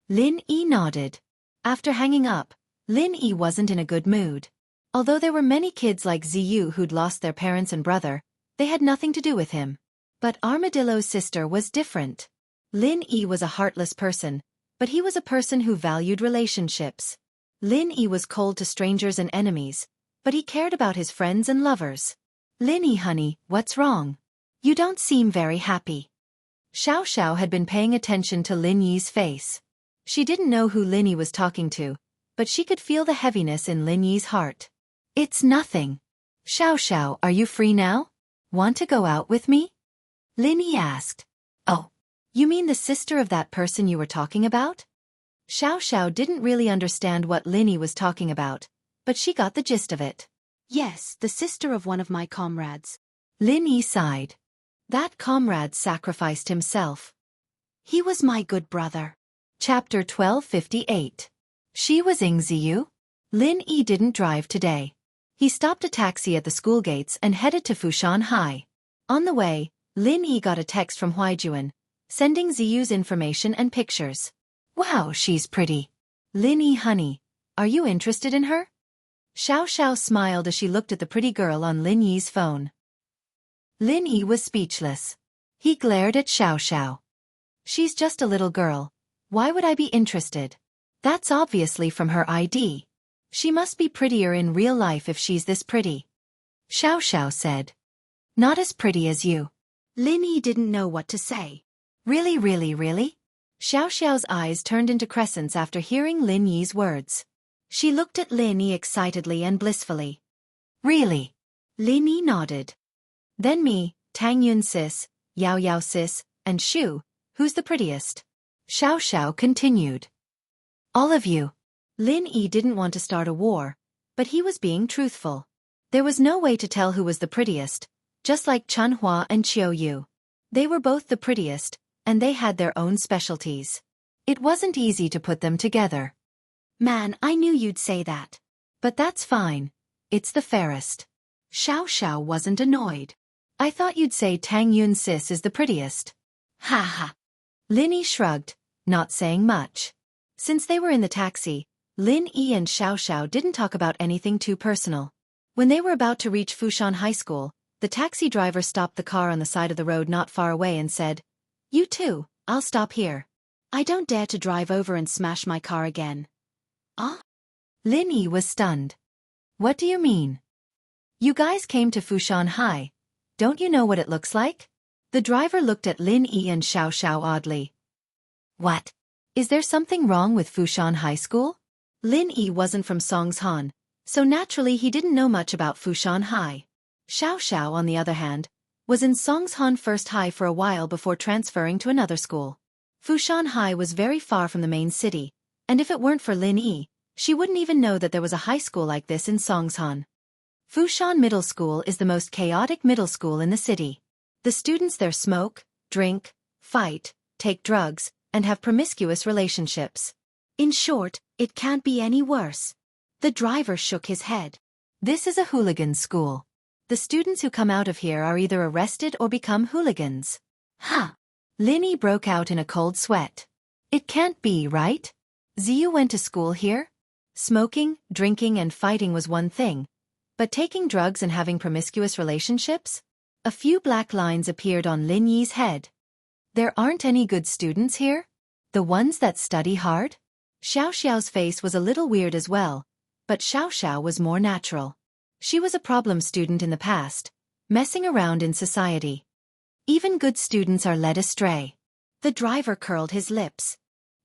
Lin Yi nodded. After hanging up, Lin Yi wasn't in a good mood. Although there were many kids like Ziyu who'd lost their parents and brother, they had nothing to do with him. But Armadillo's sister was different. Lin Yi was a heartless person, but he was a person who valued relationships. Lin Yi was cold to strangers and enemies, but he cared about his friends and lovers. Lin Yi honey, what's wrong? You don't seem very happy. Xiao had been paying attention to Lin Yi's face. She didn't know who Lin Yi was talking to, but she could feel the heaviness in Lin Yi's heart. It's nothing. Xiao, are you free now? Want to go out with me? Lin Yi asked. Oh, you mean the sister of that person you were talking about? Xiao didn't really understand what Lin Yi was talking about, but she got the gist of it. Yes, the sister of one of my comrades. Lin Yi sighed. That comrade sacrificed himself. He was my good brother. Chapter 1258. She was Ziyu. Lin Yi didn't drive today. He stopped a taxi at the school gates and headed to Fushan High. On the way, Lin Yi got a text from Huaijuan, sending Ziyu's information and pictures. Wow, she's pretty. Lin Yi honey, are you interested in her? Xiao smiled as she looked at the pretty girl on Lin Yi's phone. Lin Yi was speechless. He glared at Xiao. She's just a little girl. Why would I be interested? That's obviously from her ID. She must be prettier in real life if she's this pretty. Xiao said. Not as pretty as you. Lin Yi didn't know what to say. Really? Xiao's eyes turned into crescents after hearing Lin Yi's words. She looked at Lin Yi excitedly and blissfully. Really? Lin Yi nodded. Then me, Tang Yun sis, Yao sis, and Shu, who's the prettiest? Xiao continued. All of you. Lin Yi didn't want to start a war, but he was being truthful. There was no way to tell who was the prettiest, just like Chun Hua and Qiu Yu. They were both the prettiest, and they had their own specialties. It wasn't easy to put them together. Man, I knew you'd say that. But that's fine. It's the fairest. Xiao wasn't annoyed. I thought you'd say Tang Yun sis is the prettiest. Ha. Lin Yi shrugged, not saying much. Since they were in the taxi, Lin Yi and Xiao didn't talk about anything too personal. When they were about to reach Fushan High School, the taxi driver stopped the car on the side of the road not far away and said, You too, I'll stop here. I don't dare to drive over and smash my car again. Ah? Lin Yi was stunned. What do you mean? You guys came to Fushan High. Don't you know what it looks like? The driver looked at Lin Yi and Xiao oddly. What? Is there something wrong with Fushan High School? Lin Yi wasn't from Songshan, so naturally he didn't know much about Fushan High. Xiao, on the other hand, was in Songshan First High for a while before transferring to another school. Fushan High was very far from the main city, and if it weren't for Lin Yi, she wouldn't even know that there was a high school like this in Songshan. Fushan Middle School is the most chaotic middle school in the city. The students there smoke, drink, fight, take drugs, and have promiscuous relationships. In short, it can't be any worse. The driver shook his head. This is a hooligan school. The students who come out of here are either arrested or become hooligans. Huh. Lin Yi broke out in a cold sweat. It can't be, right? Ziyu went to school here? Smoking, drinking and fighting was one thing. But taking drugs and having promiscuous relationships? A few black lines appeared on Lin Yi's head. There aren't any good students here? The ones that study hard? Xiao's face was a little weird as well, but Xiaoxiao was more natural. She was a problem student in the past, messing around in society. Even good students are led astray. The driver curled his lips.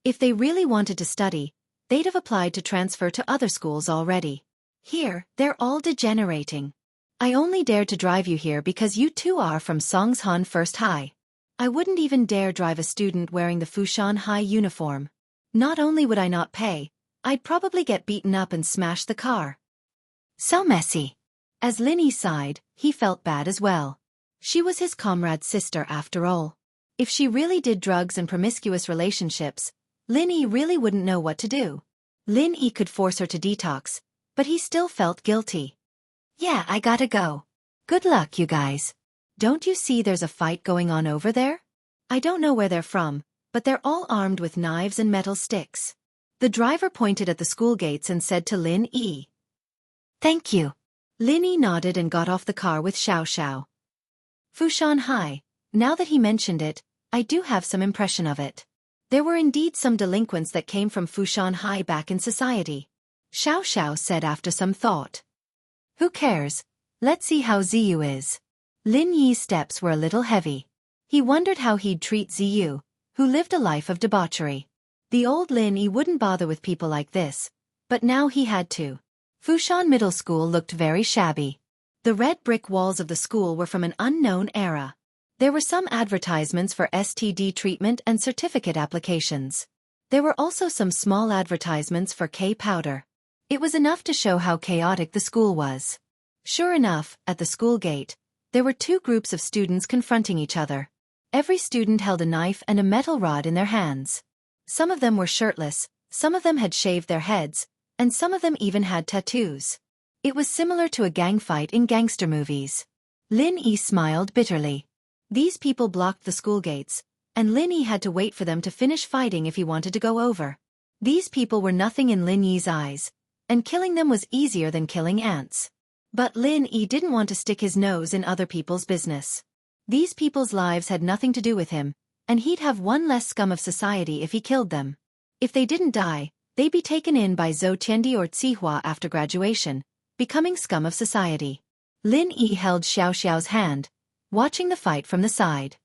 If they really wanted to study, they'd have applied to transfer to other schools already. Here, they're all degenerating. I only dared to drive you here because you two are from Songshan First High. I wouldn't even dare drive a student wearing the Fushan High uniform. Not only would I not pay, I'd probably get beaten up and smash the car. So messy. As Lin Yi sighed, he felt bad as well. She was his comrade's sister after all. If she really did drugs and promiscuous relationships, Lin Yi really wouldn't know what to do. Lin Yi could force her to detox, but he still felt guilty. Yeah, I gotta go. Good luck, you guys. Don't you see there's a fight going on over there? I don't know where they're from, but they're all armed with knives and metal sticks. The driver pointed at the school gates and said to Lin Yi. Thank you. Lin Yi nodded and got off the car with Xiaoxiao. Fushan High, now that he mentioned it, I do have some impression of it. There were indeed some delinquents that came from Fushan High back in society. Xiaoxiao said after some thought. Who cares? Let's see how Ziyu is. Lin Yi's steps were a little heavy. He wondered how he'd treat Ziyu, who lived a life of debauchery. The old Lin Yi wouldn't bother with people like this, but now he had to. Fushan Middle School looked very shabby. The red brick walls of the school were from an unknown era. There were some advertisements for STD treatment and certificate applications. There were also some small advertisements for K-powder. It was enough to show how chaotic the school was. Sure enough, at the school gate, there were two groups of students confronting each other. Every student held a knife and a metal rod in their hands. Some of them were shirtless, some of them had shaved their heads, and some of them even had tattoos. It was similar to a gang fight in gangster movies. Lin Yi smiled bitterly. These people blocked the school gates, and Lin Yi had to wait for them to finish fighting if he wanted to go over. These people were nothing in Lin Yi's eyes, and killing them was easier than killing ants. But Lin Yi didn't want to stick his nose in other people's business. These people's lives had nothing to do with him, and he'd have one less scum of society if he killed them. If they didn't die, they'd be taken in by Zhou Tiandi or Cihua after graduation, becoming scum of society. Lin Yi held Xiaoxiao's hand, watching the fight from the side.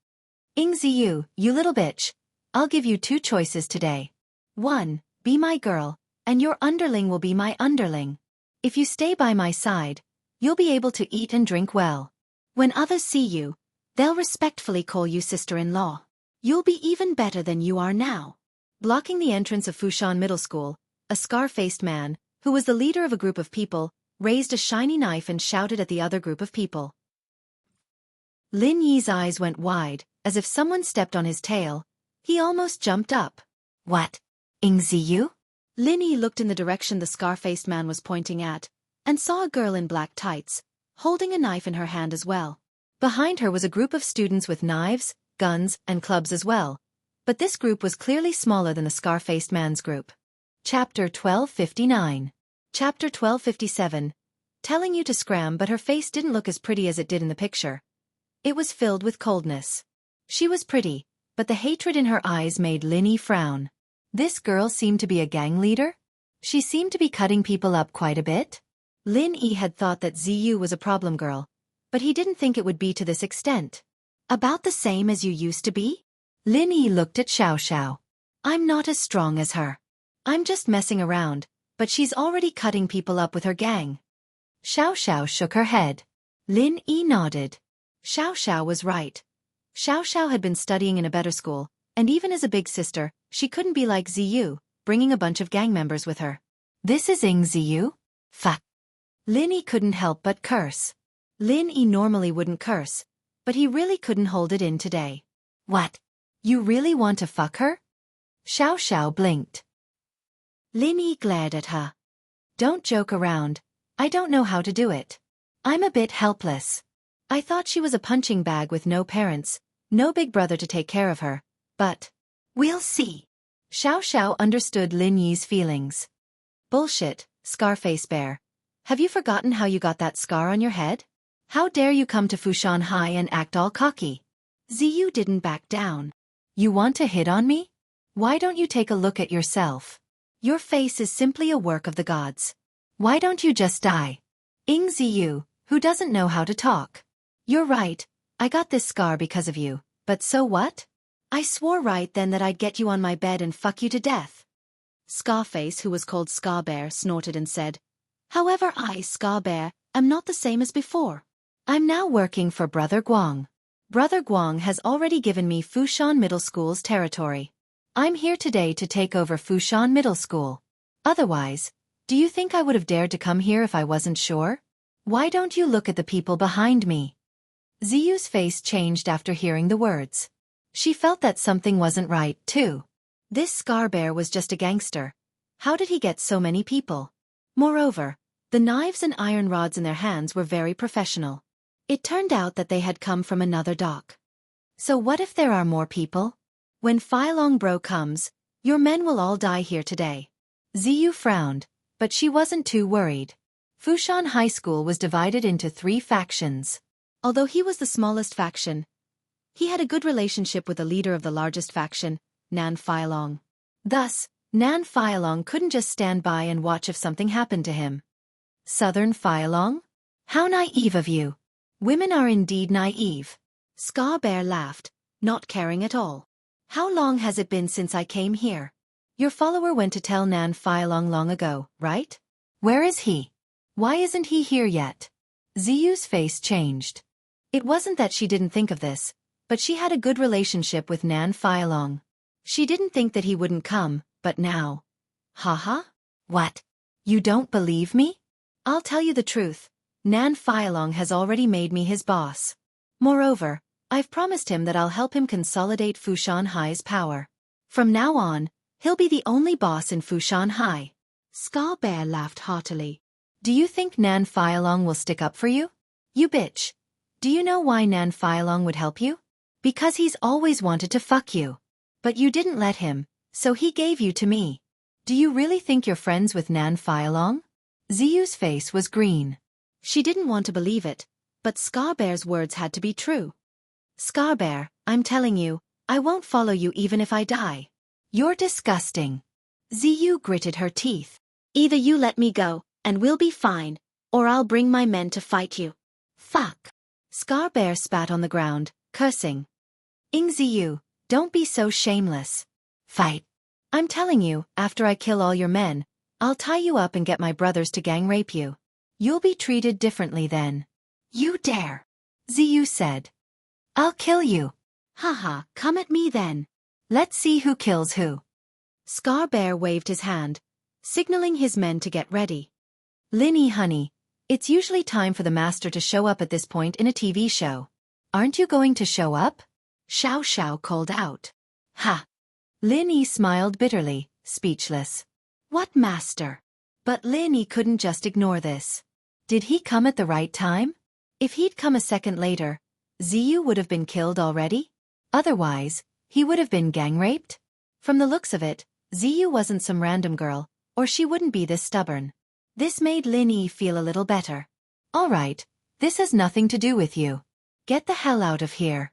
Ing Ziyu, you little bitch. I'll give you two choices today. 1. Be my girl, and your underling will be my underling. If you stay by my side, you'll be able to eat and drink well. When others see you, they'll respectfully call you sister-in-law. You'll be even better than you are now. Blocking the entrance of Fushan Middle School, a scar-faced man, who was the leader of a group of people, raised a shiny knife and shouted at the other group of people. Lin Yi's eyes went wide, as if someone stepped on his tail. He almost jumped up. What? Ing Ziyu? Lin Yi looked in the direction the scar-faced man was pointing at, and saw a girl in black tights, holding a knife in her hand as well. Behind her was a group of students with knives, guns, and clubs as well, but this group was clearly smaller than the scar-faced man's group. Chapter 1259. Chapter 1257. Telling you to scram, but her face didn't look as pretty as it did in the picture. It was filled with coldness. She was pretty, but the hatred in her eyes made Lin Yi frown. This girl seemed to be a gang leader? She seemed to be cutting people up quite a bit. Lin Yi had thought that Ziyu was a problem girl, but he didn't think it would be to this extent. About the same as you used to be? Lin Yi looked at Xiaoxiao. I'm not as strong as her. I'm just messing around, but she's already cutting people up with her gang. Xiaoxiao shook her head. Lin Yi nodded. Xiaoxiao was right. Xiaoxiao had been studying in a better school, and even as a big sister, she couldn't be like Ziyu, bringing a bunch of gang members with her. This is Ing Ziyu? Fuck. Lin Yi couldn't help but curse. Lin Yi normally wouldn't curse, but he really couldn't hold it in today. What? You really want to fuck her? Xiaoxiao blinked. Lin Yi glared at her. Don't joke around. I don't know how to do it. I'm a bit helpless. I thought she was a punching bag with no parents, no big brother to take care of her, but we'll see. Xiaoxiao understood Lin Yi's feelings. Bullshit, Scarface Bear. Have you forgotten how you got that scar on your head? How dare you come to Fushan High and act all cocky? Ziyu didn't back down. You want to hit on me? Why don't you take a look at yourself? Your face is simply a work of the gods. Why don't you just die? Ziyu, who doesn't know how to talk. You're right, I got this scar because of you, but so what? I swore right then that I'd get you on my bed and fuck you to death. Scarface, who was called Scarbear, snorted and said, However, I, Scarbear, am not the same as before. I'm now working for Brother Guang. Brother Guang has already given me Fushan Middle School's territory. I'm here today to take over Fushan Middle School. Otherwise, do you think I would have dared to come here if I wasn't sure? Why don't you look at the people behind me? Ziyu's face changed after hearing the words. She felt that something wasn't right, too. This Scarbear was just a gangster. How did he get so many people? Moreover, the knives and iron rods in their hands were very professional. It turned out that they had come from another dock. So what if there are more people? When Filong Bro comes, your men will all die here today. Ziyu frowned, but she wasn't too worried. Fushan High School was divided into 3 factions. Although he was the smallest faction, he had a good relationship with the leader of the largest faction, Nan Filong. Thus, Nan Filong couldn't just stand by and watch if something happened to him. Southern Filong? How naive of you. Women are indeed naive. Scarbear laughed, not caring at all. How long has it been since I came here? Your follower went to tell Nan Filong long ago, right? Where is he? Why isn't he here yet? Ziyu's face changed. It wasn't that she didn't think of this, but she had a good relationship with Nan Filong. She didn't think that he wouldn't come, but now. Haha? What? You don't believe me? I'll tell you the truth. Nan Filong has already made me his boss. Moreover, I've promised him that I'll help him consolidate Fushan High's power. From now on, he'll be the only boss in Fushan High. Scarbear laughed heartily. Do you think Nan Filong will stick up for you? You bitch. Do you know why Nan Filong would help you? Because he's always wanted to fuck you. But you didn't let him, so he gave you to me. Do you really think you're friends with Nan Filong? Ziyu's face was green. She didn't want to believe it, but Scarbear's words had to be true. Scarbear, I'm telling you, I won't follow you even if I die. You're disgusting. Ziyu gritted her teeth. Either you let me go, and we'll be fine, or I'll bring my men to fight you. Fuck. Scarbear spat on the ground, cursing. Ziyu, don't be so shameless. Fight. I'm telling you, after I kill all your men, I'll tie you up and get my brothers to gang rape you. You'll be treated differently then. You dare. Ziyu said. I'll kill you. Haha, come at me then. Let's see who kills who. Scarbear waved his hand, signaling his men to get ready. Linny honey, it's usually time for the master to show up at this point in a TV show. Aren't you going to show up? Xiao called out. Ha! Linny smiled bitterly, speechless. What master? But Linny couldn't just ignore this. Did he come at the right time? If he'd come a second later, Ziyu would have been killed already? Otherwise, he would have been gang raped? From the looks of it, Ziyu wasn't some random girl, or she wouldn't be this stubborn. This made Linny feel a little better. All right, this has nothing to do with you. Get the hell out of here.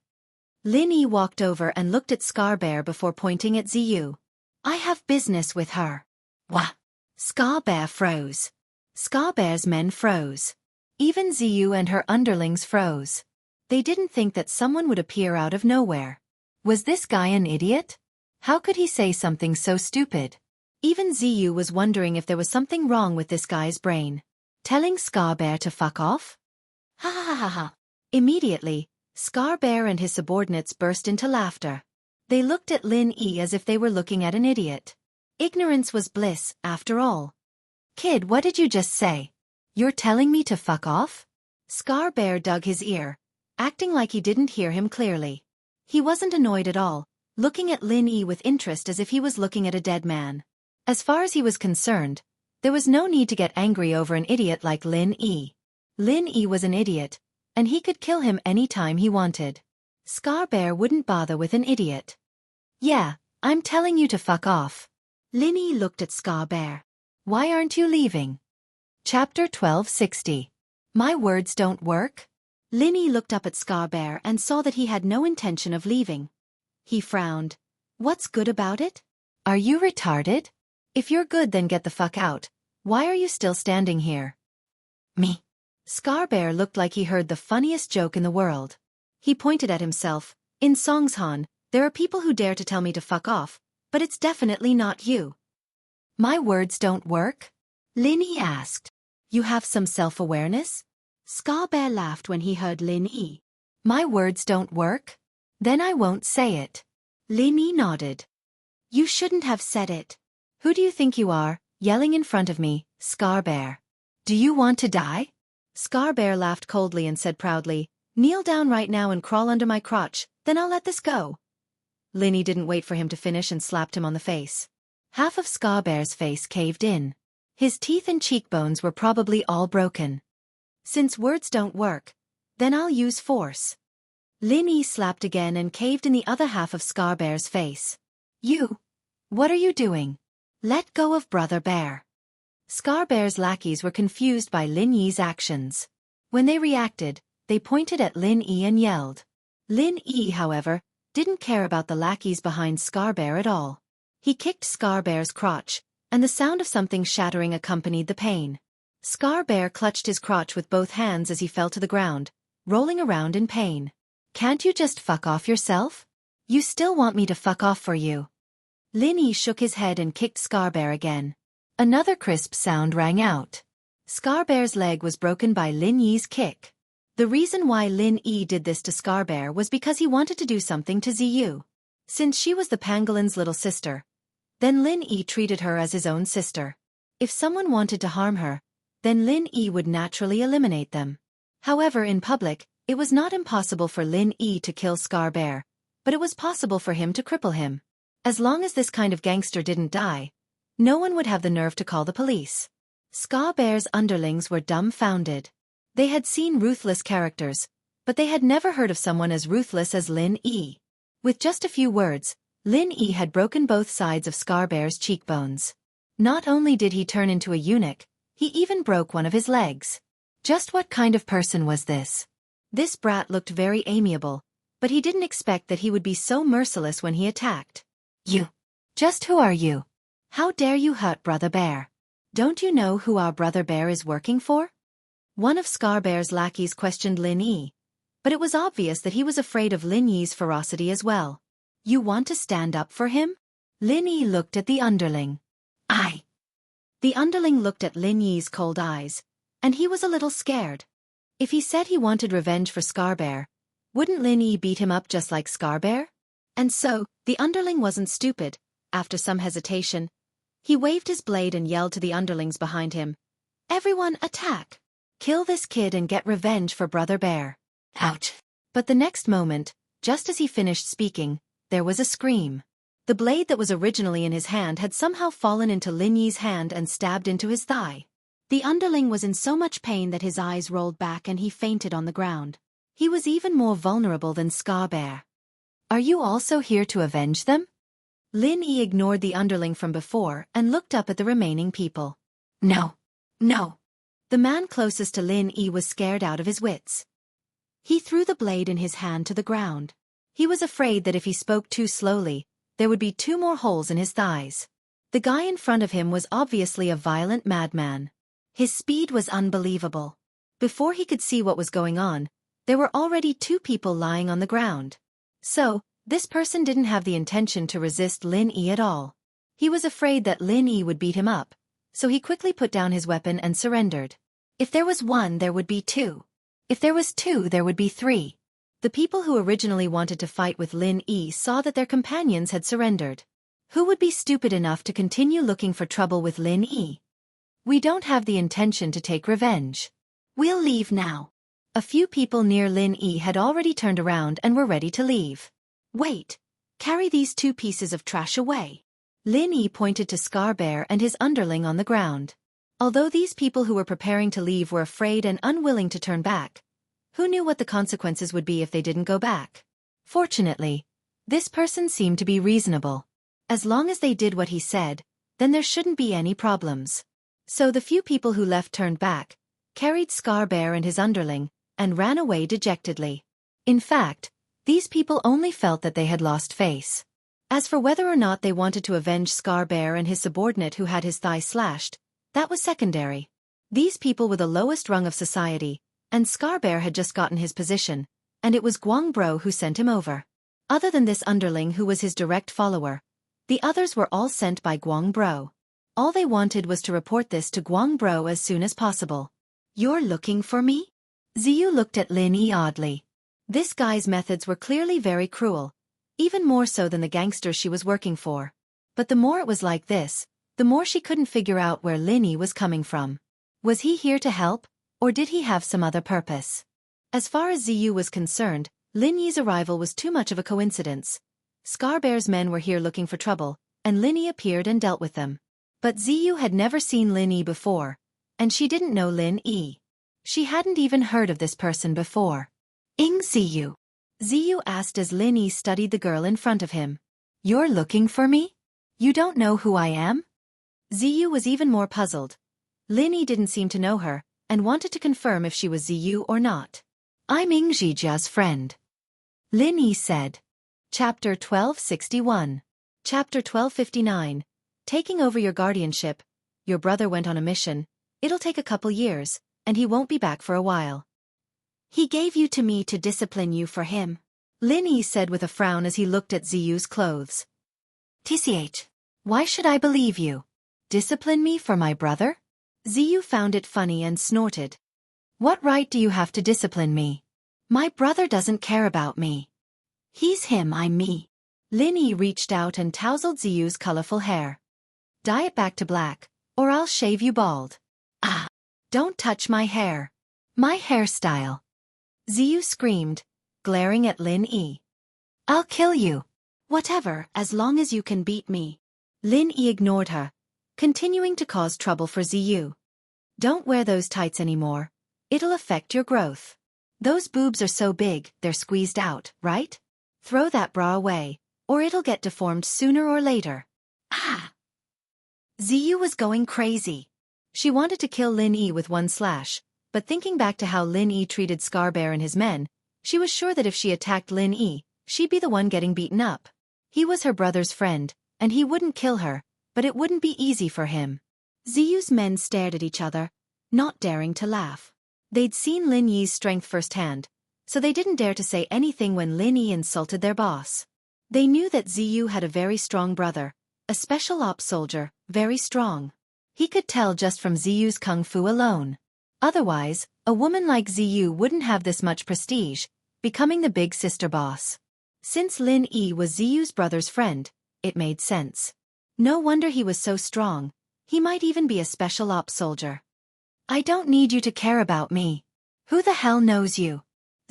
Linny walked over and looked at Scarbear before pointing at Ziyu. I have business with her. Wah! Scarbear froze. Scarbear's men froze. Even Ziyu and her underlings froze. They didn't think that someone would appear out of nowhere. Was this guy an idiot? How could he say something so stupid? Even Ziyu was wondering if there was something wrong with this guy's brain. Telling Scarbear to fuck off? Ha ha ha ha. Immediately, Scarbear and his subordinates burst into laughter. They looked at Lin Yi as if they were looking at an idiot. Ignorance was bliss, after all. Kid, what did you just say? You're telling me to fuck off? Scarbear dug his ear, acting like he didn't hear him clearly. He wasn't annoyed at all, looking at Lin Yi with interest as if he was looking at a dead man. As far as he was concerned, there was no need to get angry over an idiot like Lin Yi. Lin Yi was an idiot, and he could kill him any time he wanted. Scarbear wouldn't bother with an idiot. Yeah, I'm telling you to fuck off. Lin Yi looked at Scarbear. Why aren't you leaving? Chapter 1260. My words don't work? Lin Yi looked up at Scarbear and saw that he had no intention of leaving. He frowned. What's good about it? Are you retarded? If you're good then get the fuck out, Why are you still standing here? Me. Scar Bear looked like he heard the funniest joke in the world. He pointed at himself. In Songshan, there are people who dare to tell me to fuck off, but it's definitely not you. My words don't work? Lin Yi asked. You have some self-awareness? Scar Bear laughed when he heard Lin Yi. My words don't work? Then I won't say it. Lin Yi nodded. You shouldn't have said it. Who do you think you are, yelling in front of me, Scar Bear? Do you want to die? Scar Bear laughed coldly and said proudly, kneel down right now and crawl under my crotch, then I'll let this go. Lin Yi didn't wait for him to finish and slapped him on the face. Half of Scar Bear's face caved in. His teeth and cheekbones were probably all broken. Since words don't work, then I'll use force. Lin Yi slapped again and caved in the other half of Scar Bear's face. You! What are you doing? Let go of Brother Bear. Scar Bear's lackeys were confused by Lin Yi's actions. When they reacted, they pointed at Lin Yi and yelled. Lin Yi, however, didn't care about the lackeys behind Scar Bear at all. He kicked Scar Bear's crotch, and the sound of something shattering accompanied the pain. Scar Bear clutched his crotch with both hands as he fell to the ground, rolling around in pain. Can't you just fuck off yourself? You still want me to fuck off for you? Lin Yi shook his head and kicked Scar Bear again. Another crisp sound rang out. Scar Bear's leg was broken by Lin Yi's kick. The reason why Lin Yi did this to Scar Bear was because he wanted to do something to Ziyu. Since she was the pangolin's little sister, then Lin Yi treated her as his own sister. If someone wanted to harm her, then Lin Yi would naturally eliminate them. However, in public, it was not impossible for Lin Yi to kill Scar Bear, but it was possible for him to cripple him. As long as this kind of gangster didn't die, no one would have the nerve to call the police. Scar Bear's underlings were dumbfounded. They had seen ruthless characters, but they had never heard of someone as ruthless as Lin Yi. With just a few words, Lin Yi had broken both sides of Scar Bear's cheekbones. Not only did he turn into a eunuch, he even broke one of his legs. Just what kind of person was this? This brat looked very amiable, but he didn't expect that he would be so merciless when he attacked. You! Just who are you? How dare you hurt Brother Bear? Don't you know who our Brother Bear is working for? One of Scar Bear's lackeys questioned Lin Yi, but it was obvious that he was afraid of Lin Yi's ferocity as well. You want to stand up for him? Lin Yi looked at the underling. I. The underling looked at Lin Yi's cold eyes, and he was a little scared. If he said he wanted revenge for Scar Bear, wouldn't Lin Yi beat him up just like Scar Bear? And so, the underling wasn't stupid. After some hesitation, he waved his blade and yelled to the underlings behind him. Everyone attack! Kill this kid and get revenge for Brother Bear. Ouch! But the next moment, just as he finished speaking, there was a scream. The blade that was originally in his hand had somehow fallen into Lin Yi's hand and stabbed into his thigh. The underling was in so much pain that his eyes rolled back and he fainted on the ground. He was even more vulnerable than Scar Bear. Are you also here to avenge them? Lin Yi ignored the underling from before and looked up at the remaining people. No. No. The man closest to Lin Yi was scared out of his wits. He threw the blade in his hand to the ground. He was afraid that if he spoke too slowly, there would be 2 more holes in his thighs. The guy in front of him was obviously a violent madman. His speed was unbelievable. Before he could see what was going on, there were already 2 people lying on the ground. So, this person didn't have the intention to resist Lin Yi at all. He was afraid that Lin Yi would beat him up, so he quickly put down his weapon and surrendered. If there was 1, there would be 2. If there was 2, there would be 3. The people who originally wanted to fight with Lin Yi saw that their companions had surrendered. Who would be stupid enough to continue looking for trouble with Lin Yi? We don't have the intention to take revenge. We'll leave now. A few people near Lin Yi had already turned around and were ready to leave. Wait. Carry these 2 pieces of trash away. Lin Yi pointed to Scar Bear and his underling on the ground. Although these people who were preparing to leave were afraid and unwilling to turn back, who knew what the consequences would be if they didn't go back? Fortunately, this person seemed to be reasonable. As long as they did what he said, then there shouldn't be any problems. So the few people who left turned back, carried Scar Bear and his underling, and ran away dejectedly. In fact, these people only felt that they had lost face. As for whether or not they wanted to avenge Scar Bear and his subordinate who had his thigh slashed, That was secondary. These people were the lowest rung of society, and Scarbear had just gotten his position, and it was Guangbro who sent him over. Other than this underling who was his direct follower, the others were all sent by Guangbro. All they wanted was to report this to Guangbro as soon as possible. You're looking for me? Ziyu looked at Lin Yi oddly. This guy's methods were clearly very cruel, even more so than the gangsters she was working for. But the more it was like this, the more she couldn't figure out where Lin Yi was coming from. Was he here to help, or did he have some other purpose? As far as Ziyu was concerned, Lin Yi's arrival was too much of a coincidence. Scarbear's men were here looking for trouble, and Lin Yi appeared and dealt with them. But Ziyu had never seen Lin Yi before, and she didn't know Lin Yi. She hadn't even heard of this person before. Ziyu? Ziyu asked as Lin Yi studied the girl in front of him. You're looking for me? You don't know who I am? Ziyu was even more puzzled. Lin Yi didn't seem to know her, and wanted to confirm if she was Ziyu or not. I'm Jia's friend. Lin Yi said. Chapter 1261. Chapter 1259. Taking over your guardianship. Your brother went on a mission. It'll take a couple years, and he won't be back for a while. He gave you to me to discipline you for him, Lin Yi said with a frown as he looked at Ziyu's clothes. TCH. Why should I believe you? Discipline me for my brother? Ziyu found it funny and snorted. What right do you have to discipline me? My brother doesn't care about me. He's him, I'm me. Lin Yi reached out and tousled Ziyu's colorful hair. Dye it back to black, or I'll shave you bald. Ah! Don't touch my hair. My hairstyle. Ziyu screamed, glaring at Lin Yi. I'll kill you. Whatever, as long as you can beat me. Lin Yi ignored her, continuing to cause trouble for Ziyu. Don't wear those tights anymore. It'll affect your growth. Those boobs are so big, they're squeezed out, right? Throw that bra away, or it'll get deformed sooner or later. Ah! Ziyu was going crazy. She wanted to kill Lin Yi with one slash, but thinking back to how Lin Yi treated Scarbear and his men, she was sure that if she attacked Lin Yi, she'd be the one getting beaten up. He was her brother's friend, and he wouldn't kill her, but it wouldn't be easy for him. Ziyu's men stared at each other, not daring to laugh. They'd seen Lin Yi's strength firsthand, so they didn't dare to say anything when Lin Yi insulted their boss. They knew that Ziyu had a very strong brother, a special ops soldier, very strong. He could tell just from Ziyu's kung fu alone. Otherwise, a woman like Ziyu wouldn't have this much prestige, becoming the big sister boss. Since Lin Yi was Ziyu's brother's friend, it made sense. No wonder he was so strong. He might even be a special ops soldier. I don't need you to care about me. Who the hell knows you?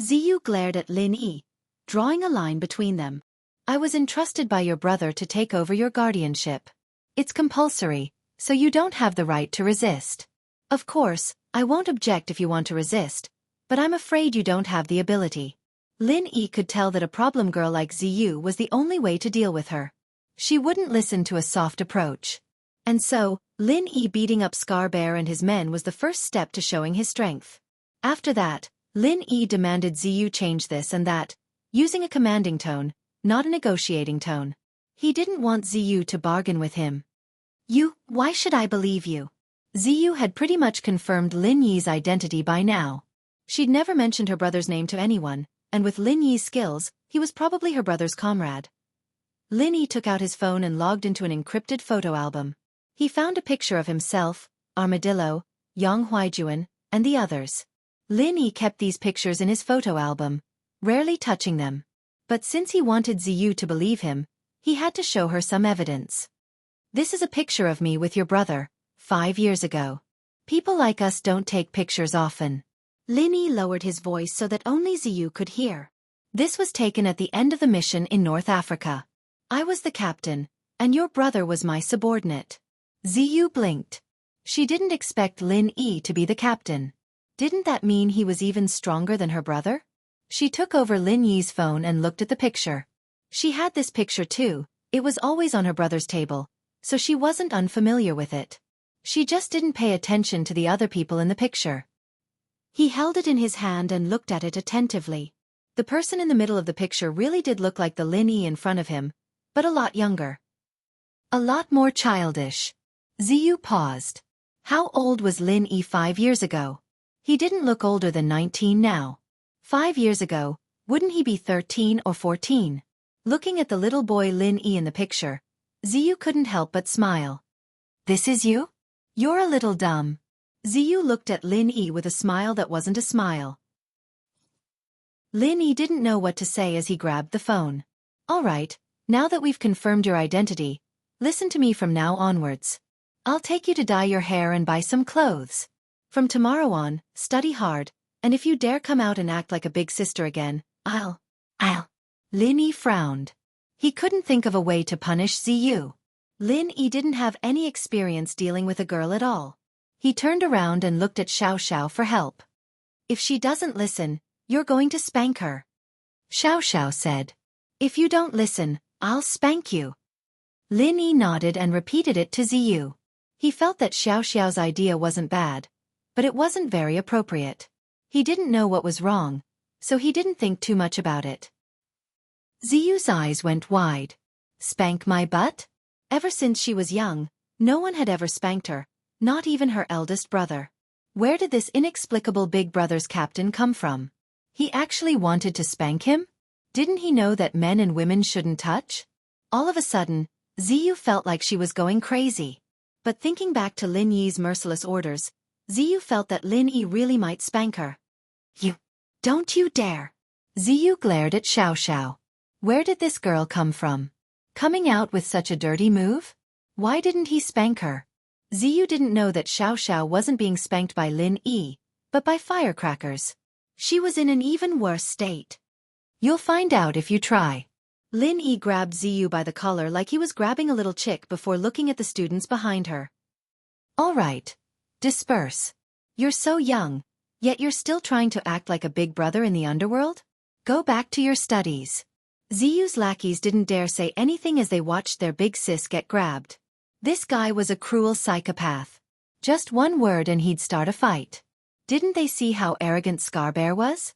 Ziyu glared at Lin Yi, drawing a line between them. I was entrusted by your brother to take over your guardianship. It's compulsory, so you don't have the right to resist. Of course, I won't object if you want to resist, but I'm afraid you don't have the ability. Lin Yi could tell that a problem girl like Ziyu was the only way to deal with her. She wouldn't listen to a soft approach. And so, Lin Yi beating up Scarbear and his men was the first step to showing his strength. After that, Lin Yi demanded Ziyu change this and that, using a commanding tone, not a negotiating tone. He didn't want Ziyu to bargain with him. Why should I believe you? Ziyu had pretty much confirmed Lin Yi's identity by now. She'd never mentioned her brother's name to anyone, and with Lin Yi's skills, he was probably her brother's comrade. Lin Yi took out his phone and logged into an encrypted photo album. He found a picture of himself, Armadillo, Yang Huaijuan, and the others. Lin Yi kept these pictures in his photo album, rarely touching them. But since he wanted Ziyu to believe him, he had to show her some evidence. This is a picture of me with your brother, 5 years ago. People like us don't take pictures often. Lin Yi lowered his voice so that only Ziyu could hear. This was taken at the end of the mission in North Africa. I was the captain, and your brother was my subordinate. Ziyu blinked. She didn't expect Lin Yi to be the captain. Didn't that mean he was even stronger than her brother? She took over Lin Yi's phone and looked at the picture. She had this picture too, it was always on her brother's table, so she wasn't unfamiliar with it. She just didn't pay attention to the other people in the picture. He held it in his hand and looked at it attentively. The person in the middle of the picture really did look like the Lin Yi in front of him, but a lot younger. A lot more childish. Ziyu paused. How old was Lin Yi 5 years ago? He didn't look older than 19 now. 5 years ago, wouldn't he be 13 or 14? Looking at the little boy Lin Yi in the picture, Ziyu couldn't help but smile. This is you? You're a little dumb. Ziyu looked at Lin Yi with a smile that wasn't a smile. Lin Yi didn't know what to say as he grabbed the phone. All right, now that we've confirmed your identity, listen to me from now onwards. I'll take you to dye your hair and buy some clothes. From tomorrow on, study hard, and if you dare come out and act like a big sister again, I'll. Lin Yi frowned. He couldn't think of a way to punish Ziyu. Lin Yi didn't have any experience dealing with a girl at all. He turned around and looked at Xiao for help. If she doesn't listen, you're going to spank her. Xiao said. If you don't listen, I'll spank you. Lin Yi nodded and repeated it to Ziyu. He felt that Xiao's idea wasn't bad, but it wasn't very appropriate. He didn't know what was wrong, so he didn't think too much about it. Ziyu's eyes went wide. Spank my butt? Ever since she was young, no one had ever spanked her, not even her eldest brother. Where did this inexplicable big brother's captain come from? He actually wanted to spank him? Didn't he know that men and women shouldn't touch? All of a sudden, Ziyu felt like she was going crazy. But thinking back to Lin Yi's merciless orders, Ziyu felt that Lin Yi really might spank her. Don't you dare! Ziyu glared at Xiao. Where did this girl come from? Coming out with such a dirty move? Why didn't he spank her? Ziyu didn't know that Xiao wasn't being spanked by Lin Yi, but by firecrackers. She was in an even worse state. You'll find out if you try. Lin Yi grabbed Ziyu by the collar like he was grabbing a little chick before looking at the students behind her. All right. Disperse. You're so young, yet you're still trying to act like a big brother in the underworld? Go back to your studies. Ziyu's lackeys didn't dare say anything as they watched their big sis get grabbed. This guy was a cruel psychopath. Just one word and he'd start a fight. Didn't they see how arrogant Scarbear was?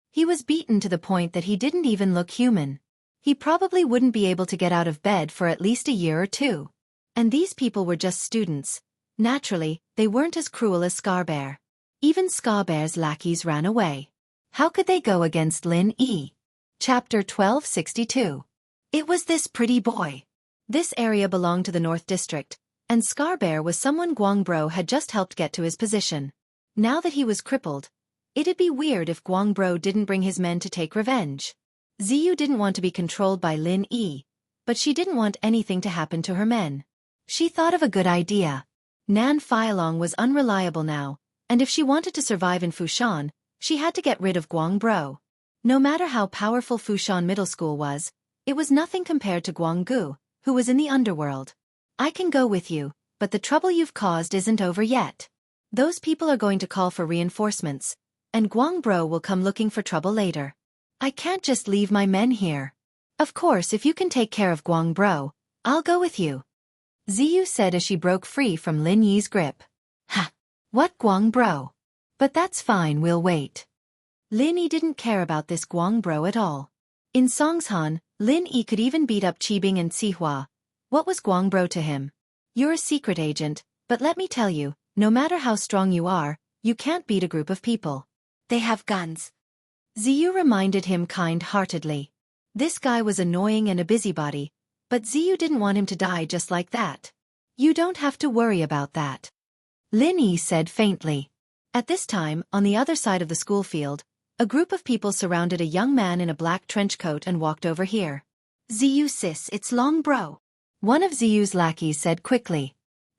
He was beaten to the point that he didn't even look human. He probably wouldn't be able to get out of bed for at least a year or two. And these people were just students. Naturally, they weren't as cruel as Scarbear. Even Scarbear's lackeys ran away. How could they go against Lin Yi? Chapter 1262. It was this pretty boy. This area belonged to the North District, and Scarbear was someone Guangbro had just helped get to his position. Now that he was crippled, it'd be weird if Guangbro didn't bring his men to take revenge. Ziyu didn't want to be controlled by Lin Yi, but she didn't want anything to happen to her men. She thought of a good idea. Nan Feilong was unreliable now, and if she wanted to survive in Fushan, she had to get rid of Guangbro. No matter how powerful Fushan Middle School was, it was nothing compared to Guanggu, who was in the underworld. I can go with you, but the trouble you've caused isn't over yet. Those people are going to call for reinforcements, and Guangbro will come looking for trouble later. I can't just leave my men here. Of course, if you can take care of Guangbro, I'll go with you. Ziyu said as she broke free from Lin Yi's grip. Ha! What Guangbro? But that's fine, we'll wait. Lin Yi didn't care about this Guangbro at all. In Songshan, Lin Yi could even beat up Qibing and Sihua. What was Guangbro to him? You're a secret agent, but let me tell you, no matter how strong you are, you can't beat a group of people. They have guns. Ziyu reminded him kind-heartedly. This guy was annoying and a busybody, but Ziyu didn't want him to die just like that. You don't have to worry about that. Lin Yi said faintly. At this time, on the other side of the school field, a group of people surrounded a young man in a black trench coat and walked over here. Ziyu sis, it's Long Bro. One of Ziyu's lackeys said quickly.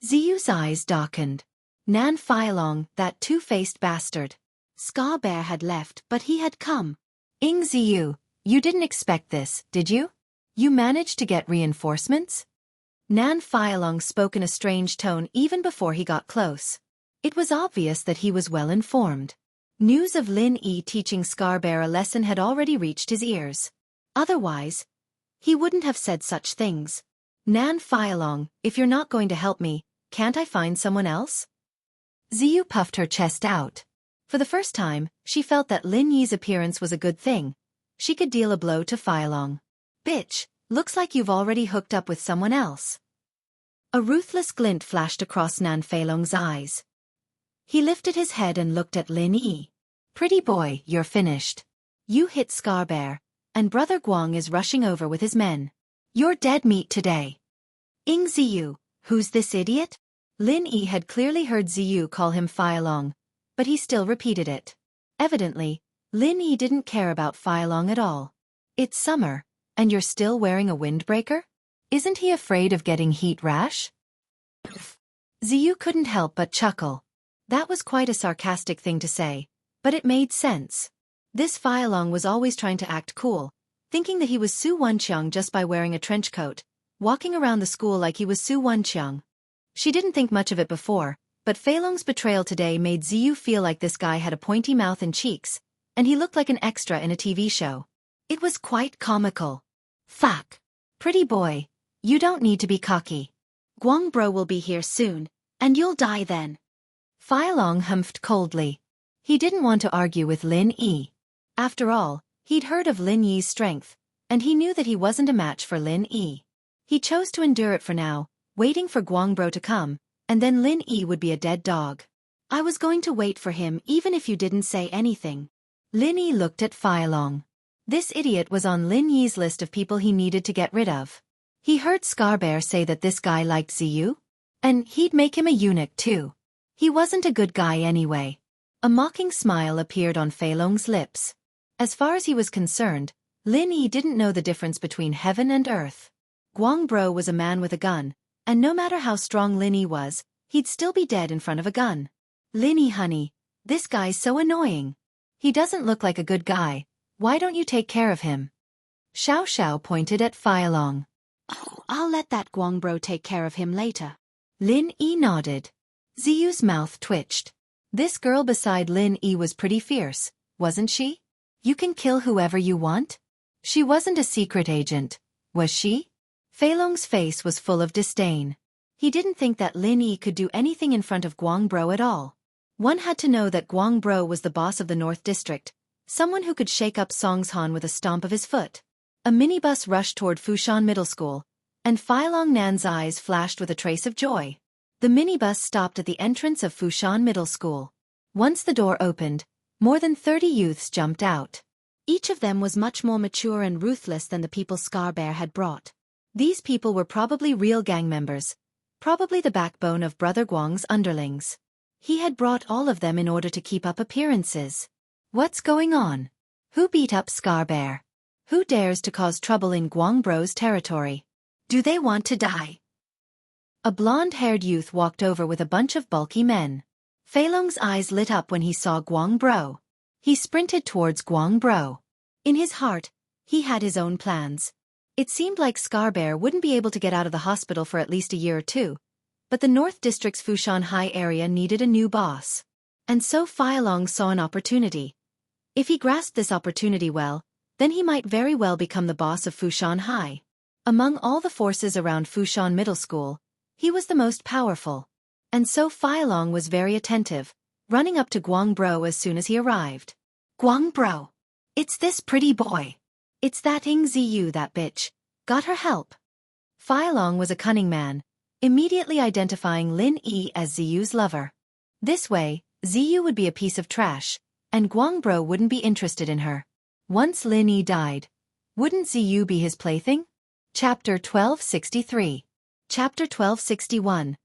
Ziyu's eyes darkened. Nan Feilong, that two-faced bastard. Scarbear had left, but he had come. Ing Ziyu, you didn't expect this, did you? You managed to get reinforcements? Nan Feilong spoke in a strange tone even before he got close. It was obvious that he was well informed. News of Lin Yi teaching Scarbear a lesson had already reached his ears. Otherwise, he wouldn't have said such things. Nan Feilong, if you're not going to help me, can't I find someone else? Ziyu puffed her chest out. For the first time, she felt that Lin Yi's appearance was a good thing. She could deal a blow to Feilong. Bitch, looks like you've already hooked up with someone else. A ruthless glint flashed across Nan Feilong's eyes. He lifted his head and looked at Lin Yi. Pretty boy, you're finished. You hit Scarbear, and Brother Guang is rushing over with his men. You're dead meat today. Ing Ziyu, who's this idiot? Lin Yi had clearly heard Ziyu call him Feilong, but he still repeated it. Evidently, Lin Yi didn't care about Feilong at all. It's summer, and you're still wearing a windbreaker? Isn't he afraid of getting heat rash? Ziyu couldn't help but chuckle. That was quite a sarcastic thing to say, but it made sense. This Feilong was always trying to act cool, thinking that he was Su Wenqiang just by wearing a trench coat, walking around the school like he was Su Wenqiang. She didn't think much of it before, but Feilong's betrayal today made Ziyu feel like this guy had a pointy mouth and cheeks, and he looked like an extra in a TV show. It was quite comical. Fuck. Pretty boy, you don't need to be cocky. Guang bro will be here soon, and you'll die then. Feilong humphed coldly. He didn't want to argue with Lin Yi. After all, he'd heard of Lin Yi's strength, and he knew that he wasn't a match for Lin Yi. He chose to endure it for now, waiting for Guang bro to come, and then Lin Yi would be a dead dog. I was going to wait for him even if you didn't say anything. Lin Yi looked at Feilong. This idiot was on Lin Yi's list of people he needed to get rid of. He heard Scarbear say that this guy liked Ziyu, and he'd make him a eunuch too. He wasn't a good guy anyway. A mocking smile appeared on Feilong's lips. As far as he was concerned, Lin Yi didn't know the difference between heaven and earth. Guang bro was a man with a gun, and no matter how strong Lin Yi was, he'd still be dead in front of a gun. Lin Yi honey, this guy's so annoying. He doesn't look like a good guy. Why don't you take care of him? Xiao pointed at Feilong. Oh, I'll let that Guang bro take care of him later. Lin Yi nodded. Ziyu's mouth twitched. This girl beside Lin Yi was pretty fierce, wasn't she? You can kill whoever you want? She wasn't a secret agent, was she? Feilong's face was full of disdain. He didn't think that Lin Yi could do anything in front of Guang bro at all. One had to know that Guang bro was the boss of the North District, someone who could shake up Songshan with a stomp of his foot. A minibus rushed toward Fushan Middle School, and Feilong Nan's eyes flashed with a trace of joy. The minibus stopped at the entrance of Fushan Middle School. Once the door opened, more than 30 youths jumped out. Each of them was much more mature and ruthless than the people Scarbear had brought. These people were probably real gang members, probably the backbone of Brother Guang's underlings. He had brought all of them in order to keep up appearances. What's going on? Who beat up Scarbear? Who dares to cause trouble in Guang bro's territory? Do they want to die? A blonde-haired youth walked over with a bunch of bulky men. Feilong's eyes lit up when he saw Guang bro. He sprinted towards Guang bro. In his heart, he had his own plans. It seemed like Scarbear wouldn't be able to get out of the hospital for at least a year or two, but the North District's Fushan High area needed a new boss. And so Feilong saw an opportunity. If he grasped this opportunity well, then he might very well become the boss of Fushan High. Among all the forces around Fushan Middle School, he was the most powerful. And so Feilong was very attentive, running up to Guang bro as soon as he arrived. Guang bro. It's this pretty boy. It's that Ing Ziyu, that bitch. Got her help. Feilong was a cunning man, immediately identifying Lin Yi as Ziyu's lover. This way, Ziyu would be a piece of trash, and Guang bro wouldn't be interested in her. Once Lin Yi died, wouldn't Ziyu be his plaything? Chapter 1263. Chapter 1261.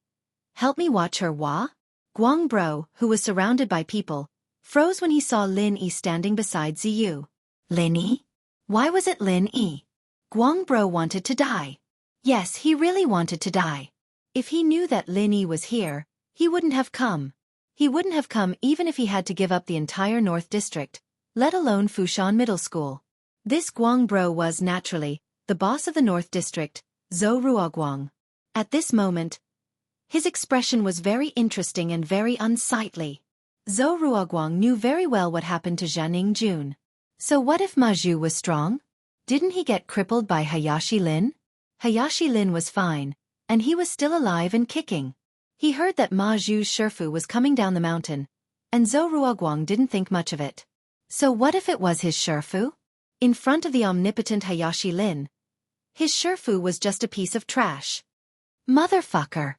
Help me watch her, wah? Guang bro, who was surrounded by people, froze when he saw Lin Yi standing beside Ziyu. Lin Yi? Why was it Lin Yi? Guang bro wanted to die. Yes, he really wanted to die. If he knew that Lin Yi was here, he wouldn't have come. He wouldn't have come even if he had to give up the entire North District, let alone Fushan Middle School. This Guang bro was, naturally, the boss of the North District, Zhou Ruoguang. At this moment, his expression was very interesting and very unsightly. Zhou Ruoguang knew very well what happened to Jianing Jun. So what if Ma Zhu was strong? Didn't he get crippled by Hayashi Lin? Hayashi Lin was fine, and he was still alive and kicking. He heard that Ma Zhu's Shifu was coming down the mountain, and Zhou Ruoguang didn't think much of it. So what if it was his Shifu? In front of the omnipotent Hayashi Lin, his Shifu was just a piece of trash. Motherfucker!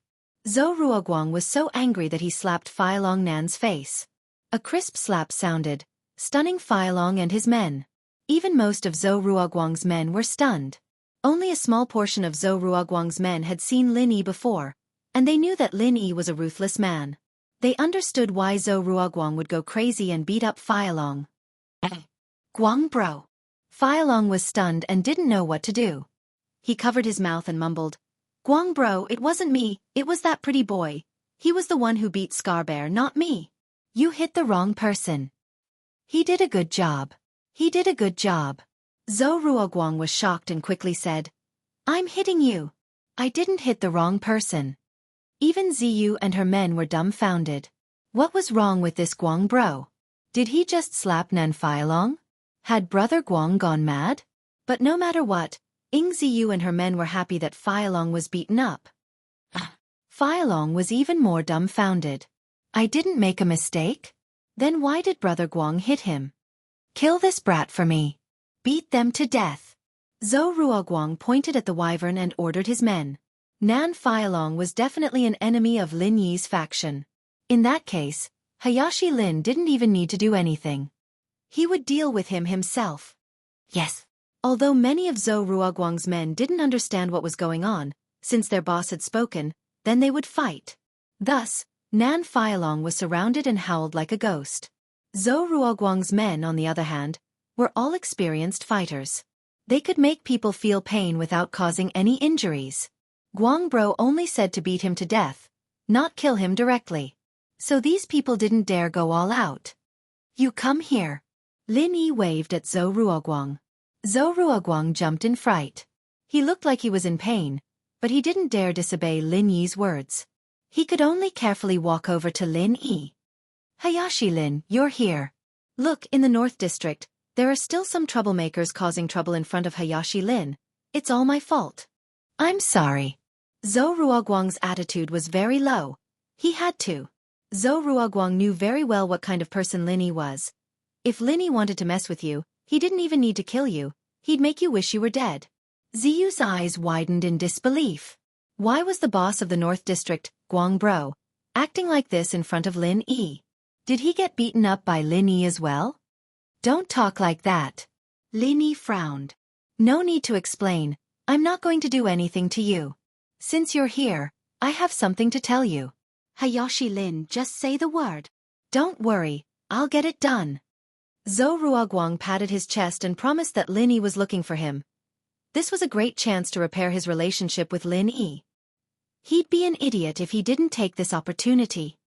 Zhou Ruoguang was so angry that he slapped Fei Long Nan's face. A crisp slap sounded, stunning Fei Long and his men. Even most of Zhou Ruoguang's men were stunned. Only a small portion of Zhou Ruoguang's men had seen Lin Yi before, and they knew that Lin Yi was a ruthless man. They understood why Zhou Ruoguang would go crazy and beat up Fei Long. Guang bro! Fei Long was stunned and didn't know what to do. He covered his mouth and mumbled, Guang bro, it wasn't me, it was that pretty boy. He was the one who beat Scarbear, not me. You hit the wrong person. He did a good job. He did a good job. Zhou Ruoguang was shocked and quickly said, I'm hitting you. I didn't hit the wrong person. Even Ziyu and her men were dumbfounded. What was wrong with this Guang bro? Did he just slap Nan Fei Long? Had Brother Guang gone mad? But no matter what, Ziyu and her men were happy that Fei Long was beaten up. Fei Long was even more dumbfounded. I didn't make a mistake? Then why did Brother Guang hit him? Kill this brat for me. Beat them to death. Zhou Ruoguang pointed at the wyvern and ordered his men. Nan Fei Long was definitely an enemy of Lin Yi's faction. In that case, Hayashi Lin didn't even need to do anything. He would deal with him himself. Yes. Although many of Zhou Ruoguang's men didn't understand what was going on, since their boss had spoken, then they would fight. Thus, Nan Fei Long was surrounded and howled like a ghost. Zhou Ruoguang's men, on the other hand, were all experienced fighters. They could make people feel pain without causing any injuries. Guang bro only said to beat him to death, not kill him directly. So these people didn't dare go all out. You come here. Lin Yi waved at Zhou Ruoguang. Zhou Ruoguang jumped in fright. He looked like he was in pain, but he didn't dare disobey Lin Yi's words. He could only carefully walk over to Lin Yi. Hayashi Lin, you're here. Look, in the North District, there are still some troublemakers causing trouble in front of Hayashi Lin. It's all my fault. I'm sorry. Zhou Ruoguang's attitude was very low. He had to. Zhou Ruoguang knew very well what kind of person Lin Yi was. If Lin Yi wanted to mess with you, he didn't even need to kill you, he'd make you wish you were dead. Ziyu's eyes widened in disbelief. Why was the boss of the North District, Guang bro, acting like this in front of Lin Yi? Did he get beaten up by Lin Yi as well? Don't talk like that. Lin Yi frowned. No need to explain, I'm not going to do anything to you. Since you're here, I have something to tell you. Hayashi Lin, just say the word. Don't worry, I'll get it done. Zhou Ruoguang patted his chest and promised that Lin Yi was looking for him. This was a great chance to repair his relationship with Lin Yi. He'd be an idiot if he didn't take this opportunity.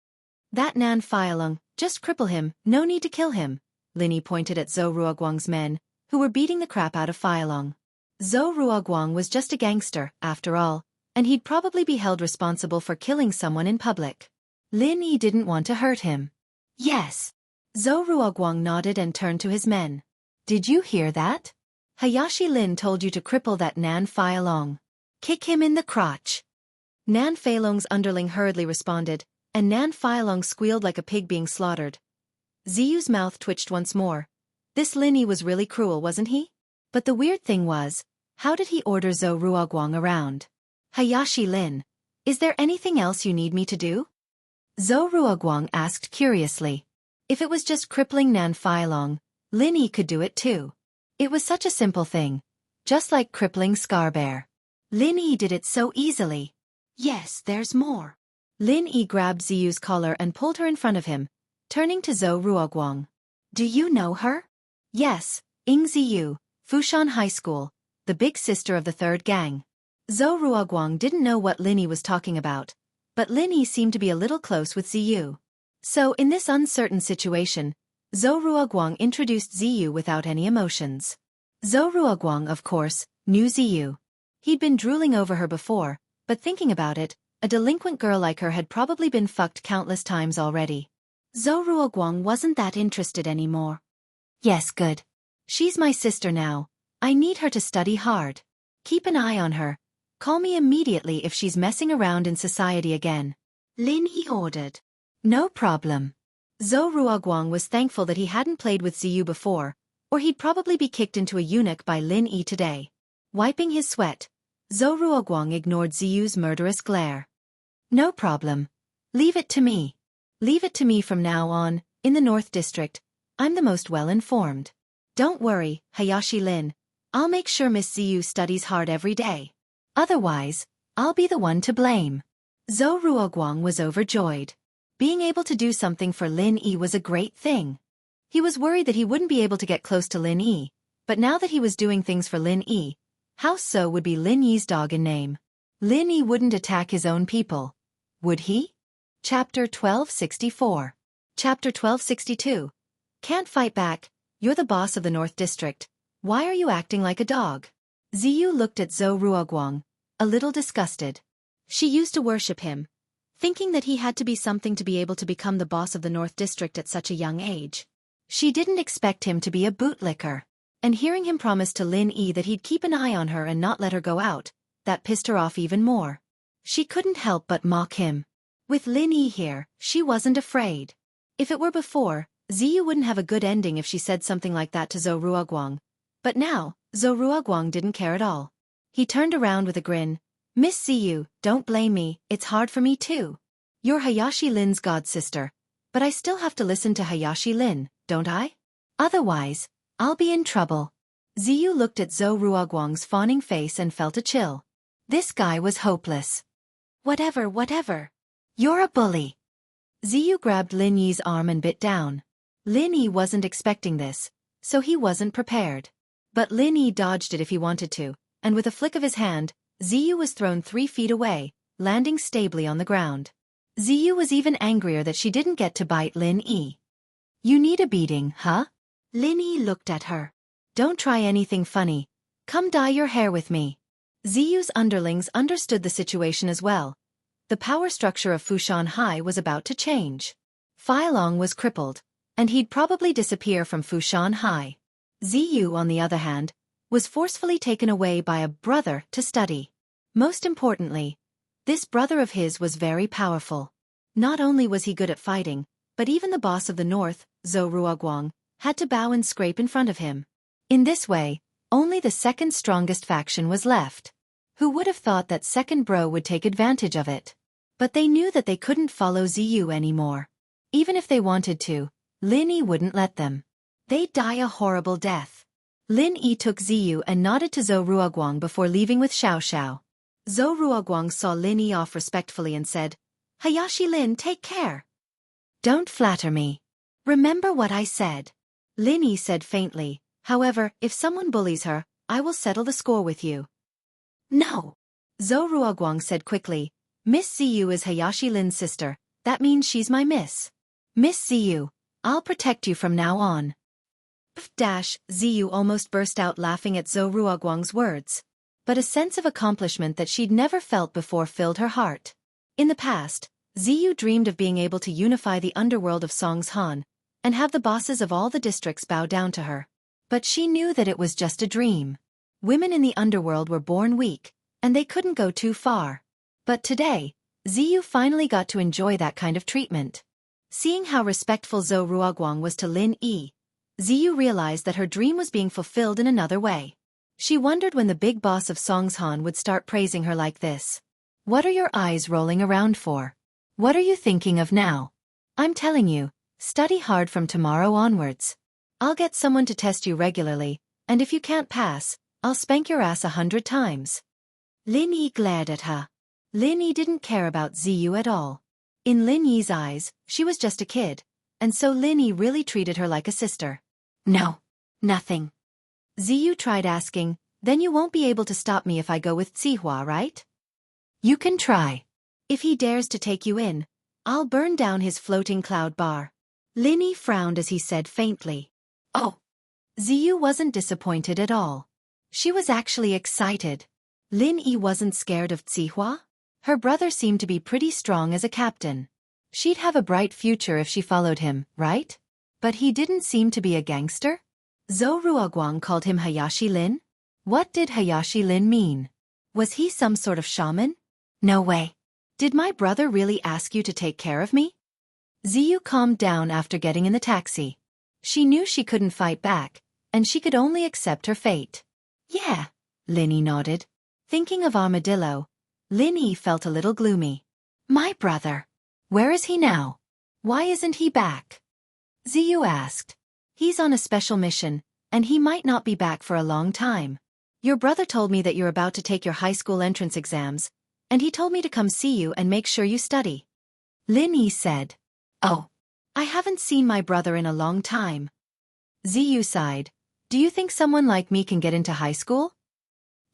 That Nan Fei Long, just cripple him, no need to kill him. Lin Yi pointed at Zhou Ruoguang's men, who were beating the crap out of Fei Long. Zhou Ruoguang was just a gangster, after all, and he'd probably be held responsible for killing someone in public. Lin Yi didn't want to hurt him. Yes. Zhou Ruoguang nodded and turned to his men. Did you hear that? Hayashi Lin told you to cripple that Nan Fei Long. Kick him in the crotch. Nan Fei Long's underling hurriedly responded, and Nan Fei Long squealed like a pig being slaughtered. Ziyu's mouth twitched once more. This Lin Yi was really cruel, wasn't he? But the weird thing was, how did he order Zhou Ruoguang around? Hayashi Lin, is there anything else you need me to do? Zhou Ruoguang asked curiously. If it was just crippling Nan Fei Long, Lin Yi could do it too. It was such a simple thing. Just like crippling Scarbear. Lin Yi did it so easily. Yes, there's more. Lin Yi grabbed Ziyu's collar and pulled her in front of him, turning to Zhou Ruoguang. Do you know her? Yes, Ziyu, Fushan High School, the big sister of the third gang. Zhou Ruoguang didn't know what Lin Yi was talking about, but Lin Yi seemed to be a little close with Ziyu. So in this uncertain situation, Zhou Ruoguang introduced Ziyu without any emotions. Zhou Ruoguang, of course, knew Ziyu. He'd been drooling over her before, but thinking about it, a delinquent girl like her had probably been fucked countless times already. Zhou Ruoguang wasn't that interested anymore. Yes, good. She's my sister now. I need her to study hard. Keep an eye on her. Call me immediately if she's messing around in society again. Lin Yi ordered. No problem. Zhou Ruoguang was thankful that he hadn't played with Ziyu before, or he'd probably be kicked into a eunuch by Lin Yi today. Wiping his sweat, Zhou Ruoguang ignored Ziyu's murderous glare. No problem. Leave it to me. Leave it to me from now on, in the North District. I'm the most well-informed. Don't worry, Hayashi Lin. I'll make sure Miss Ziyu studies hard every day. Otherwise, I'll be the one to blame. Zhou Ruoguang was overjoyed. Being able to do something for Lin Yi was a great thing. He was worried that he wouldn't be able to get close to Lin Yi, but now that he was doing things for Lin Yi, How So would be Lin Yi's dog in name. Lin Yi wouldn't attack his own people, would he? Chapter 1264. Chapter 1262. Can't fight back. You're the boss of the North District. Why are you acting like a dog? Ziyu looked at Zhou Ruoguang, a little disgusted. She used to worship him, thinking that he had to be something to be able to become the boss of the North District at such a young age. She didn't expect him to be a bootlicker. And hearing him promise to Lin Yi that he'd keep an eye on her and not let her go out, that pissed her off even more. She couldn't help but mock him. With Lin Yi here, she wasn't afraid. If it were before, Ziyu wouldn't have a good ending if she said something like that to Zhou Ruoguang. But now, Zhou Ruoguang didn't care at all. He turned around with a grin. Miss Ziyu, don't blame me, it's hard for me too. You're Hayashi Lin's godsister. But I still have to listen to Hayashi Lin, don't I? Otherwise, I'll be in trouble. Ziyu looked at Zhou Ruoguang's fawning face and felt a chill. This guy was hopeless. Whatever. You're a bully. Ziyu grabbed Lin Yi's arm and bit down. Lin Yi wasn't expecting this, so he wasn't prepared. But Lin Yi dodged it if he wanted to, and with a flick of his hand, Ziyu was thrown 3 feet away, landing stably on the ground. Ziyu was even angrier that she didn't get to bite Lin Yi. You need a beating, huh? Lin Yi looked at her. Don't try anything funny. Come dye your hair with me. Ziyu's underlings understood the situation as well. The power structure of Fushan High was about to change. Fei Long was crippled, and he'd probably disappear from Fushan High. Ziyu, on the other hand, was forcefully taken away by a brother to study. Most importantly, this brother of his was very powerful. Not only was he good at fighting, but even the boss of the North, Zhou Ruoguang, had to bow and scrape in front of him. In this way, only the second strongest faction was left. Who would have thought that second bro would take advantage of it? But they knew that they couldn't follow Ziyu anymore. Even if they wanted to, Lin Yi wouldn't let them. They'd die a horrible death. Lin Yi took Ziyu and nodded to Zhou Ruoguang before leaving with Xiao. Zhou Ruoguang saw Lin Yi off respectfully and said, Hayashi Lin, take care. Don't flatter me. Remember what I said. Lin Yi said faintly, however, if someone bullies her, I will settle the score with you. No. Zhou Ruoguang said quickly, Miss Ziyu is Hayashi Lin's sister, that means she's my miss. Miss Ziyu, I'll protect you from now on. Ziyu almost burst out laughing at Zhou Ruoguang's words. But a sense of accomplishment that she'd never felt before filled her heart. In the past, Ziyu dreamed of being able to unify the underworld of Songshan, and have the bosses of all the districts bow down to her. But she knew that it was just a dream. Women in the underworld were born weak, and they couldn't go too far. But today, Ziyu finally got to enjoy that kind of treatment. Seeing how respectful Zhou Ruoguang was to Lin Yi, Ziyu realized that her dream was being fulfilled in another way. She wondered when the big boss of Songshan would start praising her like this. What are your eyes rolling around for? What are you thinking of now? I'm telling you, study hard from tomorrow onwards. I'll get someone to test you regularly, and if you can't pass, I'll spank your ass 100 times. Lin Yi glared at her. Lin Yi didn't care about Ziyu at all. In Lin Yi's eyes, she was just a kid, and so Lin Yi really treated her like a sister. No. Nothing. Ziyu tried asking, then you won't be able to stop me if I go with Zihua, right? You can try. If he dares to take you in, I'll burn down his floating cloud bar. Lin Yi frowned as he said faintly. Oh. Ziyu wasn't disappointed at all. She was actually excited. Lin Yi wasn't scared of Zihua. Her brother seemed to be pretty strong as a captain. She'd have a bright future if she followed him, right? But he didn't seem to be a gangster? Zhou Ruoguang called him Hayashi Lin? What did Hayashi Lin mean? Was he some sort of shaman? No way. Did my brother really ask you to take care of me? Ziyu calmed down after getting in the taxi. She knew she couldn't fight back, and she could only accept her fate. Yeah, Lin Yi nodded. Thinking of Armadillo, Lin Yi felt a little gloomy. My brother. Where is he now? Why isn't he back? Ziyu asked. He's on a special mission, and he might not be back for a long time. Your brother told me that you're about to take your high school entrance exams, and he told me to come see you and make sure you study. Lin Yi said. Oh. I haven't seen my brother in a long time. Ziyu sighed. Do you think someone like me can get into high school?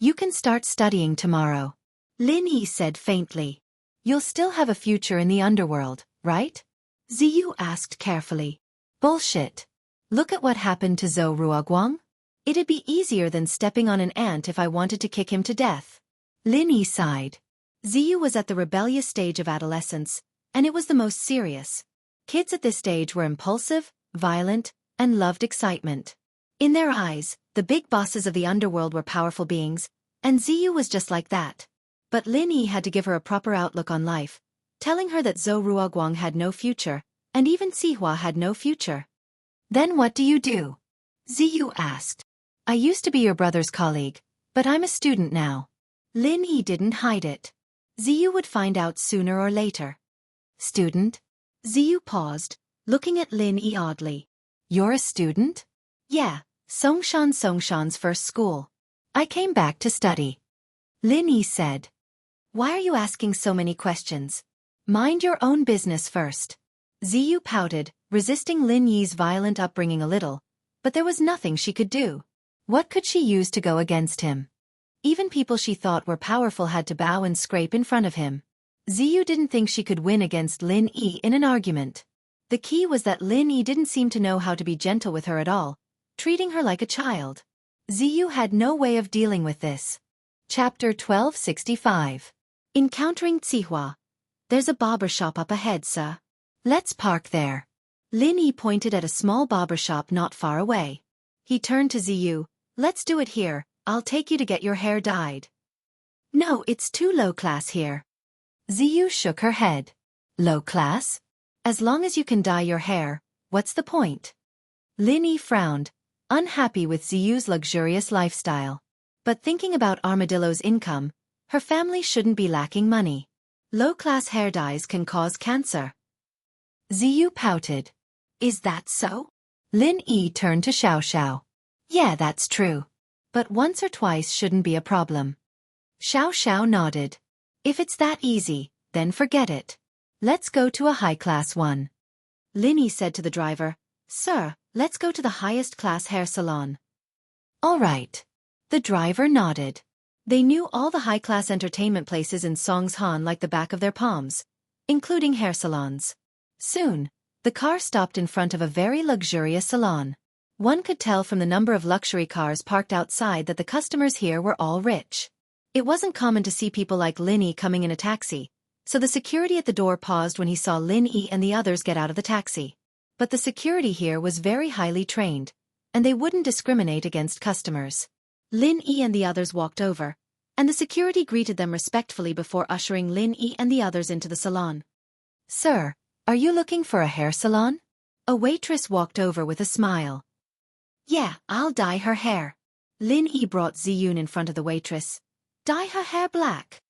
You can start studying tomorrow. Lin Yi said faintly. You'll still have a future in the underworld, right? Ziyu asked carefully. Bullshit. Look at what happened to Zhou Ruoguang. It'd be easier than stepping on an ant if I wanted to kick him to death. Lin Yi sighed. Ziyu was at the rebellious stage of adolescence, and it was the most serious. Kids at this stage were impulsive, violent, and loved excitement. In their eyes, the big bosses of the underworld were powerful beings, and Ziyu was just like that. But Lin Yi had to give her a proper outlook on life, telling her that Zhou Ruoguang had no future, and even Sihua had no future. Then what do you do? Ziyu asked. I used to be your brother's colleague, but I'm a student now. Lin Yi didn't hide it. Ziyu would find out sooner or later. Student? Ziyu paused, looking at Lin Yi oddly. You're a student? Yeah, Songshan's first school. I came back to study. Lin Yi said. Why are you asking so many questions? Mind your own business first. Ziyu pouted, resisting Lin Yi's violent upbringing a little, but there was nothing she could do. What could she use to go against him? Even people she thought were powerful had to bow and scrape in front of him. Ziyu didn't think she could win against Lin Yi in an argument. The key was that Lin Yi didn't seem to know how to be gentle with her at all, treating her like a child. Ziyu had no way of dealing with this. Chapter 1265. Encountering Sihua. There's a barber shop up ahead, sir. Let's park there. Lin Yi pointed at a small barber shop not far away. He turned to Ziyu. Let's do it here, I'll take you to get your hair dyed. No, it's too low class here. Ziyu shook her head. Low class? As long as you can dye your hair, what's the point? Lin Yi frowned, unhappy with Ziyu's luxurious lifestyle. But thinking about Armadillo's income, her family shouldn't be lacking money. Low-class hair dyes can cause cancer. Ziyu pouted. Is that so? Lin Yi turned to Xiao. Yeah, that's true. But once or twice shouldn't be a problem. Xiao nodded. If it's that easy, then forget it. Let's go to a high-class one. Lin Yi said to the driver, Sir, let's go to the highest-class hair salon. All right. The driver nodded. They knew all the high-class entertainment places in Songshan like the back of their palms, including hair salons. Soon, the car stopped in front of a very luxurious salon. One could tell from the number of luxury cars parked outside that the customers here were all rich. It wasn't common to see people like Lin Yi coming in a taxi, so the security at the door paused when he saw Lin Yi and the others get out of the taxi. But the security here was very highly trained, and they wouldn't discriminate against customers. Lin Yi and the others walked over, and the security greeted them respectfully before ushering Lin Yi and the others into the salon. Sir, are you looking for a hair salon? A waitress walked over with a smile. Yeah, I'll dye her hair. Lin Yi brought Ziyun in front of the waitress. Dye her hair black.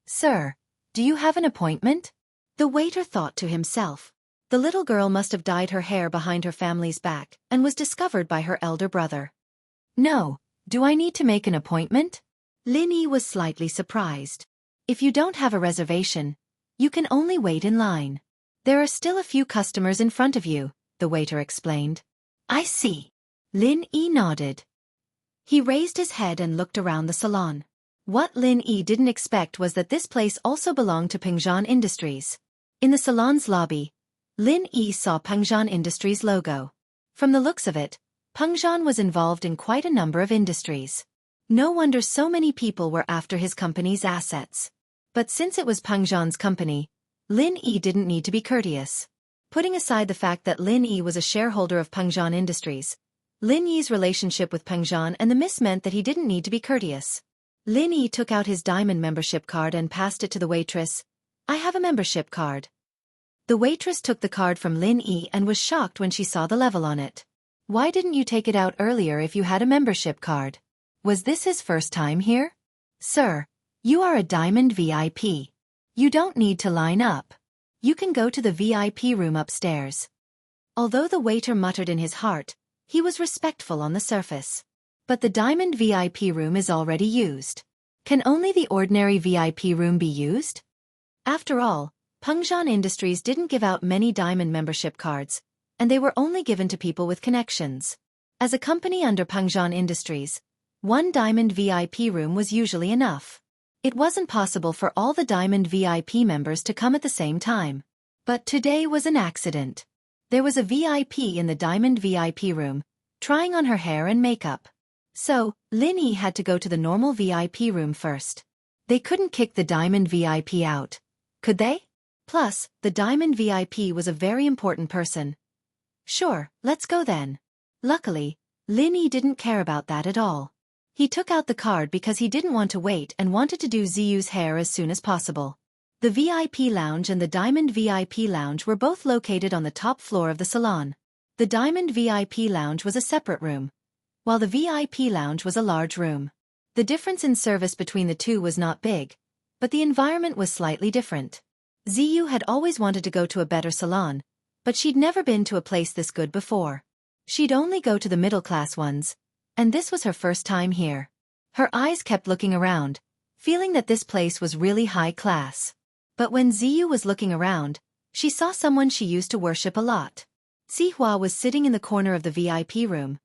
Sir, do you have an appointment? The waiter thought to himself. The little girl must have dyed her hair behind her family's back and was discovered by her elder brother. No, do I need to make an appointment? Lin Yi was slightly surprised. If you don't have a reservation, you can only wait in line. There are still a few customers in front of you, the waiter explained. I see. Lin Yi nodded. He raised his head and looked around the salon. What Lin Yi didn't expect was that this place also belonged to Pengzhan Industries. In the salon's lobby, Lin Yi saw Pengzhan Industries' logo. From the looks of it, Pengzhan was involved in quite a number of industries. No wonder so many people were after his company's assets. But since it was Pengzhan's company, Lin Yi didn't need to be courteous. Putting aside the fact that Lin Yi was a shareholder of Pengzhan Industries, Lin Yi's relationship with Pengzhan and the miss meant that he didn't need to be courteous. Lin Yi took out his diamond membership card and passed it to the waitress. I have a membership card. The waitress took the card from Lin Yi and was shocked when she saw the level on it. Why didn't you take it out earlier if you had a membership card? Was this his first time here? Sir, You are a diamond VIP. You don't need to line up. You can go to the VIP room upstairs. Although the waiter muttered in his heart, he was respectful on the surface. But the diamond VIP room is already used. Can only the ordinary VIP room be used? After all, Pengzhan Industries didn't give out many diamond membership cards, and they were only given to people with connections. As a company under Pengzhan Industries, one diamond VIP room was usually enough. It wasn't possible for all the diamond VIP members to come at the same time. But today was an accident. There was a VIP in the diamond VIP room, trying on her hair and makeup. So, Lin Yi had to go to the normal VIP room first. They couldn't kick the diamond VIP out, could they? Plus, the diamond VIP was a very important person. Sure, let's go then. Luckily, Lin Yi didn't care about that at all. He took out the card because he didn't want to wait and wanted to do Ziyu's hair as soon as possible. The VIP lounge and the diamond VIP lounge were both located on the top floor of the salon. The diamond VIP lounge was a separate room, while the VIP lounge was a large room. The difference in service between the two was not big, but the environment was slightly different. Ziyu had always wanted to go to a better salon, but she'd never been to a place this good before. She'd only go to the middle-class ones, and this was her first time here. Her eyes kept looking around, feeling that this place was really high class. But when Ziyu was looking around, she saw someone she used to worship a lot. Zihua was sitting in the corner of the VIP room.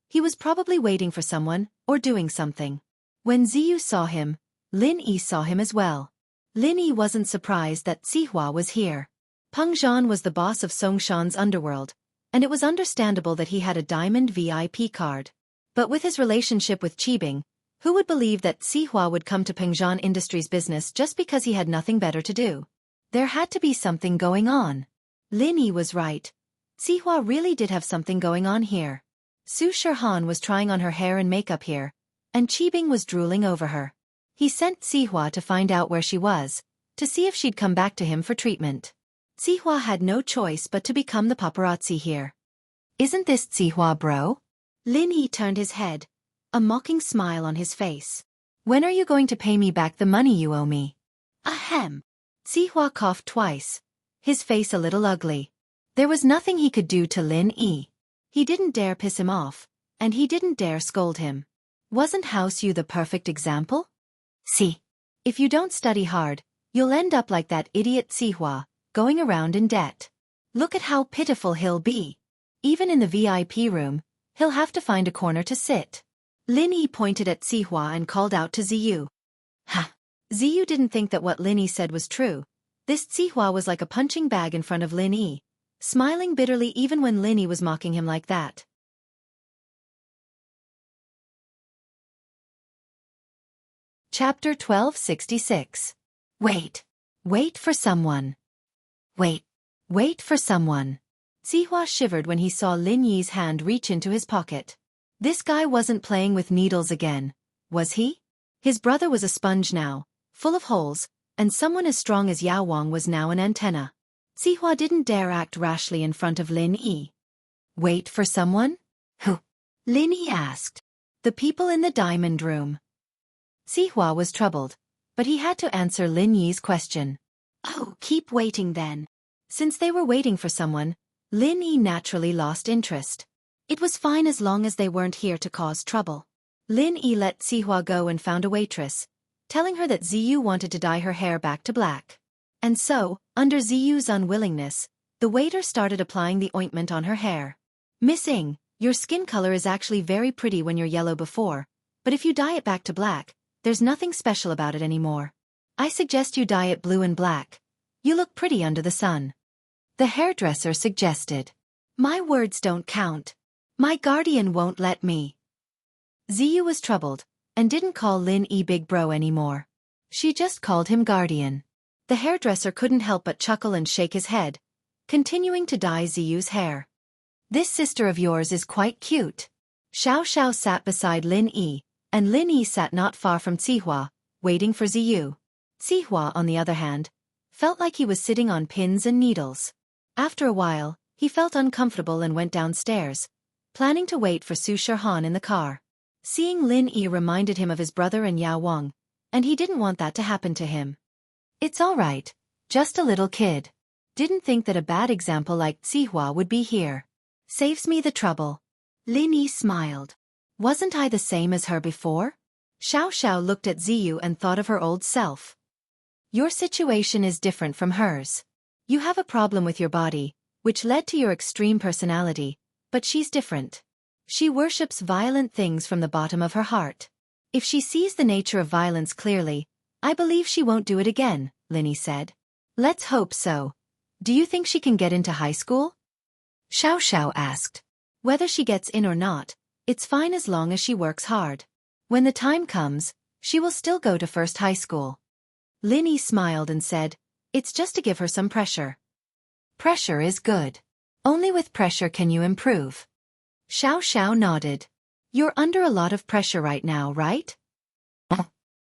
He was probably waiting for someone, or doing something. When Ziyu saw him, Lin Yi saw him as well. Lin Yi wasn't surprised that Zihua was here. Pengzhan was the boss of Songshan's underworld, and it was understandable that he had a diamond VIP card. But with his relationship with Qibing, who would believe that Zihua would come to Pengzhan Industries' business just because he had nothing better to do? There had to be something going on. Lin Yi was right. Zihua really did have something going on here. Su Shirhan was trying on her hair and makeup here, and Qibing was drooling over her. He sent Zihua to find out where she was, to see if she'd come back to him for treatment. Zihua had no choice but to become the paparazzi here. Isn't this Zihua, bro? Lin Yi turned his head, a mocking smile on his face. When are you going to pay me back the money you owe me? Ahem. Zihua coughed twice, his face a little ugly. There was nothing he could do to Lin Yi. He didn't dare piss him off, and he didn't dare scold him. Wasn't House Yu the perfect example? See, if you don't study hard, you'll end up like that idiot Zihua, going around in debt. Look at how pitiful he'll be. Even in the VIP room, he'll have to find a corner to sit. Lin Yi pointed at Zihua and called out to Ziyu. Ha! Ziyu didn't think that what Lin Yi said was true. This Zihua was like a punching bag in front of Lin Yi, smiling bitterly even when Lin Yi was mocking him like that. Chapter 1266. Wait. Wait for someone. Wait for someone. Zihua shivered when he saw Lin Yi's hand reach into his pocket. This guy wasn't playing with needles again, was he? His brother was a sponge now, full of holes, and someone as strong as Yao Wang was now an antenna. Zihua didn't dare act rashly in front of Lin Yi. Wait for someone? Who? Lin Yi asked. The people in the diamond room. Zihua was troubled, but he had to answer Lin Yi's question. Oh, keep waiting then. Since they were waiting for someone, Lin Yi naturally lost interest. It was fine as long as they weren't here to cause trouble. Lin Yi let Zihua go and found a waitress, telling her that Ziyu wanted to dye her hair back to black. And so, under Ziyu's unwillingness, the waiter started applying the ointment on her hair. Miss Ng, your skin color is actually very pretty when you're yellow before, but if you dye it back to black, there's nothing special about it anymore. I suggest you dye it blue and black. You look pretty under the sun. The hairdresser suggested. My words don't count. My guardian won't let me. Ziyu was troubled, and didn't call Lin Yi big bro anymore. She just called him guardian. The hairdresser couldn't help but chuckle and shake his head, continuing to dye Ziyu's hair. This sister of yours is quite cute. Xiao Xiao sat beside Lin Yi, and Lin Yi sat not far from Zihua, waiting for Ziyu. Zihua, on the other hand, felt like he was sitting on pins and needles. After a while, he felt uncomfortable and went downstairs, planning to wait for Su Shirhan in the car. Seeing Lin Yi reminded him of his brother and Yao Wang, and he didn't want that to happen to him. It's all right. Just a little kid. Didn't think that a bad example like Zihua would be here. Saves me the trouble. Lin Yi smiled. Wasn't I the same as her before? Xiao looked at Ziyu and thought of her old self. Your situation is different from hers. You have a problem with your body, which led to your extreme personality, but she's different. She worships violent things from the bottom of her heart. If she sees the nature of violence clearly, I believe she won't do it again, Lin Yi said. Let's hope so. Do you think she can get into high school? Xiao asked. Whether she gets in or not, it's fine as long as she works hard. When the time comes, she will still go to first high school. Lin Yi smiled and said, it's just to give her some pressure. Pressure is good. Only with pressure can you improve. Xiao nodded. You're under a lot of pressure right now, right?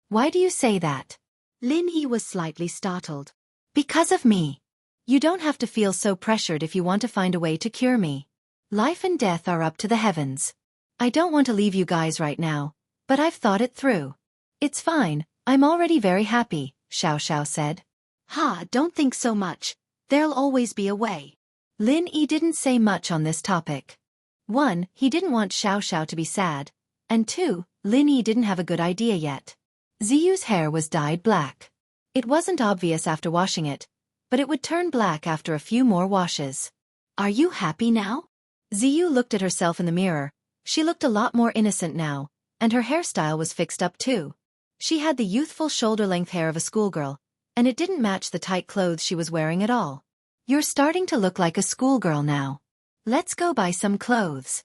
Why do you say that? Lin Yi was slightly startled. Because of me. You don't have to feel so pressured if you want to find a way to cure me. Life and death are up to the heavens. I don't want to leave you guys right now, but I've thought it through. It's fine, I'm already very happy, Xiao said. Don't think so much. There'll always be a way. Lin Yi didn't say much on this topic. 1. He didn't want Xiao to be sad, and 2. Lin Yi didn't have a good idea yet. Ziyu's hair was dyed black. It wasn't obvious after washing it, but it would turn black after a few more washes. Are you happy now? Ziyu looked at herself in the mirror. She looked a lot more innocent now, and her hairstyle was fixed up too. She had the youthful shoulder-length hair of a schoolgirl, and it didn't match the tight clothes she was wearing at all. You're starting to look like a schoolgirl now. Let's go buy some clothes.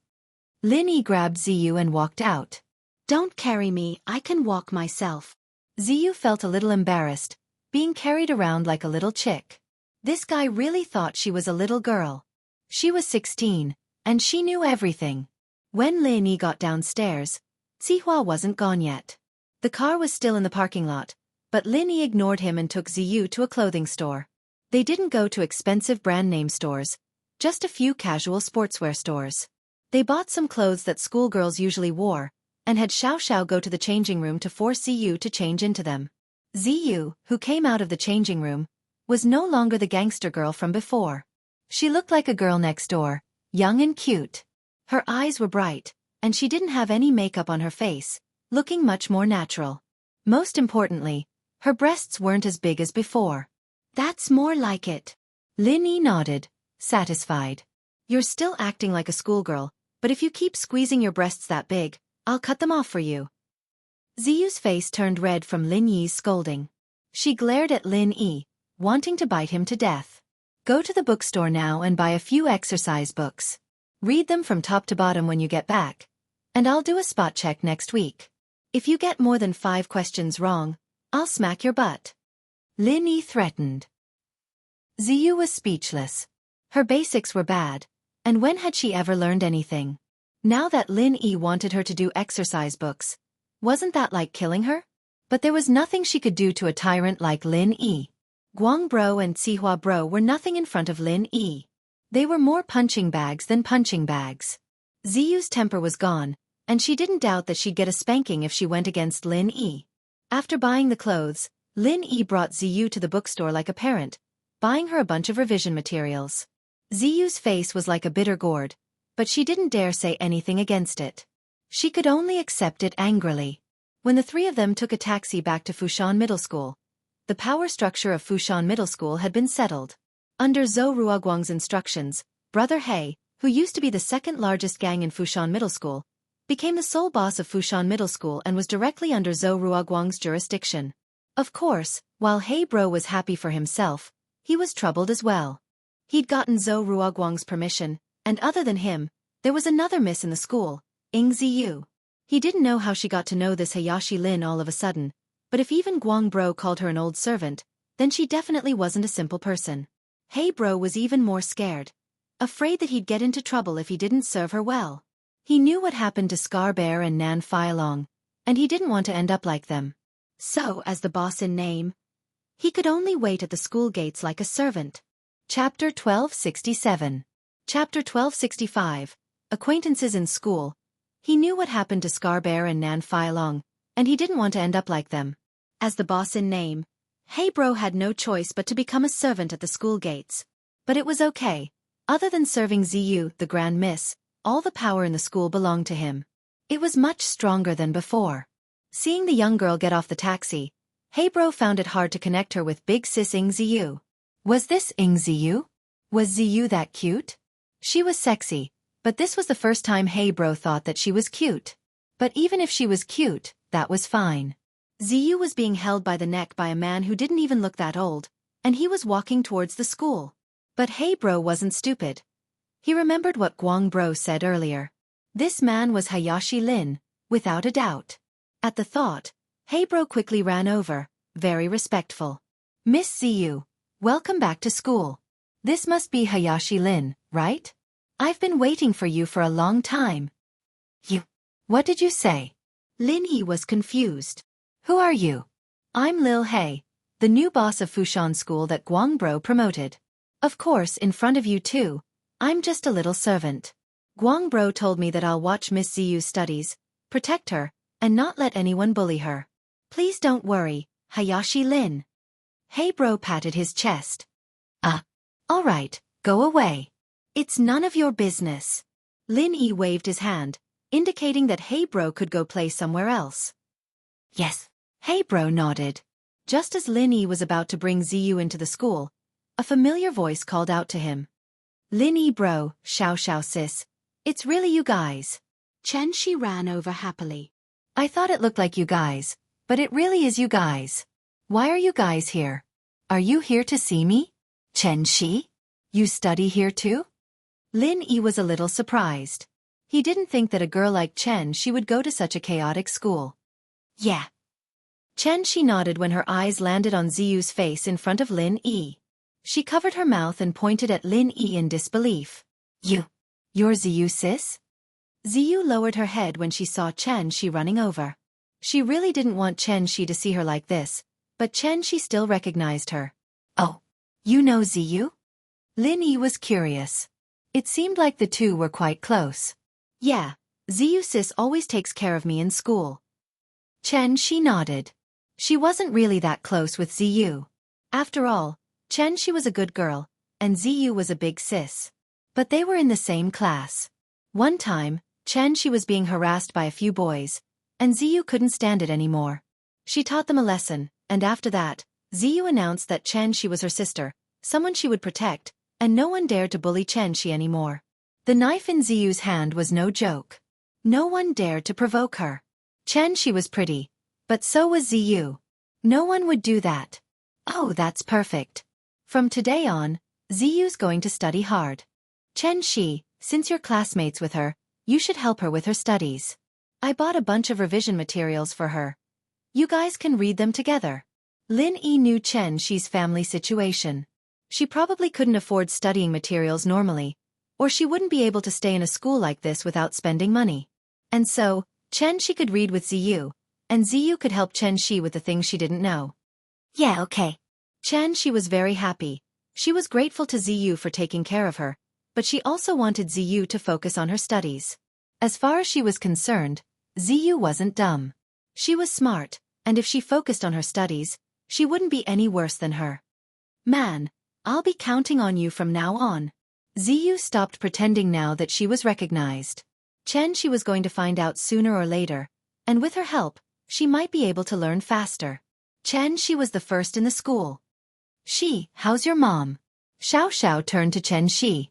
Lin Yi grabbed Ziyu and walked out. Don't carry me, I can walk myself. Ziyu felt a little embarrassed, being carried around like a little chick. This guy really thought she was a little girl. She was 16, and she knew everything. When Lin Yi got downstairs, Zihua wasn't gone yet. The car was still in the parking lot, but Lin Yi ignored him and took Ziyu to a clothing store. They didn't go to expensive brand name stores, just a few casual sportswear stores. They bought some clothes that schoolgirls usually wore, and had Xiao go to the changing room to force Ziyu to change into them. Ziyu, who came out of the changing room, was no longer the gangster girl from before. She looked like a girl next door, young and cute. Her eyes were bright, and she didn't have any makeup on her face, looking much more natural. Most importantly, her breasts weren't as big as before. That's more like it. Lin Yi nodded, satisfied. You're still acting like a schoolgirl, but if you keep squeezing your breasts that big, I'll cut them off for you. Ziyu's face turned red from Lin Yi's scolding. She glared at Lin Yi, wanting to bite him to death. Go to the bookstore now and buy a few exercise books. Read them from top to bottom when you get back, and I'll do a spot check next week. If you get more than 5 questions wrong, I'll smack your butt. Lin Yi threatened. Ziyu was speechless. Her basics were bad, and when had she ever learned anything? Now that Lin Yi wanted her to do exercise books, wasn't that like killing her? But there was nothing she could do to a tyrant like Lin Yi. Guang Bro and Zihua Bro were nothing in front of Lin Yi. They were more punching bags than punching bags. Ziyu's temper was gone, and she didn't doubt that she'd get a spanking if she went against Lin Yi. After buying the clothes, Lin Yi brought Ziyu to the bookstore like a parent, buying her a bunch of revision materials. Ziyu's face was like a bitter gourd, but she didn't dare say anything against it. She could only accept it angrily. When the 3 of them took a taxi back to Fushan Middle School, the power structure of Fushan Middle School had been settled. Under Zhou Ruoguang's instructions, Brother He, who used to be the second largest gang in Fushan Middle School, became the sole boss of Fushan Middle School and was directly under Zhou Ruoguang's jurisdiction. Of course, while He Bro was happy for himself, he was troubled as well. He'd gotten Zhou Ruoguang's permission, and other than him, there was another miss in the school, Ying Ziyu. He didn't know how she got to know this Hayashi Lin all of a sudden, but if even Guang Bro called her an old servant, then she definitely wasn't a simple person. He Bro was even more scared, afraid that he'd get into trouble if he didn't serve her well. He knew what happened to Scar Bear and Nan Filong, and he didn't want to end up like them. So, as the boss in name, he could only wait at the school gates like a servant. Chapter 1267. Chapter 1265. Acquaintances in school. He knew what happened to Scar Bear and Nan Filong, and he didn't want to end up like them. As the boss in name, Hey Bro had no choice but to become a servant at the school gates. But it was okay. Other than serving Ziyu, the Grand Miss, all the power in the school belonged to him. It was much stronger than before. Seeing the young girl get off the taxi, Hey Bro found it hard to connect her with big sis Ziyu. Was this Ziyu? Was Ziyu that cute? She was sexy, but this was the first time Hey Bro thought that she was cute. But even if she was cute, that was fine. Ziyu was being held by the neck by a man who didn't even look that old, and he was walking towards the school. But Hey Bro wasn't stupid. He remembered what Guang Bro said earlier. This man was Hayashi Lin, without a doubt. At the thought, Hey Bro quickly ran over, very respectful. Miss Ziyu, welcome back to school. This must be Hayashi Lin, right? I've been waiting for you for a long time. You. What did you say? Lin Yi was confused. Who are you? I'm Lil He, the new boss of Fushan School that Guang Bro promoted. Of course, in front of you too, I'm just a little servant. Guang Bro told me that I'll watch Miss Ziyu's studies, protect her, and not let anyone bully her. Please don't worry, Hayashi Lin. Hey Bro patted his chest. All right, go away. It's none of your business. Lin Yi waved his hand, indicating that Hey Bro could go play somewhere else. Yes. Hey Bro nodded. Just as Lin Yi was about to bring Ziyu into the school, a familiar voice called out to him. Lin Yi Bro, Xiao sis. It's really you guys. Xianxia ran over happily. I thought it looked like you guys, but it really is you guys. Why are you guys here? Are you here to see me? Xianxia? You study here too? Lin Yi was a little surprised. He didn't think that a girl like Xianxia would go to such a chaotic school. Yeah. Xianxia nodded when her eyes landed on Ziyu's face in front of Lin Yi. She covered her mouth and pointed at Lin Yi in disbelief. You're Ziyu sis? Ziyu lowered her head when she saw Xianxia running over. She really didn't want Xianxia to see her like this, but Xianxia still recognized her. Oh, you know Ziyu? Lin Yi was curious. It seemed like the two were quite close. Yeah, Ziyu sis always takes care of me in school. Xianxia nodded. She wasn't really that close with Ziyu. After all, Xianxia was a good girl, and Ziyu was a big sis. But they were in the same class. One time, Xianxia was being harassed by a few boys, and Ziyu couldn't stand it anymore. She taught them a lesson, and after that, Ziyu announced that Xianxia was her sister, someone she would protect, and no one dared to bully Xianxia anymore. The knife in Ziyu's hand was no joke. No one dared to provoke her. Xianxia was pretty, but so was Ziyu. No one would do that. Oh, that's perfect. From today on, Ziyu's going to study hard. Xianxia, since you're classmates with her, you should help her with her studies. I bought a bunch of revision materials for her. You guys can read them together. Lin Yi knew Xianxia's family situation. She probably couldn't afford studying materials normally, or she wouldn't be able to stay in a school like this without spending money. And so, Xianxia could read with Ziyu, and Ziyu could help Xianxia with the things she didn't know. Yeah, okay. Xianxia was very happy. She was grateful to Ziyu for taking care of her, but she also wanted Ziyu to focus on her studies. As far as she was concerned, Ziyu wasn't dumb. She was smart, and if she focused on her studies, she wouldn't be any worse than her. Man, I'll be counting on you from now on. Ziyu stopped pretending now that she was recognized. Xianxia was going to find out sooner or later, and with her help, she might be able to learn faster. Xianxia was the first in the school. How's your mom? Xiao turned to Xianxia.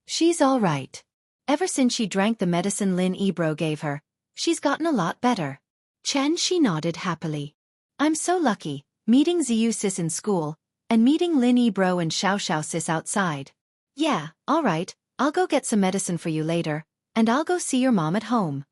She's all right. Ever since she drank the medicine Lin Ebro gave her, she's gotten a lot better. Xianxia nodded happily. I'm so lucky, meeting Ziyu sis in school, and meeting Lin Ebro and Xiao sis outside. Yeah, all right, I'll go get some medicine for you later, and I'll go see your mom at home.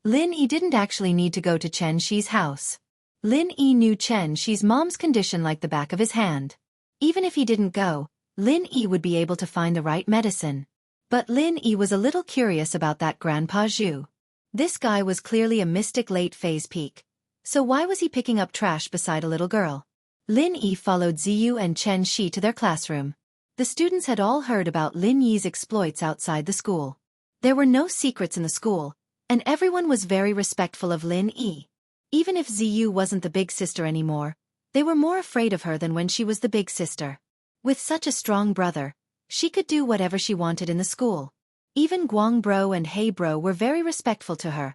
Lin Yi didn't actually need to go to Xi's house. Lin Yi knew Xi's mom's condition like the back of his hand. Even if he didn't go, Lin Yi would be able to find the right medicine. But Lin Yi was a little curious about that Grandpa Zhu. This guy was clearly a mystic late-phase peak. So why was he picking up trash beside a little girl? Lin Yi followed Ziyu and Xianxia to their classroom. The students had all heard about Lin Yi's exploits outside the school. There were no secrets in the school, and everyone was very respectful of Lin Yi. Even if Ziyu wasn't the big sister anymore, they were more afraid of her than when she was the big sister. With such a strong brother, she could do whatever she wanted in the school. Even Guang Bro and Hey Bro were very respectful to her,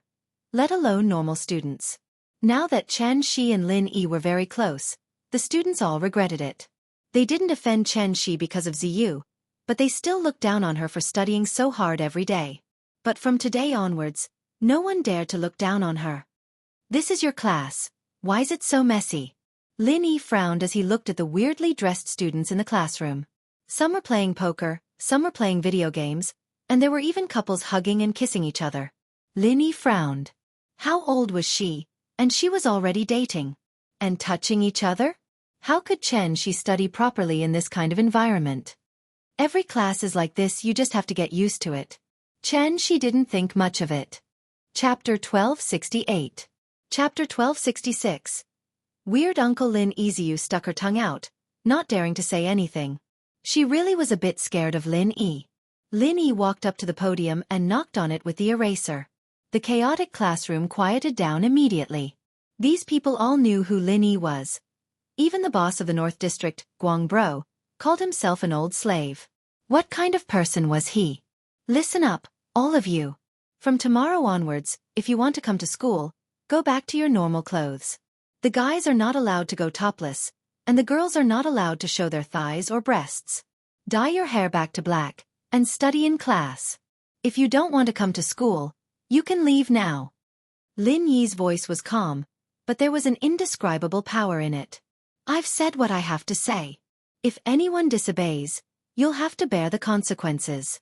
let alone normal students. Now that Chen Shi and Lin Yi were very close, the students all regretted it. They didn't offend Chen Shi because of Ziyu, but they still looked down on her for studying so hard every day. But from today onwards, no one dared to look down on her. This is your class. Why is it so messy? Lin Yi frowned as he looked at the weirdly dressed students in the classroom. Some were playing poker, some were playing video games, and there were even couples hugging and kissing each other. Lin Yi frowned. How old was she? And she was already dating. And touching each other? How could Chen Shi study properly in this kind of environment? Every class is like this, you just have to get used to it. Chen Shi didn't think much of it. Chapter 1268. Chapter 1266. Weird Uncle Lin Yiziu stuck her tongue out, not daring to say anything. She really was a bit scared of Lin Yi. Lin Yi walked up to the podium and knocked on it with the eraser. The chaotic classroom quieted down immediately. These people all knew who Lin Yi was. Even the boss of the North District, Guang Bro, called himself an old slave. What kind of person was he? Listen up, all of you. From tomorrow onwards, if you want to come to school, go back to your normal clothes. The guys are not allowed to go topless, and the girls are not allowed to show their thighs or breasts. Dye your hair back to black, and study in class. If you don't want to come to school, you can leave now. Lin Yi's voice was calm, but there was an indescribable power in it. I've said what I have to say. If anyone disobeys, you'll have to bear the consequences.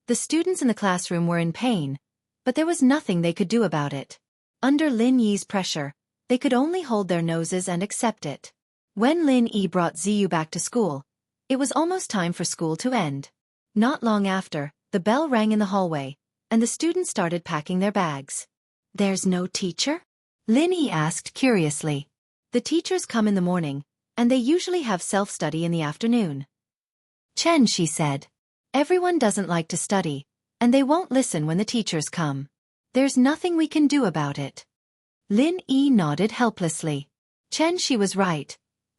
The students in the classroom were in pain, but there was nothing they could do about it. Under Lin Yi's pressure, they could only hold their noses and accept it. When Lin Yi brought Ziyu back to school, it was almost time for school to end. Not long after, the bell rang in the hallway, and the students started packing their bags. There's no teacher? Lin Yi asked curiously. The teachers come in the morning, and they usually have self-study in the afternoon. Chen Shi said. Everyone doesn't like to study, and they won't listen when the teachers come. There's nothing we can do about it. Lin Yi nodded helplessly. Chen Shi was right.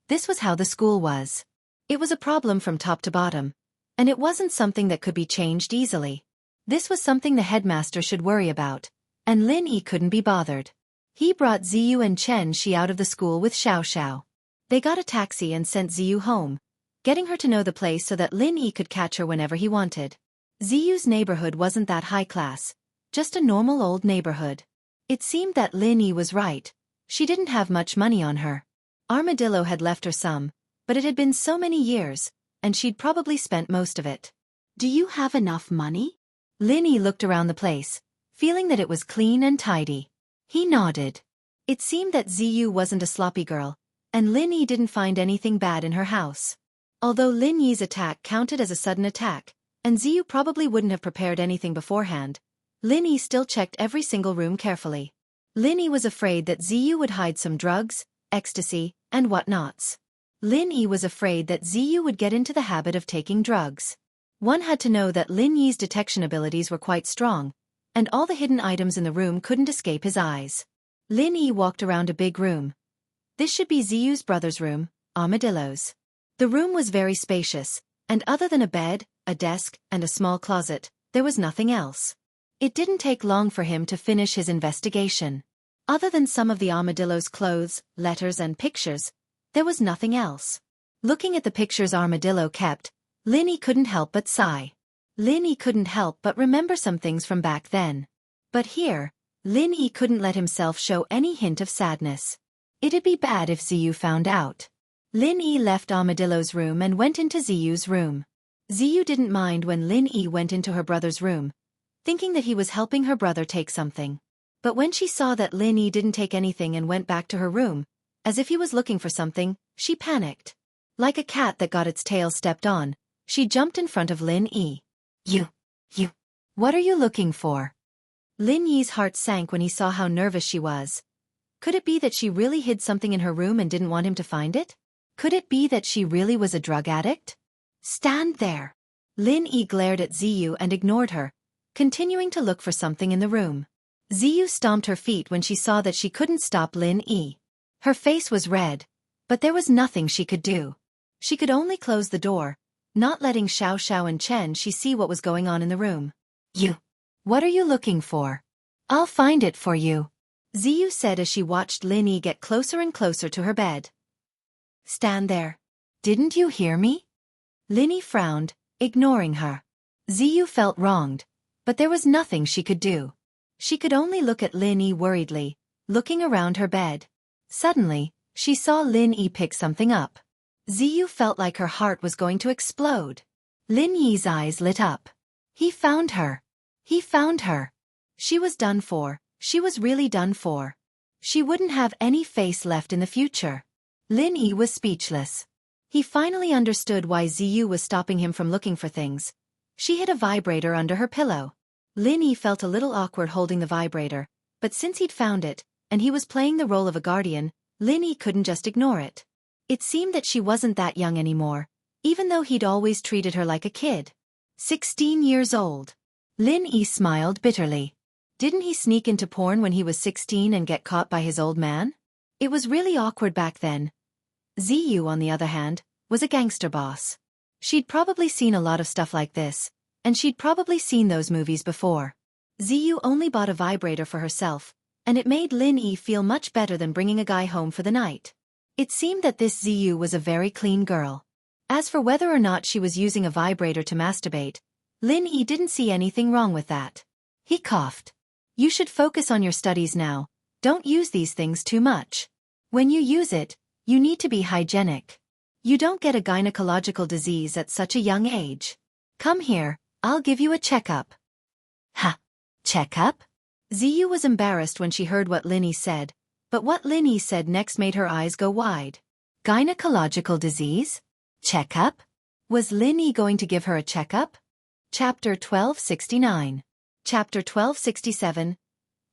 This was how the school was. It was a problem from top to bottom, and it wasn't something that could be changed easily. This was something the headmaster should worry about, and Lin Yi couldn't be bothered. He brought Ziyu and Chen Shi out of the school with Xiao. They got a taxi and sent Ziyu home, getting her to know the place so that Lin Yi could catch her whenever he wanted. Ziyu's neighborhood wasn't that high class, just a normal old neighborhood. It seemed that Lin Yi was right. She didn't have much money on her. Armadillo had left her some, but it had been so many years, and she'd probably spent most of it. Do you have enough money? Lin Yi looked around the place, feeling that it was clean and tidy. He nodded. It seemed that Ziyu wasn't a sloppy girl, and Lin Yi didn't find anything bad in her house. Although Lin Yi's attack counted as a sudden attack, and Ziyu probably wouldn't have prepared anything beforehand, Lin Yi still checked every single room carefully. Lin Yi was afraid that Ziyu would hide some drugs, ecstasy, and whatnots. Lin Yi was afraid that Ziyu would get into the habit of taking drugs. One had to know that Lin Yi's detection abilities were quite strong, and all the hidden items in the room couldn't escape his eyes. Lin Yi walked around a big room. This should be Ziyu's brother's room, Armadillo's. The room was very spacious, and other than a bed, a desk, and a small closet, there was nothing else. It didn't take long for him to finish his investigation. Other than some of the Armadillo's clothes, letters and pictures, there was nothing else. Looking at the pictures Armadillo kept, Lin Yi couldn't help but sigh. Lin Yi couldn't help but remember some things from back then. But here, Lin Yi couldn't let himself show any hint of sadness. It'd be bad if Ziyu found out. Lin Yi left Armadillo's room and went into Ziyu's room. Ziyu didn't mind when Lin Yi went into her brother's room, thinking that he was helping her brother take something. But when she saw that Lin Yi didn't take anything and went back to her room, as if he was looking for something, she panicked. Like a cat that got its tail stepped on, she jumped in front of Lin Yi. You. What are you looking for? Lin Yi's heart sank when he saw how nervous she was. Could it be that she really hid something in her room and didn't want him to find it? Could it be that she really was a drug addict? Stand there. Lin Yi glared at Ziyu and ignored her, continuing to look for something in the room. Ziyu stomped her feet when she saw that she couldn't stop Lin Yi. Her face was red, but there was nothing she could do. She could only close the door, not letting Xiao and Chen Shi see what was going on in the room. What are you looking for? I'll find it for you, Ziyu said as she watched Lin Yi get closer and closer to her bed. Stand there. Didn't you hear me? Lin Yi frowned, ignoring her. Ziyu felt wronged, but there was nothing she could do. She could only look at Lin Yi worriedly, looking around her bed. Suddenly, she saw Lin Yi pick something up. Ziyu felt like her heart was going to explode. Lin Yi's eyes lit up. He found her. He found her. She was done for. She was really done for. She wouldn't have any face left in the future. Lin Yi was speechless. He finally understood why Ziyu was stopping him from looking for things. She hid a vibrator under her pillow. Lin Yi felt a little awkward holding the vibrator, but since he'd found it, and he was playing the role of a guardian, Lin Yi couldn't just ignore it. It seemed that she wasn't that young anymore, even though he'd always treated her like a kid. 16 years old. Lin Yi smiled bitterly. Didn't he sneak into porn when he was 16 and get caught by his old man? It was really awkward back then. Ziyu, on the other hand, was a gangster boss. She'd probably seen a lot of stuff like this, and she'd probably seen those movies before. Ziyu only bought a vibrator for herself, and it made Lin Yi feel much better than bringing a guy home for the night. It seemed that this Ziyu was a very clean girl. As for whether or not she was using a vibrator to masturbate, Lin Yi didn't see anything wrong with that. He coughed. You should focus on your studies now. Don't use these things too much. When you use it, you need to be hygienic. You don't get a gynecological disease at such a young age. Come here, I'll give you a checkup. Ha! Checkup? Ziyu was embarrassed when she heard what Lin Yi said, but what Lin Yi said next made her eyes go wide. Gynecological disease? Checkup? Was Lin Yi going to give her a checkup? Chapter 1269. Chapter 1267.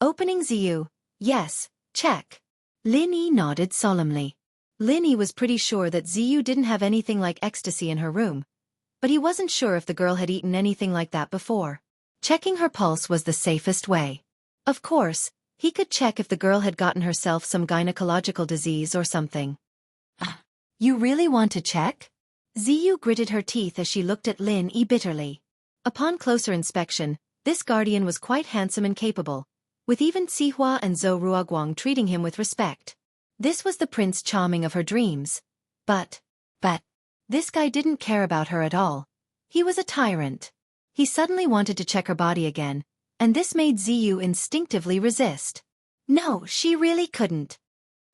Opening Ziyu. Yes, check. Lin Yi nodded solemnly. Lin Yi was pretty sure that Ziyu didn't have anything like ecstasy in her room, but he wasn't sure if the girl had eaten anything like that before. Checking her pulse was the safest way. Of course, he could check if the girl had gotten herself some gynecological disease or something. You really want to check? Ziyu gritted her teeth as she looked at Lin Yi bitterly. Upon closer inspection, this guardian was quite handsome and capable, with even Sihua and Zhou Ruoguang treating him with respect. This was the Prince Charming of her dreams. But, this guy didn't care about her at all. He was a tyrant. He suddenly wanted to check her body again, and this made Ziyu instinctively resist. No, she really couldn't.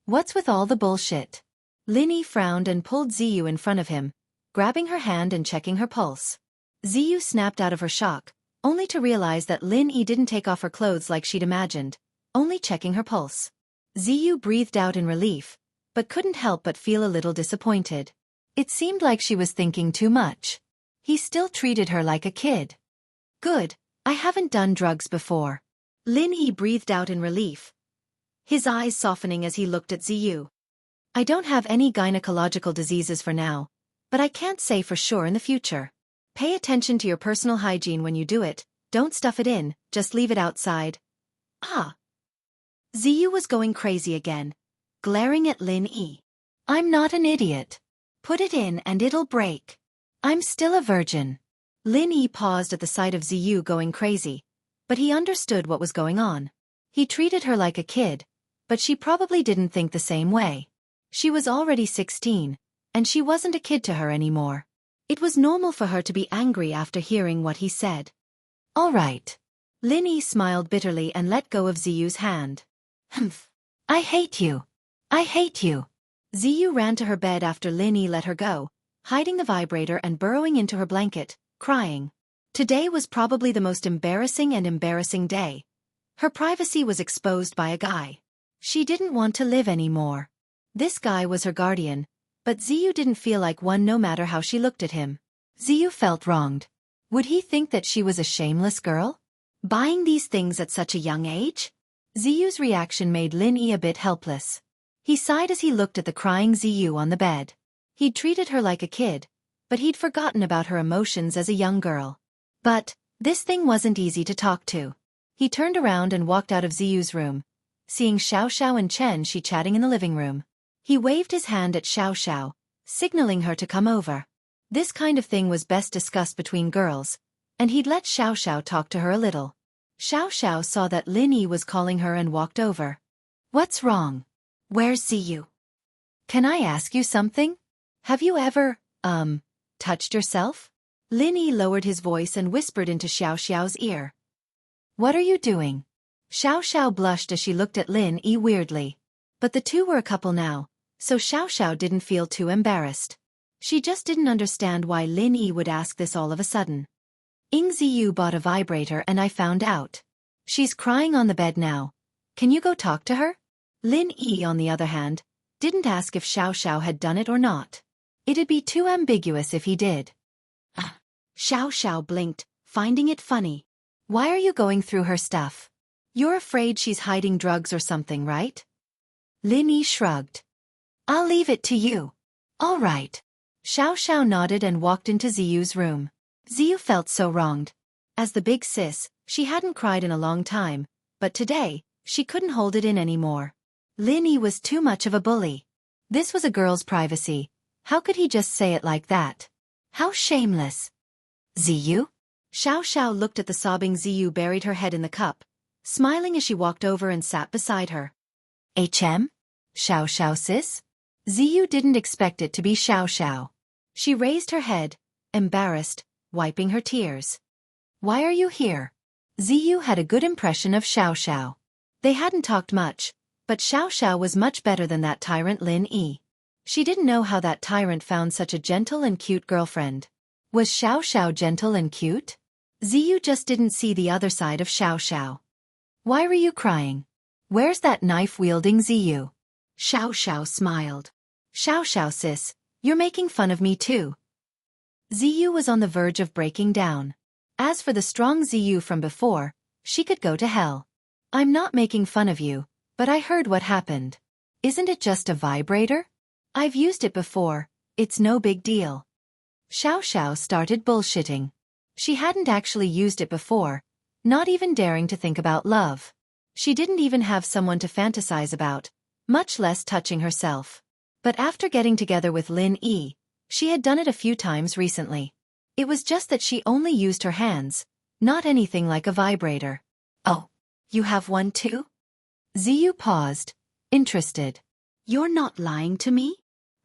What's with all the bullshit? Lin Yi frowned and pulled Ziyu in front of him, grabbing her hand and checking her pulse. Ziyu snapped out of her shock, only to realize that Lin Yi didn't take off her clothes like she'd imagined, only checking her pulse. Ziyu breathed out in relief, but couldn't help but feel a little disappointed. It seemed like she was thinking too much. He still treated her like a kid. Good, I haven't done drugs before. Lin Yi breathed out in relief, his eyes softening as he looked at Ziyu. I don't have any gynecological diseases for now, but I can't say for sure in the future. Pay attention to your personal hygiene when you do it, don't stuff it in, just leave it outside. Ah. Ziyu was going crazy again, glaring at Lin Yi. I'm not an idiot. Put it in and it'll break. I'm still a virgin. Lin Yi paused at the sight of Ziyu going crazy, but he understood what was going on. He treated her like a kid, but she probably didn't think the same way. She was already 16, and she wasn't a kid to her anymore. It was normal for her to be angry after hearing what he said. All right. Lin Yi smiled bitterly and let go of Ziyu's hand. Humph. I hate you. I hate you. Ziyu ran to her bed after Lin Yi let her go, hiding the vibrator and burrowing into her blanket, crying. Today was probably the most embarrassing day. Her privacy was exposed by a guy. She didn't want to live anymore. This guy was her guardian, but Ziyu didn't feel like one no matter how she looked at him. Ziyu felt wronged. Would he think that she was a shameless girl? Buying these things at such a young age? Ziyu's reaction made Lin Yi a bit helpless. He sighed as he looked at the crying Ziyu on the bed. He'd treated her like a kid, but he'd forgotten about her emotions as a young girl. But this thing wasn't easy to talk to. He turned around and walked out of Ziyu's room, seeing Xiaoxiao and Chen chatting in the living room. He waved his hand at Xiaoxiao, signaling her to come over. This kind of thing was best discussed between girls, and he'd let Xiaoxiao talk to her a little. Xiaoxiao saw that Lin Yi was calling her and walked over. What's wrong? Where's Ziyu? Can I ask you something? Have you ever, touched yourself? Lin Yi lowered his voice and whispered into Xiaoxiao's ear. What are you doing? Xiaoxiao blushed as she looked at Lin Yi weirdly. But the two were a couple now, so Xiaoxiao didn't feel too embarrassed. She just didn't understand why Lin Yi would ask this all of a sudden. Ying Ziyu bought a vibrator and I found out. She's crying on the bed now. Can you go talk to her? Lin Yi, on the other hand, didn't ask if Xiaoxiao had done it or not. It'd be too ambiguous if he did. Xiaoxiao blinked, finding it funny. Why are you going through her stuff? You're afraid she's hiding drugs or something, right? Lin Yi shrugged. I'll leave it to you. All right. Xiaoxiao nodded and walked into Ziyu's room. Ziyu felt so wronged. As the big sis, she hadn't cried in a long time, but today, she couldn't hold it in anymore. Lin Yi was too much of a bully. This was a girl's privacy. How could he just say it like that? How shameless. Ziyu? Xiaoxiao looked at the sobbing Ziyu, buried her head in the cup, smiling as she walked over and sat beside her. HM? Xiaoxiao sis? Ziyu didn't expect it to be Xiaoxiao. She raised her head, embarrassed, wiping her tears. Why are you here? Ziyu had a good impression of Xiaoxiao. They hadn't talked much, but Xiaoxiao was much better than that tyrant Lin Yi. She didn't know how that tyrant found such a gentle and cute girlfriend. Was Xiaoxiao gentle and cute? Ziyu just didn't see the other side of Xiaoxiao. Why were you crying? Where's that knife-wielding Ziyu? Xiaoxiao smiled. Xiaoxiao sis, you're making fun of me too. Ziyu was on the verge of breaking down. As for the strong Ziyu from before, she could go to hell. I'm not making fun of you, but I heard what happened. Isn't it just a vibrator? I've used it before, it's no big deal. Xiaoxiao started bullshitting. She hadn't actually used it before, not even daring to think about love. She didn't even have someone to fantasize about, much less touching herself. But after getting together with Lin Yi, she had done it a few times recently. It was just that she only used her hands, not anything like a vibrator. Oh, you have one too? Ziyu paused, interested. You're not lying to me?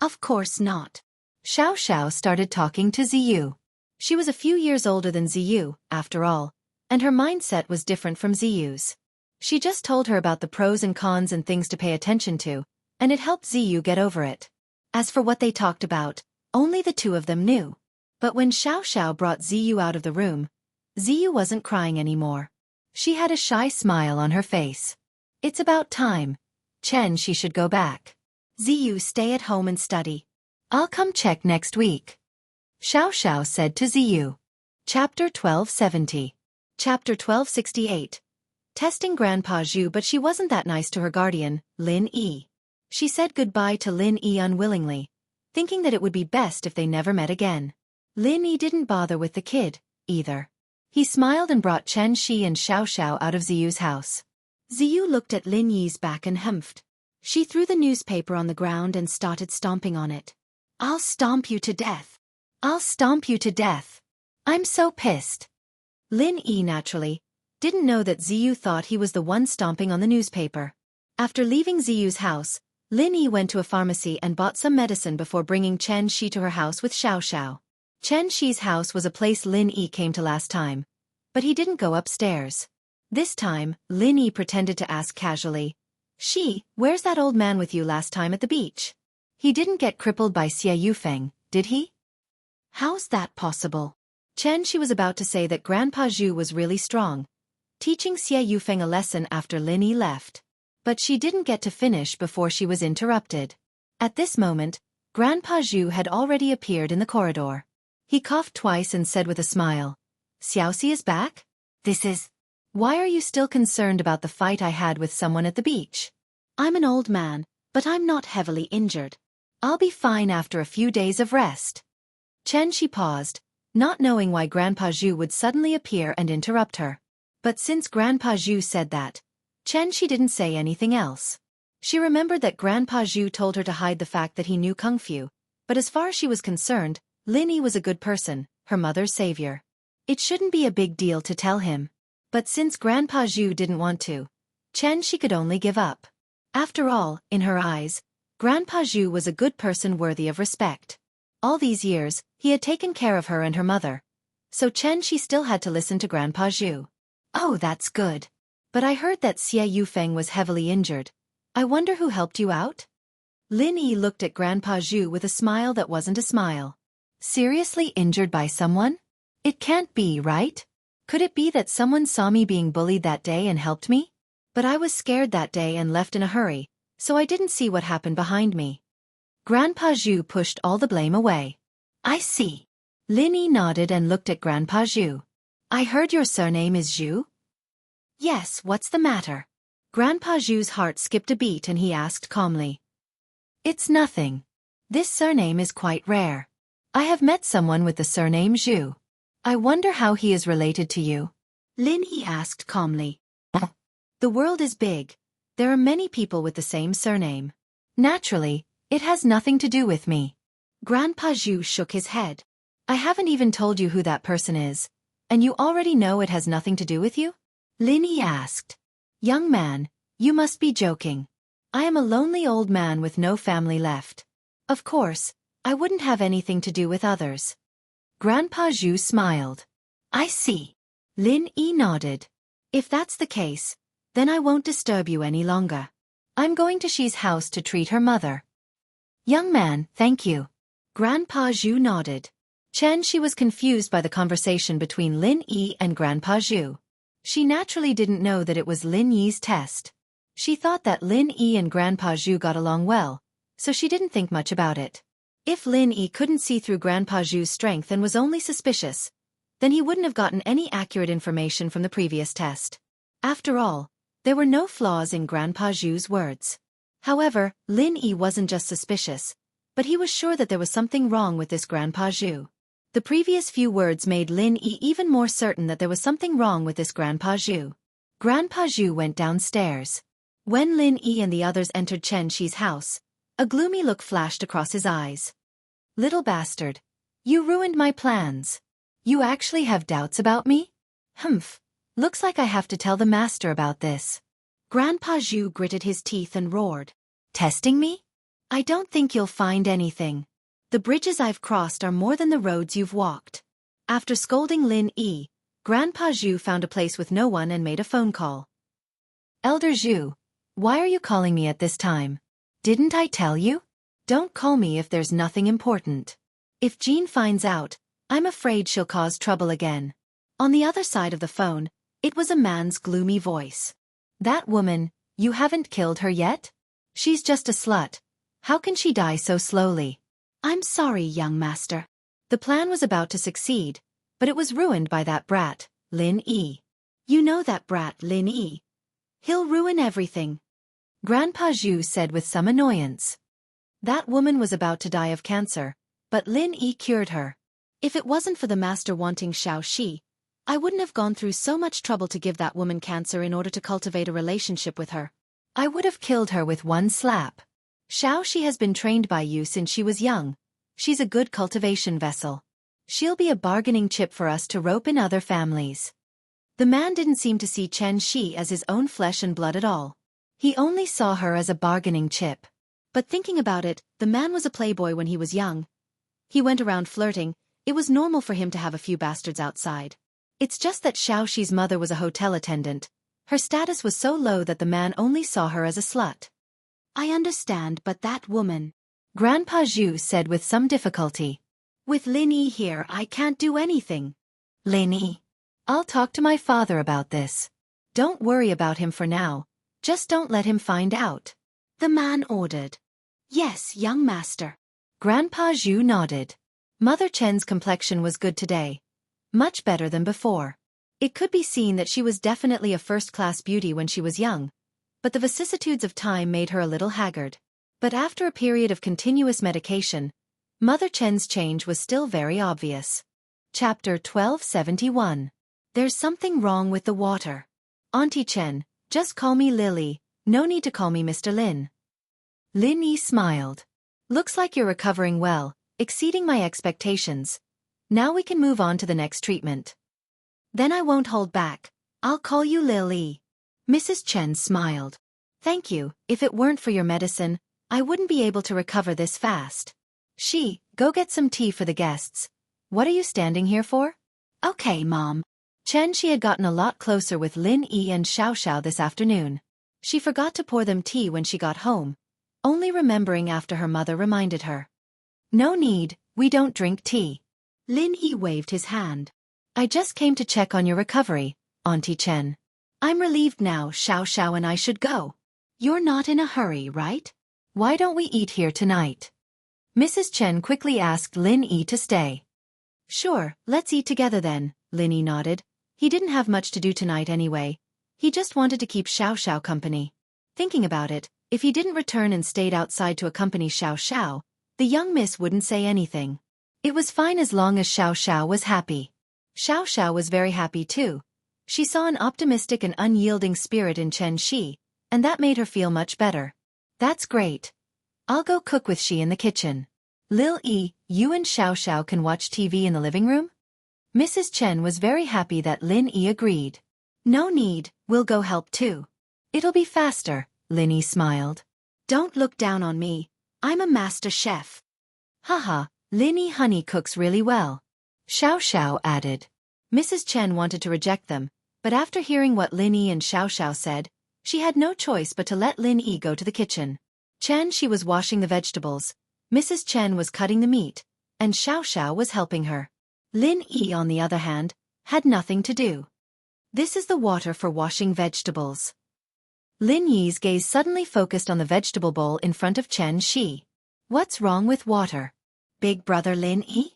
Of course not. Xiaoxiao started talking to Ziyu. She was a few years older than Ziyu, after all, and her mindset was different from Ziyu's. She just told her about the pros and cons and things to pay attention to, and it helped Ziyu get over it. As for what they talked about, only the two of them knew. But when Xiaoxiao brought Ziyu out of the room, Ziyu wasn't crying anymore. She had a shy smile on her face. It's about time. Chen, she should go back. Ziyu, stay at home and study. I'll come check next week. Xiaoxiao said to Ziyu. Chapter 1270. Chapter 1268. Testing Grandpa Zhu, but she wasn't that nice to her guardian, Lin Yi. She said goodbye to Lin Yi unwillingly, thinking that it would be best if they never met again. Lin Yi didn't bother with the kid, either. He smiled and brought Chen Shi and Xiaoxiao out of Ziyu's house. Ziyu looked at Lin Yi's back and humphed. She threw the newspaper on the ground and started stomping on it. I'll stomp you to death. I'll stomp you to death. I'm so pissed. Lin Yi naturally didn't know that Ziyu thought he was the one stomping on the newspaper. After leaving Ziyu's house, Lin Yi went to a pharmacy and bought some medicine before bringing Chen Shi to her house with Xiaoxiao. Chen Shi's house was a place Lin Yi came to last time, but he didn't go upstairs. This time, Lin Yi pretended to ask casually, Shi, where's that old man with you last time at the beach? He didn't get crippled by Xie Yufeng, did he? How's that possible? Chen Shi was about to say that Grandpa Zhu was really strong, teaching Xie Yufeng a lesson after Lin Yi left. But she didn't get to finish before she was interrupted. At this moment, Grandpa Zhu had already appeared in the corridor. He coughed twice and said with a smile, Xiaoxi is back? This is... Why are you still concerned about the fight I had with someone at the beach? I'm an old man, but I'm not heavily injured. I'll be fine after a few days of rest. Chen Shi paused, not knowing why Grandpa Zhu would suddenly appear and interrupt her. But since Grandpa Zhu said that, she didn't say anything else. She remembered that Grandpa Zhu told her to hide the fact that he knew Kung Fu, but as far as she was concerned, Lin Yi was a good person, her mother's savior. It shouldn't be a big deal to tell him. But since Grandpa Zhu didn't want to, she could only give up. After all, in her eyes, Grandpa Zhu was a good person worthy of respect. All these years, he had taken care of her and her mother. So she still had to listen to Grandpa Zhu. Oh, that's good. But I heard that Xie Yufeng was heavily injured. I wonder who helped you out? Lin Yi looked at Grandpa Zhu with a smile that wasn't a smile. Seriously injured by someone? It can't be, right? Could it be that someone saw me being bullied that day and helped me? But I was scared that day and left in a hurry, so I didn't see what happened behind me. Grandpa Zhu pushed all the blame away. I see. Lin Yi nodded and looked at Grandpa Zhu. I heard your surname is Zhu? Yes, what's the matter? Grandpa Zhu's heart skipped a beat and he asked calmly. It's nothing. This surname is quite rare. I have met someone with the surname Zhu. I wonder how he is related to you. Lin Yi asked calmly. The world is big. There are many people with the same surname. Naturally, it has nothing to do with me. Grandpa Zhu shook his head. I haven't even told you who that person is, and you already know it has nothing to do with you? Lin Yi asked. Young man, you must be joking. I am a lonely old man with no family left. Of course, I wouldn't have anything to do with others. Grandpa Zhu smiled. I see. Lin Yi nodded. If that's the case, then I won't disturb you any longer. I'm going to Xi's house to treat her mother. Young man, thank you. Grandpa Zhu nodded. She was confused by the conversation between Lin Yi and Grandpa Zhu. She naturally didn't know that it was Lin Yi's test. She thought that Lin Yi and Grandpa Zhu got along well, so she didn't think much about it. If Lin Yi couldn't see through Grandpa Zhu's strength and was only suspicious, then he wouldn't have gotten any accurate information from the previous test. After all, there were no flaws in Grandpa Zhu's words. However, Lin Yi wasn't just suspicious, but he was sure that there was something wrong with this Grandpa Zhu. The previous few words made Lin Yi even more certain that there was something wrong with this Grandpa Zhu. Grandpa Zhu went downstairs. When Lin Yi and the others entered Xi's house, a gloomy look flashed across his eyes. Little bastard. You ruined my plans. You actually have doubts about me? Humph. Looks like I have to tell the master about this. Grandpa Zhu gritted his teeth and roared. Testing me? I don't think you'll find anything. The bridges I've crossed are more than the roads you've walked. After scolding Lin Yi, Grandpa Zhu found a place with no one and made a phone call. Elder Zhu, why are you calling me at this time? Didn't I tell you? Don't call me if there's nothing important. If Jean finds out, I'm afraid she'll cause trouble again. On the other side of the phone, it was a man's gloomy voice. That woman, you haven't killed her yet? She's just a slut. How can she die so slowly? I'm sorry, young master. The plan was about to succeed, but it was ruined by that brat, Lin Yi. You know that brat, Lin Yi. He'll ruin everything. Grandpa Zhu said with some annoyance. That woman was about to die of cancer, but Lin Yi cured her. If it wasn't for the master wanting Xiaoxi, I wouldn't have gone through so much trouble to give that woman cancer in order to cultivate a relationship with her. I would have killed her with one slap. Xiaoxi has been trained by you since she was young. She's a good cultivation vessel. She'll be a bargaining chip for us to rope in other families. The man didn't seem to see Xianxia as his own flesh and blood at all. He only saw her as a bargaining chip. But thinking about it, the man was a playboy when he was young. He went around flirting. It was normal for him to have a few bastards outside. It's just that Xiaoxi's mother was a hotel attendant. Her status was so low that the man only saw her as a slut. I understand, but that woman, Grandpa Zhu said with some difficulty. With Lin Yi here, I can't do anything. Lin Yi, I'll talk to my father about this. Don't worry about him for now. Just don't let him find out. The man ordered. Yes, young master. Grandpa Zhu nodded. Mother Chen's complexion was good today. Much better than before. It could be seen that she was definitely a first-class beauty when she was young, but the vicissitudes of time made her a little haggard. But after a period of continuous medication, Mother Chen's change was still very obvious. Chapter 1271. There's something wrong with the water. Auntie Chen, just call me Lily, no need to call me Mr. Lin. Lin Yi smiled. Looks like you're recovering well, exceeding my expectations. Now we can move on to the next treatment. Then I won't hold back. I'll call you Lily. Mrs. Chen smiled. Thank you, if it weren't for your medicine, I wouldn't be able to recover this fast. Go get some tea for the guests. What are you standing here for? Okay, Mom. She had gotten a lot closer with Lin Yi and Xiao this afternoon. She forgot to pour them tea when she got home, only remembering after her mother reminded her. No need, we don't drink tea. Lin Yi waved his hand. I just came to check on your recovery, Auntie Chen. I'm relieved now Xiao and I should go. You're not in a hurry, right? Why don't we eat here tonight? Mrs. Chen quickly asked Lin Yi to stay. Sure, let's eat together then, Lin Yi nodded. He didn't have much to do tonight anyway. He just wanted to keep Xiao company. Thinking about it, if he didn't return and stayed outside to accompany Xiao, the young miss wouldn't say anything. It was fine as long as Xiao was happy. Xiao was very happy too. She saw an optimistic and unyielding spirit in Chen Shi, and that made her feel much better. That's great. I'll go cook with Shi in the kitchen. Lil Yi, you and Xiao can watch TV in the living room? Mrs. Chen was very happy that Lin Yi agreed. No need, we'll go help too. It'll be faster, Lin Yi smiled. Don't look down on me, I'm a master chef. Haha, Lin Yi honey cooks really well. Xiao added. Mrs. Chen wanted to reject them, but after hearing what Lin Yi and Xiao said, she had no choice but to let Lin Yi go to the kitchen. She was washing the vegetables, Mrs. Chen was cutting the meat, and Xiao was helping her. Lin Yi, on the other hand, had nothing to do. This is the water for washing vegetables. Lin Yi's gaze suddenly focused on the vegetable bowl in front of Chen Shi. What's wrong with water? Big brother Lin Yi?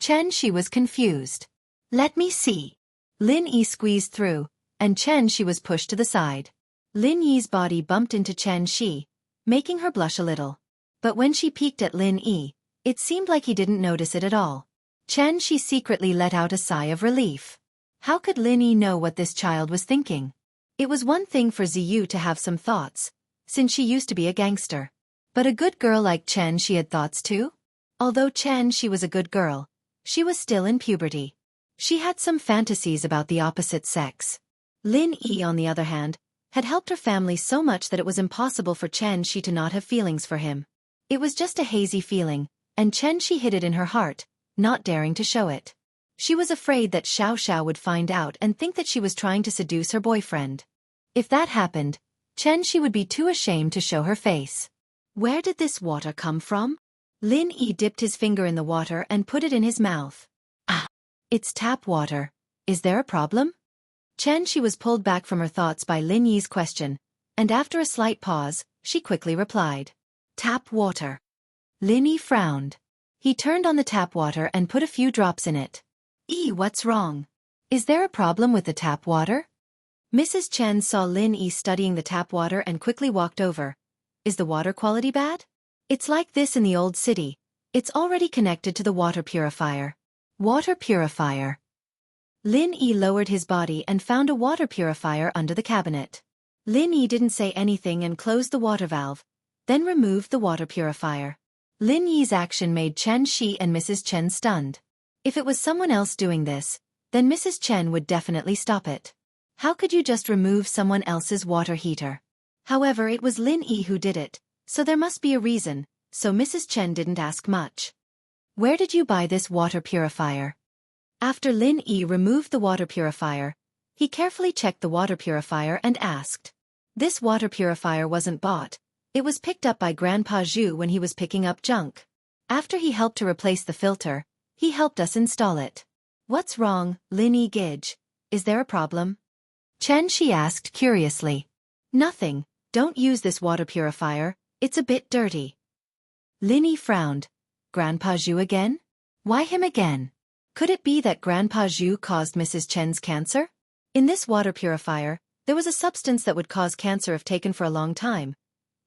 Chen Shi was confused. Let me see. Lin Yi squeezed through, and Chen Shi was pushed to the side. Lin Yi's body bumped into Chen Shi, making her blush a little. But when she peeked at Lin Yi, it seemed like he didn't notice it at all. Chen Shi secretly let out a sigh of relief. How could Lin Yi know what this child was thinking? It was one thing for Ziyu to have some thoughts, since she used to be a gangster. But a good girl like Chen Shi had thoughts too? Although Chen Shi was a good girl, she was still in puberty. She had some fantasies about the opposite sex. Lin Yi, on the other hand, had helped her family so much that it was impossible for Chen Shi to not have feelings for him. It was just a hazy feeling, and Chen Shi hid it in her heart, not daring to show it. She was afraid that Xiao would find out and think that she was trying to seduce her boyfriend. If that happened, Chen Shi would be too ashamed to show her face. Where did this water come from? Lin Yi dipped his finger in the water and put it in his mouth. Ah, it's tap water. Is there a problem? Chen Shi was pulled back from her thoughts by Lin Yi's question, and after a slight pause, she quickly replied. Tap water. Lin Yi frowned. He turned on the tap water and put a few drops in it. What's wrong? Is there a problem with the tap water? Mrs. Chen saw Lin Yi studying the tap water and quickly walked over. Is the water quality bad? It's like this in the old city. It's already connected to the water purifier. Water purifier. Lin Yi lowered his body and found a water purifier under the cabinet. Lin Yi didn't say anything and closed the water valve, then removed the water purifier. Lin Yi's action made Chen Shi and Mrs. Chen stunned. If it was someone else doing this, then Mrs. Chen would definitely stop it. How could you just remove someone else's water heater? However, it was Lin Yi who did it, so there must be a reason, so Mrs. Chen didn't ask much. Where did you buy this water purifier? After Lin Yi removed the water purifier, he carefully checked the water purifier and asked. This water purifier wasn't bought, it was picked up by Grandpa Zhu when he was picking up junk. After he helped to replace the filter, he helped us install it. What's wrong, Lin Yi Gij? Is there a problem? Chen Shi asked curiously. Nothing, don't use this water purifier, it's a bit dirty. Lin Yi frowned. Grandpa Zhu again? Why him again? Could it be that Grandpa Zhu caused Mrs. Chen's cancer? In this water purifier, there was a substance that would cause cancer if taken for a long time.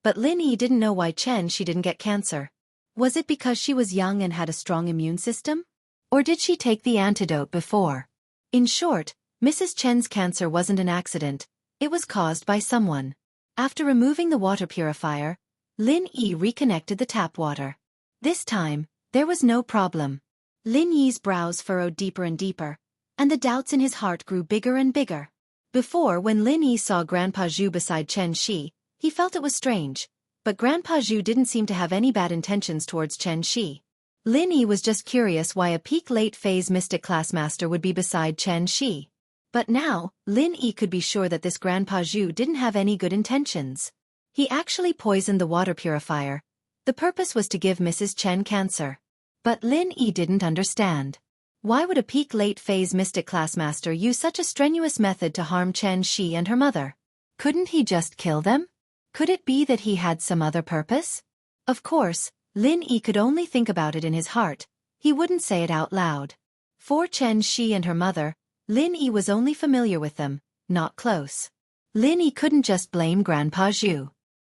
But Lin Yi didn't know why Chen Shi didn't get cancer. Was it because she was young and had a strong immune system? Or did she take the antidote before? In short, Mrs. Chen's cancer wasn't an accident, it was caused by someone. After removing the water purifier, Lin Yi reconnected the tap water. This time, there was no problem. Lin Yi's brows furrowed deeper and deeper, and the doubts in his heart grew bigger and bigger. Before, when Lin Yi saw Grandpa Zhu beside Chen Shi, he felt it was strange, but Grandpa Zhu didn't seem to have any bad intentions towards Chen Shi. Lin Yi was just curious why a peak late-phase mystic classmaster would be beside Chen Shi. But now, Lin Yi could be sure that this Grandpa Zhu didn't have any good intentions. He actually poisoned the water purifier. The purpose was to give Mrs. Chen cancer. But Lin Yi didn't understand. Why would a peak late-phase mystic classmaster use such a strenuous method to harm Chen Shi and her mother? Couldn't he just kill them? Could it be that he had some other purpose? Of course, Lin Yi could only think about it in his heart. He wouldn't say it out loud. For Chen Shi and her mother, Lin Yi was only familiar with them, not close. Lin Yi couldn't just blame Grandpa Zhu.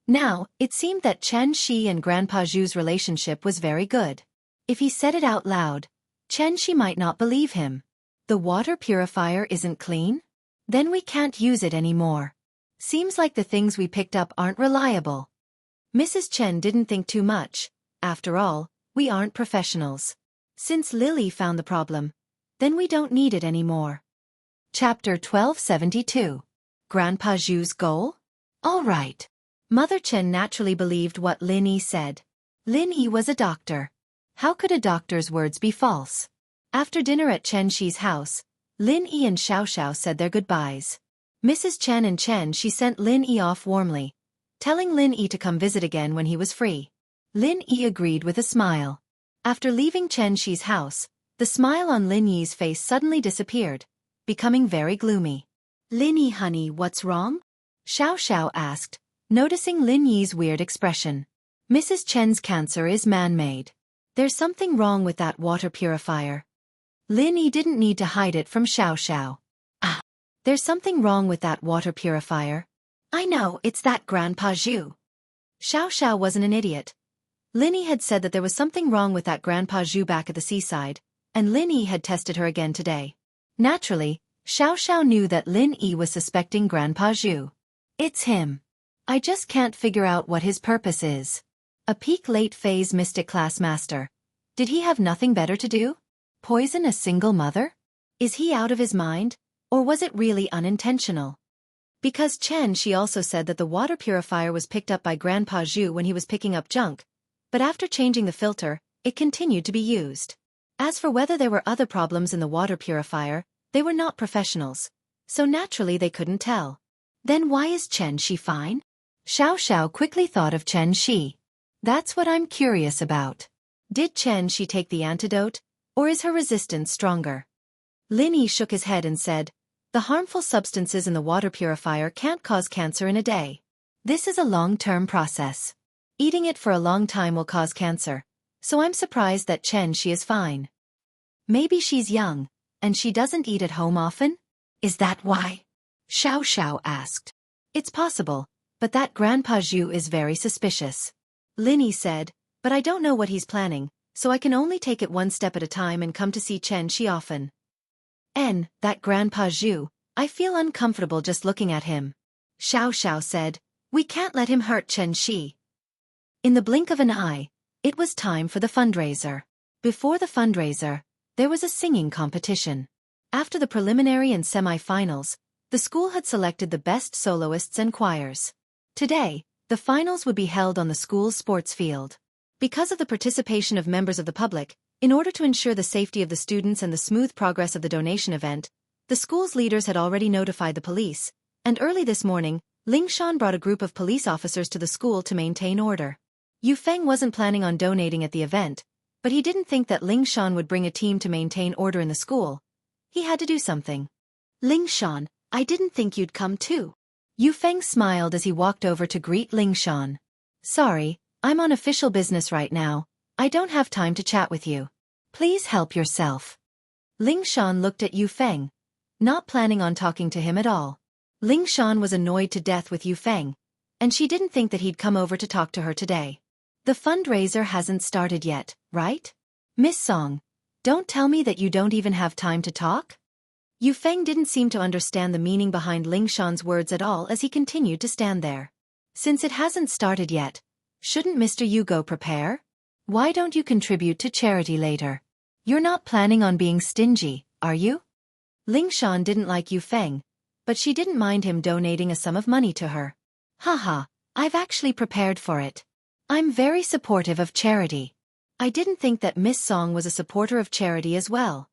Now, it seemed that Chen Shi and Grandpa Zhu's relationship was very good. If he said it out loud, Chen Shi might not believe him. The water purifier isn't clean? Then we can't use it anymore. Seems like the things we picked up aren't reliable. Mrs. Chen didn't think too much. After all, we aren't professionals. Since Lily found the problem, then we don't need it anymore. Chapter 1272. Grandpa Zhu's goal? All right. Mother Chen naturally believed what Lin Yi said. Lin Yi was a doctor. How could a doctor's words be false? After dinner at Chen Shi's house, Lin Yi and Xiaoxiao said their goodbyes. Mrs. Chen and Chen Shi sent Lin Yi off warmly, telling Lin Yi to come visit again when he was free. Lin Yi agreed with a smile. After leaving Chen Shi's house, the smile on Lin Yi's face suddenly disappeared, becoming very gloomy. Lin Yi, honey, what's wrong? Xiaoxiao asked, noticing Lin Yi's weird expression. Mrs. Chen's cancer is man-made. There's something wrong with that water purifier. Lin Yi didn't need to hide it from Xiaoxiao. Ah, there's something wrong with that water purifier. I know, it's that Grandpa Zhu. Xiaoxiao wasn't an idiot. Lin Yi had said that there was something wrong with that Grandpa Zhu back at the seaside, and Lin Yi had tested her again today. Naturally, Xiaoxiao knew that Lin Yi was suspecting Grandpa Zhu. It's him. I just can't figure out what his purpose is. A peak late-phase mystic class master. Did he have nothing better to do? Poison a single mother? Is he out of his mind, or was it really unintentional? Because Chen Shi also said that the water purifier was picked up by Grandpa Zhu when he was picking up junk, but after changing the filter, it continued to be used. As for whether there were other problems in the water purifier, they were not professionals, so naturally they couldn't tell. Then why is Chen Shi fine? Xiaoxiao quickly thought of Chen Shi. That's what I'm curious about. Did Chen Shi take the antidote, or is her resistance stronger? Lin Yi shook his head and said, the harmful substances in the water purifier can't cause cancer in a day. This is a long-term process. Eating it for a long time will cause cancer, so I'm surprised that Chen Shi is fine. Maybe she's young, and she doesn't eat at home often? Is that why? Xiaoxiao asked. It's possible, but that Grandpa Zhu is very suspicious. Lin Yi said, but I don't know what he's planning, so I can only take it one step at a time and come to see Chen Shi often. That Grandpa Zhu, I feel uncomfortable just looking at him. Xiaoxiao said, we can't let him hurt Chen Shi. In the blink of an eye, it was time for the fundraiser. Before the fundraiser, there was a singing competition. After the preliminary and semi-finals, the school had selected the best soloists and choirs. Today, the finals would be held on the school's sports field. Because of the participation of members of the public, in order to ensure the safety of the students and the smooth progress of the donation event, the school's leaders had already notified the police, and early this morning, Ling Shan brought a group of police officers to the school to maintain order. Yu Feng wasn't planning on donating at the event, but he didn't think that Ling Shan would bring a team to maintain order in the school. He had to do something. Ling Shan, I didn't think you'd come too. Yu Feng smiled as he walked over to greet Ling Shan. Sorry, I'm on official business right now. I don't have time to chat with you. Please help yourself. Ling Shan looked at Yu Feng, not planning on talking to him at all. Ling Shan was annoyed to death with Yu Feng, and she didn't think that he'd come over to talk to her today. The fundraiser hasn't started yet, right? Miss Song, don't tell me that you don't even have time to talk? Yu Feng didn't seem to understand the meaning behind Ling Shan's words at all as he continued to stand there. Since it hasn't started yet, shouldn't Mr. Yu go prepare? Why don't you contribute to charity later? You're not planning on being stingy, are you? Ling Shan didn't like Yu Feng, but she didn't mind him donating a sum of money to her. Haha, I've actually prepared for it. I'm very supportive of charity. I didn't think that Miss Song was a supporter of charity as well.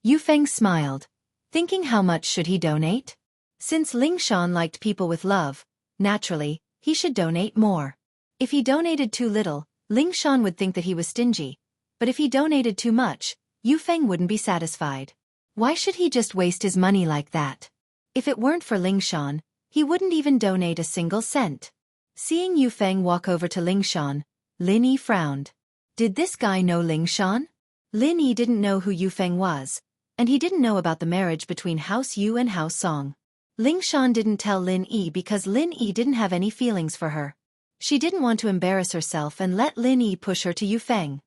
Yu Feng smiled, thinking how much should he donate? Since Ling Shan liked people with love, naturally, he should donate more. If he donated too little, Ling Shan would think that he was stingy, but if he donated too much, Yu Feng wouldn't be satisfied. Why should he just waste his money like that? If it weren't for Ling Shan, he wouldn't even donate a single cent. Seeing Yu Feng walk over to Ling Shan, Lin Yi frowned. Did this guy know Ling Shan? Lin Yi didn't know who Yu Feng was, and he didn't know about the marriage between House Yu and House Song. Ling Shan didn't tell Lin Yi because Lin Yi didn't have any feelings for her. She didn't want to embarrass herself and let Lin Yi push her to Yu Feng.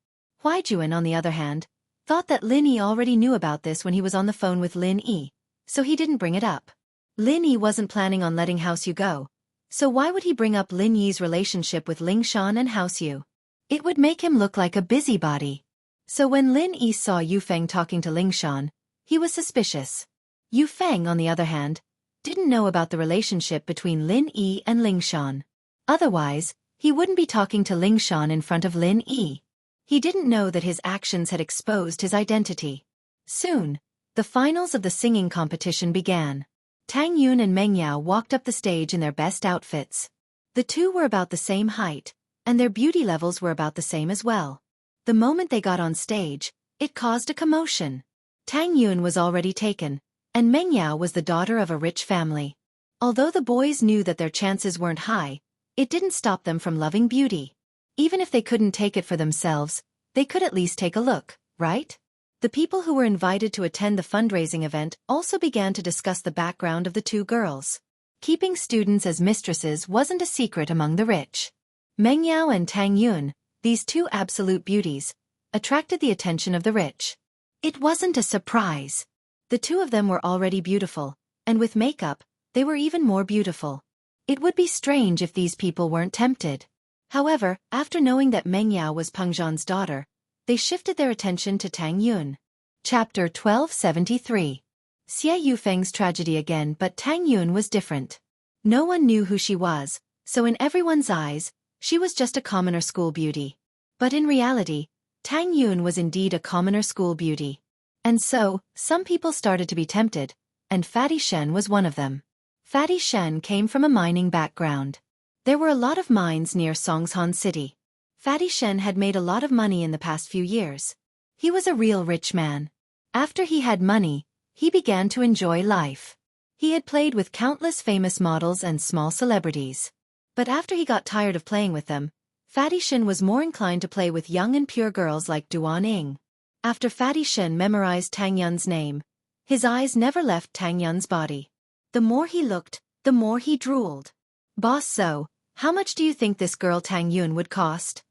Huai Juan, on the other hand, thought that Lin Yi already knew about this when he was on the phone with Lin Yi, so he didn't bring it up. Lin Yi wasn't planning on letting House Yu go, so why would he bring up Lin Yi's relationship with Ling Shan and House Yu? It would make him look like a busybody. So when Lin Yi saw Yu Feng talking to Ling Shan, he was suspicious. Yu Feng, on the other hand, didn't know about the relationship between Lin Yi and Ling Shan. Otherwise, he wouldn't be talking to Ling Shan in front of Lin Yi. He didn't know that his actions had exposed his identity. Soon, the finals of the singing competition began. Tang Yun and Meng Yao walked up the stage in their best outfits. The two were about the same height, and their beauty levels were about the same as well. The moment they got on stage, it caused a commotion. Tang Yun was already taken, and Meng Yao was the daughter of a rich family. Although the boys knew that their chances weren't high, it didn't stop them from loving beauty. Even if they couldn't take it for themselves, they could at least take a look, right? The people who were invited to attend the fundraising event also began to discuss the background of the two girls. Keeping students as mistresses wasn't a secret among the rich. Meng Yao and Tang Yun, these two absolute beauties, attracted the attention of the rich. It wasn't a surprise. The two of them were already beautiful, and with makeup, they were even more beautiful. It would be strange if these people weren't tempted. However, after knowing that Meng Yao was Peng Zhan's daughter, they shifted their attention to Tang Yun. Chapter 1273. Xie Yufeng's tragedy again, but Tang Yun was different. No one knew who she was, so in everyone's eyes, she was just a commoner school beauty. But in reality, Tang Yun was indeed a commoner school beauty. And so, some people started to be tempted, and Fatty Shen was one of them. Fatty Shen came from a mining background. There were a lot of mines near Songshan City. Fatty Shen had made a lot of money in the past few years. He was a real rich man. After he had money, he began to enjoy life. He had played with countless famous models and small celebrities. But after he got tired of playing with them, Fatty Shen was more inclined to play with young and pure girls like Duan Ying. After Fatty Shen memorized Tang Yun's name, his eyes never left Tang Yun's body. The more he looked, the more he drooled. Boss, so, how much do you think this girl Tang Yun would cost?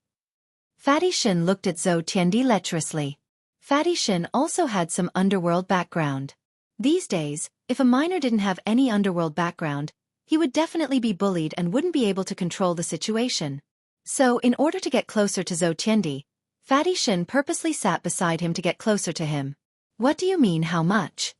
Fatty Shen looked at Zhou Tiandi lecherously. Fatty Shen also had some underworld background. These days, if a miner didn't have any underworld background, he would definitely be bullied and wouldn't be able to control the situation. So, in order to get closer to Zhou Tiandi, Fatty Shen purposely sat beside him to get closer to him. What do you mean, how much?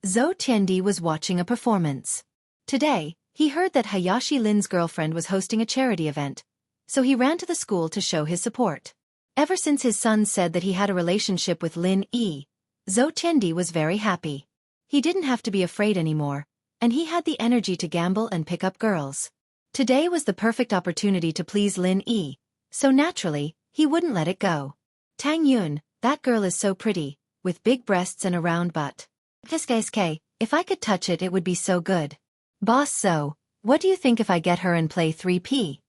Zhou Tiandi was watching a performance. Today, he heard that Hayashi Lin's girlfriend was hosting a charity event, so he ran to the school to show his support. Ever since his son said that he had a relationship with Lin Yi, Zhou Tiandi was very happy. He didn't have to be afraid anymore, and he had the energy to gamble and pick up girls. Today was the perfect opportunity to please Lin Yi, so naturally, he wouldn't let it go. Tang Yun, that girl is so pretty, with big breasts and a round butt. Kiske, if I could touch it, it would be so good. Boss, so, what do you think if I get her and play 3P?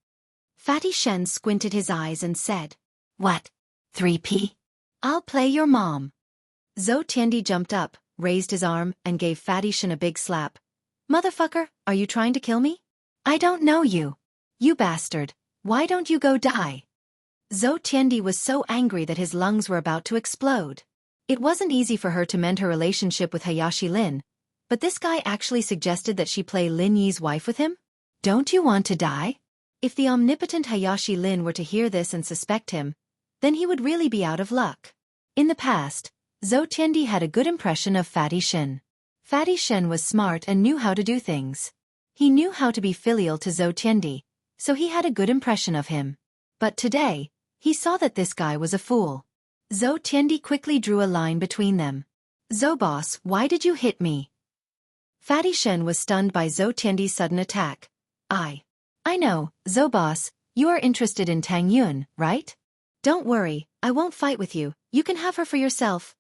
Fatty Shen squinted his eyes and said, What? 3P? I'll play your mom. Zhou Tiandi jumped up, raised his arm, and gave Fatty Shen a big slap. Motherfucker, are you trying to kill me? I don't know you. You bastard, why don't you go die? Zhou Tiandi was so angry that his lungs were about to explode. It wasn't easy for her to mend her relationship with Hayashi Lin, but this guy actually suggested that she play Lin Yi's wife with him? Don't you want to die? If the omnipotent Hayashi Lin were to hear this and suspect him, then he would really be out of luck. In the past, Zhou Tiandi had a good impression of Fatty Shen. Fatty Shen was smart and knew how to do things. He knew how to be filial to Zhou Tiandi, so he had a good impression of him. But today, he saw that this guy was a fool. Zhou Tiandi quickly drew a line between them. Zhou boss, why did you hit me? Fatty Shen was stunned by Zhou Tiandi's sudden attack. I know, Zhou boss, you are interested in Tang Yun, right? Don't worry, I won't fight with you, you can have her for yourself.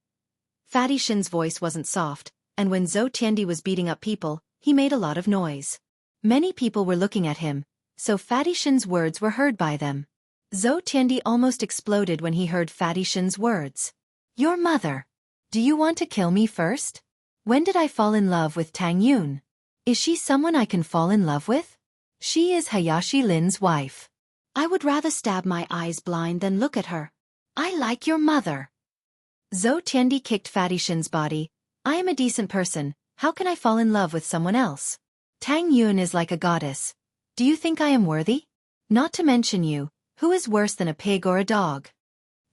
Fatty Shen's voice wasn't soft, and when Zhou Tiandi was beating up people, he made a lot of noise. Many people were looking at him, so Fatty Shen's words were heard by them. Zhou Tiandi almost exploded when he heard Fatty Shen's words. Your mother. Do you want to kill me first? When did I fall in love with Tang Yun? Is she someone I can fall in love with? She is Hayashi Lin's wife. I would rather stab my eyes blind than look at her. I like your mother. Zhou Tiandi kicked Fatty Shen's body. I am a decent person, how can I fall in love with someone else? Tang Yun is like a goddess. Do you think I am worthy? Not to mention you, who is worse than a pig or a dog?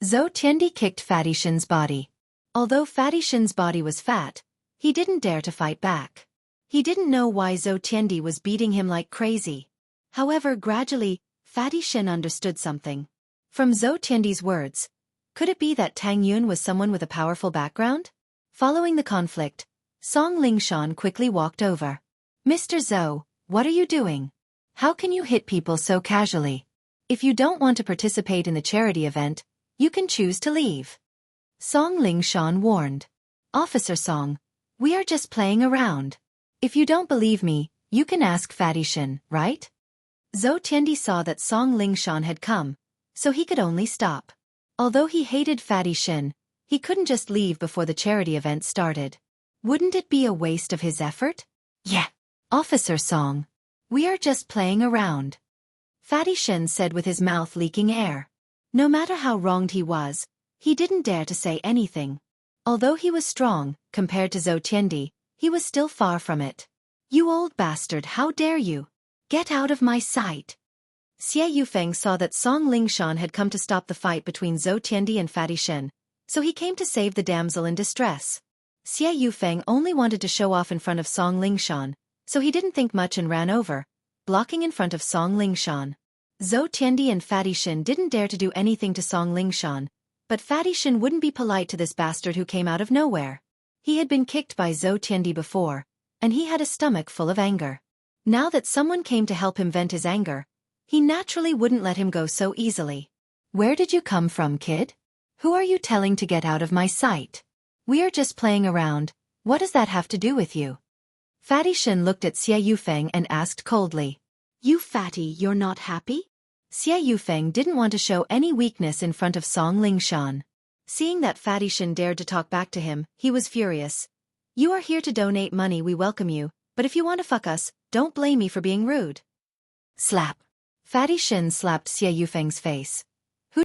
Zhou Tiandi kicked Fatty Shen's body. Although Fatty Shen's body was fat, he didn't dare to fight back. He didn't know why Zhou Tiandi was beating him like crazy. However, gradually, Fatty Shen understood something. From Zhou Tiandi's words, could it be that Tang Yun was someone with a powerful background? Following the conflict, Song Lingshan quickly walked over. Mr. Zhou, what are you doing? How can you hit people so casually? If you don't want to participate in the charity event, you can choose to leave. Song Lingshan warned. Officer Song, we are just playing around. If you don't believe me, you can ask Fatty Shen, right? Zhou Tiandi saw that Song Lingshan had come, so he could only stop. Although he hated Fatty Shen, he couldn't just leave before the charity event started. Wouldn't it be a waste of his effort? Yeah. Officer Song, we are just playing around. Fatty Shen said with his mouth leaking air. No matter how wronged he was, he didn't dare to say anything. Although he was strong, compared to Zhou Tiandi, he was still far from it. You old bastard, how dare you? Get out of my sight. Xie Yufeng saw that Song Lingshan had come to stop the fight between Zhou Tiandi and Fatty Shen, so he came to save the damsel in distress. Xie Yufeng only wanted to show off in front of Song Lingshan, so he didn't think much and ran over, blocking in front of Song Lingshan. Zhou Tiandi and Fatty Shen didn't dare to do anything to Song Lingshan, but Fatty Shen wouldn't be polite to this bastard who came out of nowhere. He had been kicked by Zhou Tiandi before, and he had a stomach full of anger. Now that someone came to help him vent his anger, he naturally wouldn't let him go so easily. Where did you come from, kid? Who are you telling to get out of my sight? We are just playing around, what does that have to do with you? Fatty Shen looked at Xie Yufeng and asked coldly. You fatty, you're not happy? Xie Yufeng didn't want to show any weakness in front of Song Lingshan. Seeing that Fatty Shen dared to talk back to him, he was furious. You are here to donate money, we welcome you, but if you want to fuck us, don't blame me for being rude. Slap. Fatty Shen slapped Xie Yufeng's face.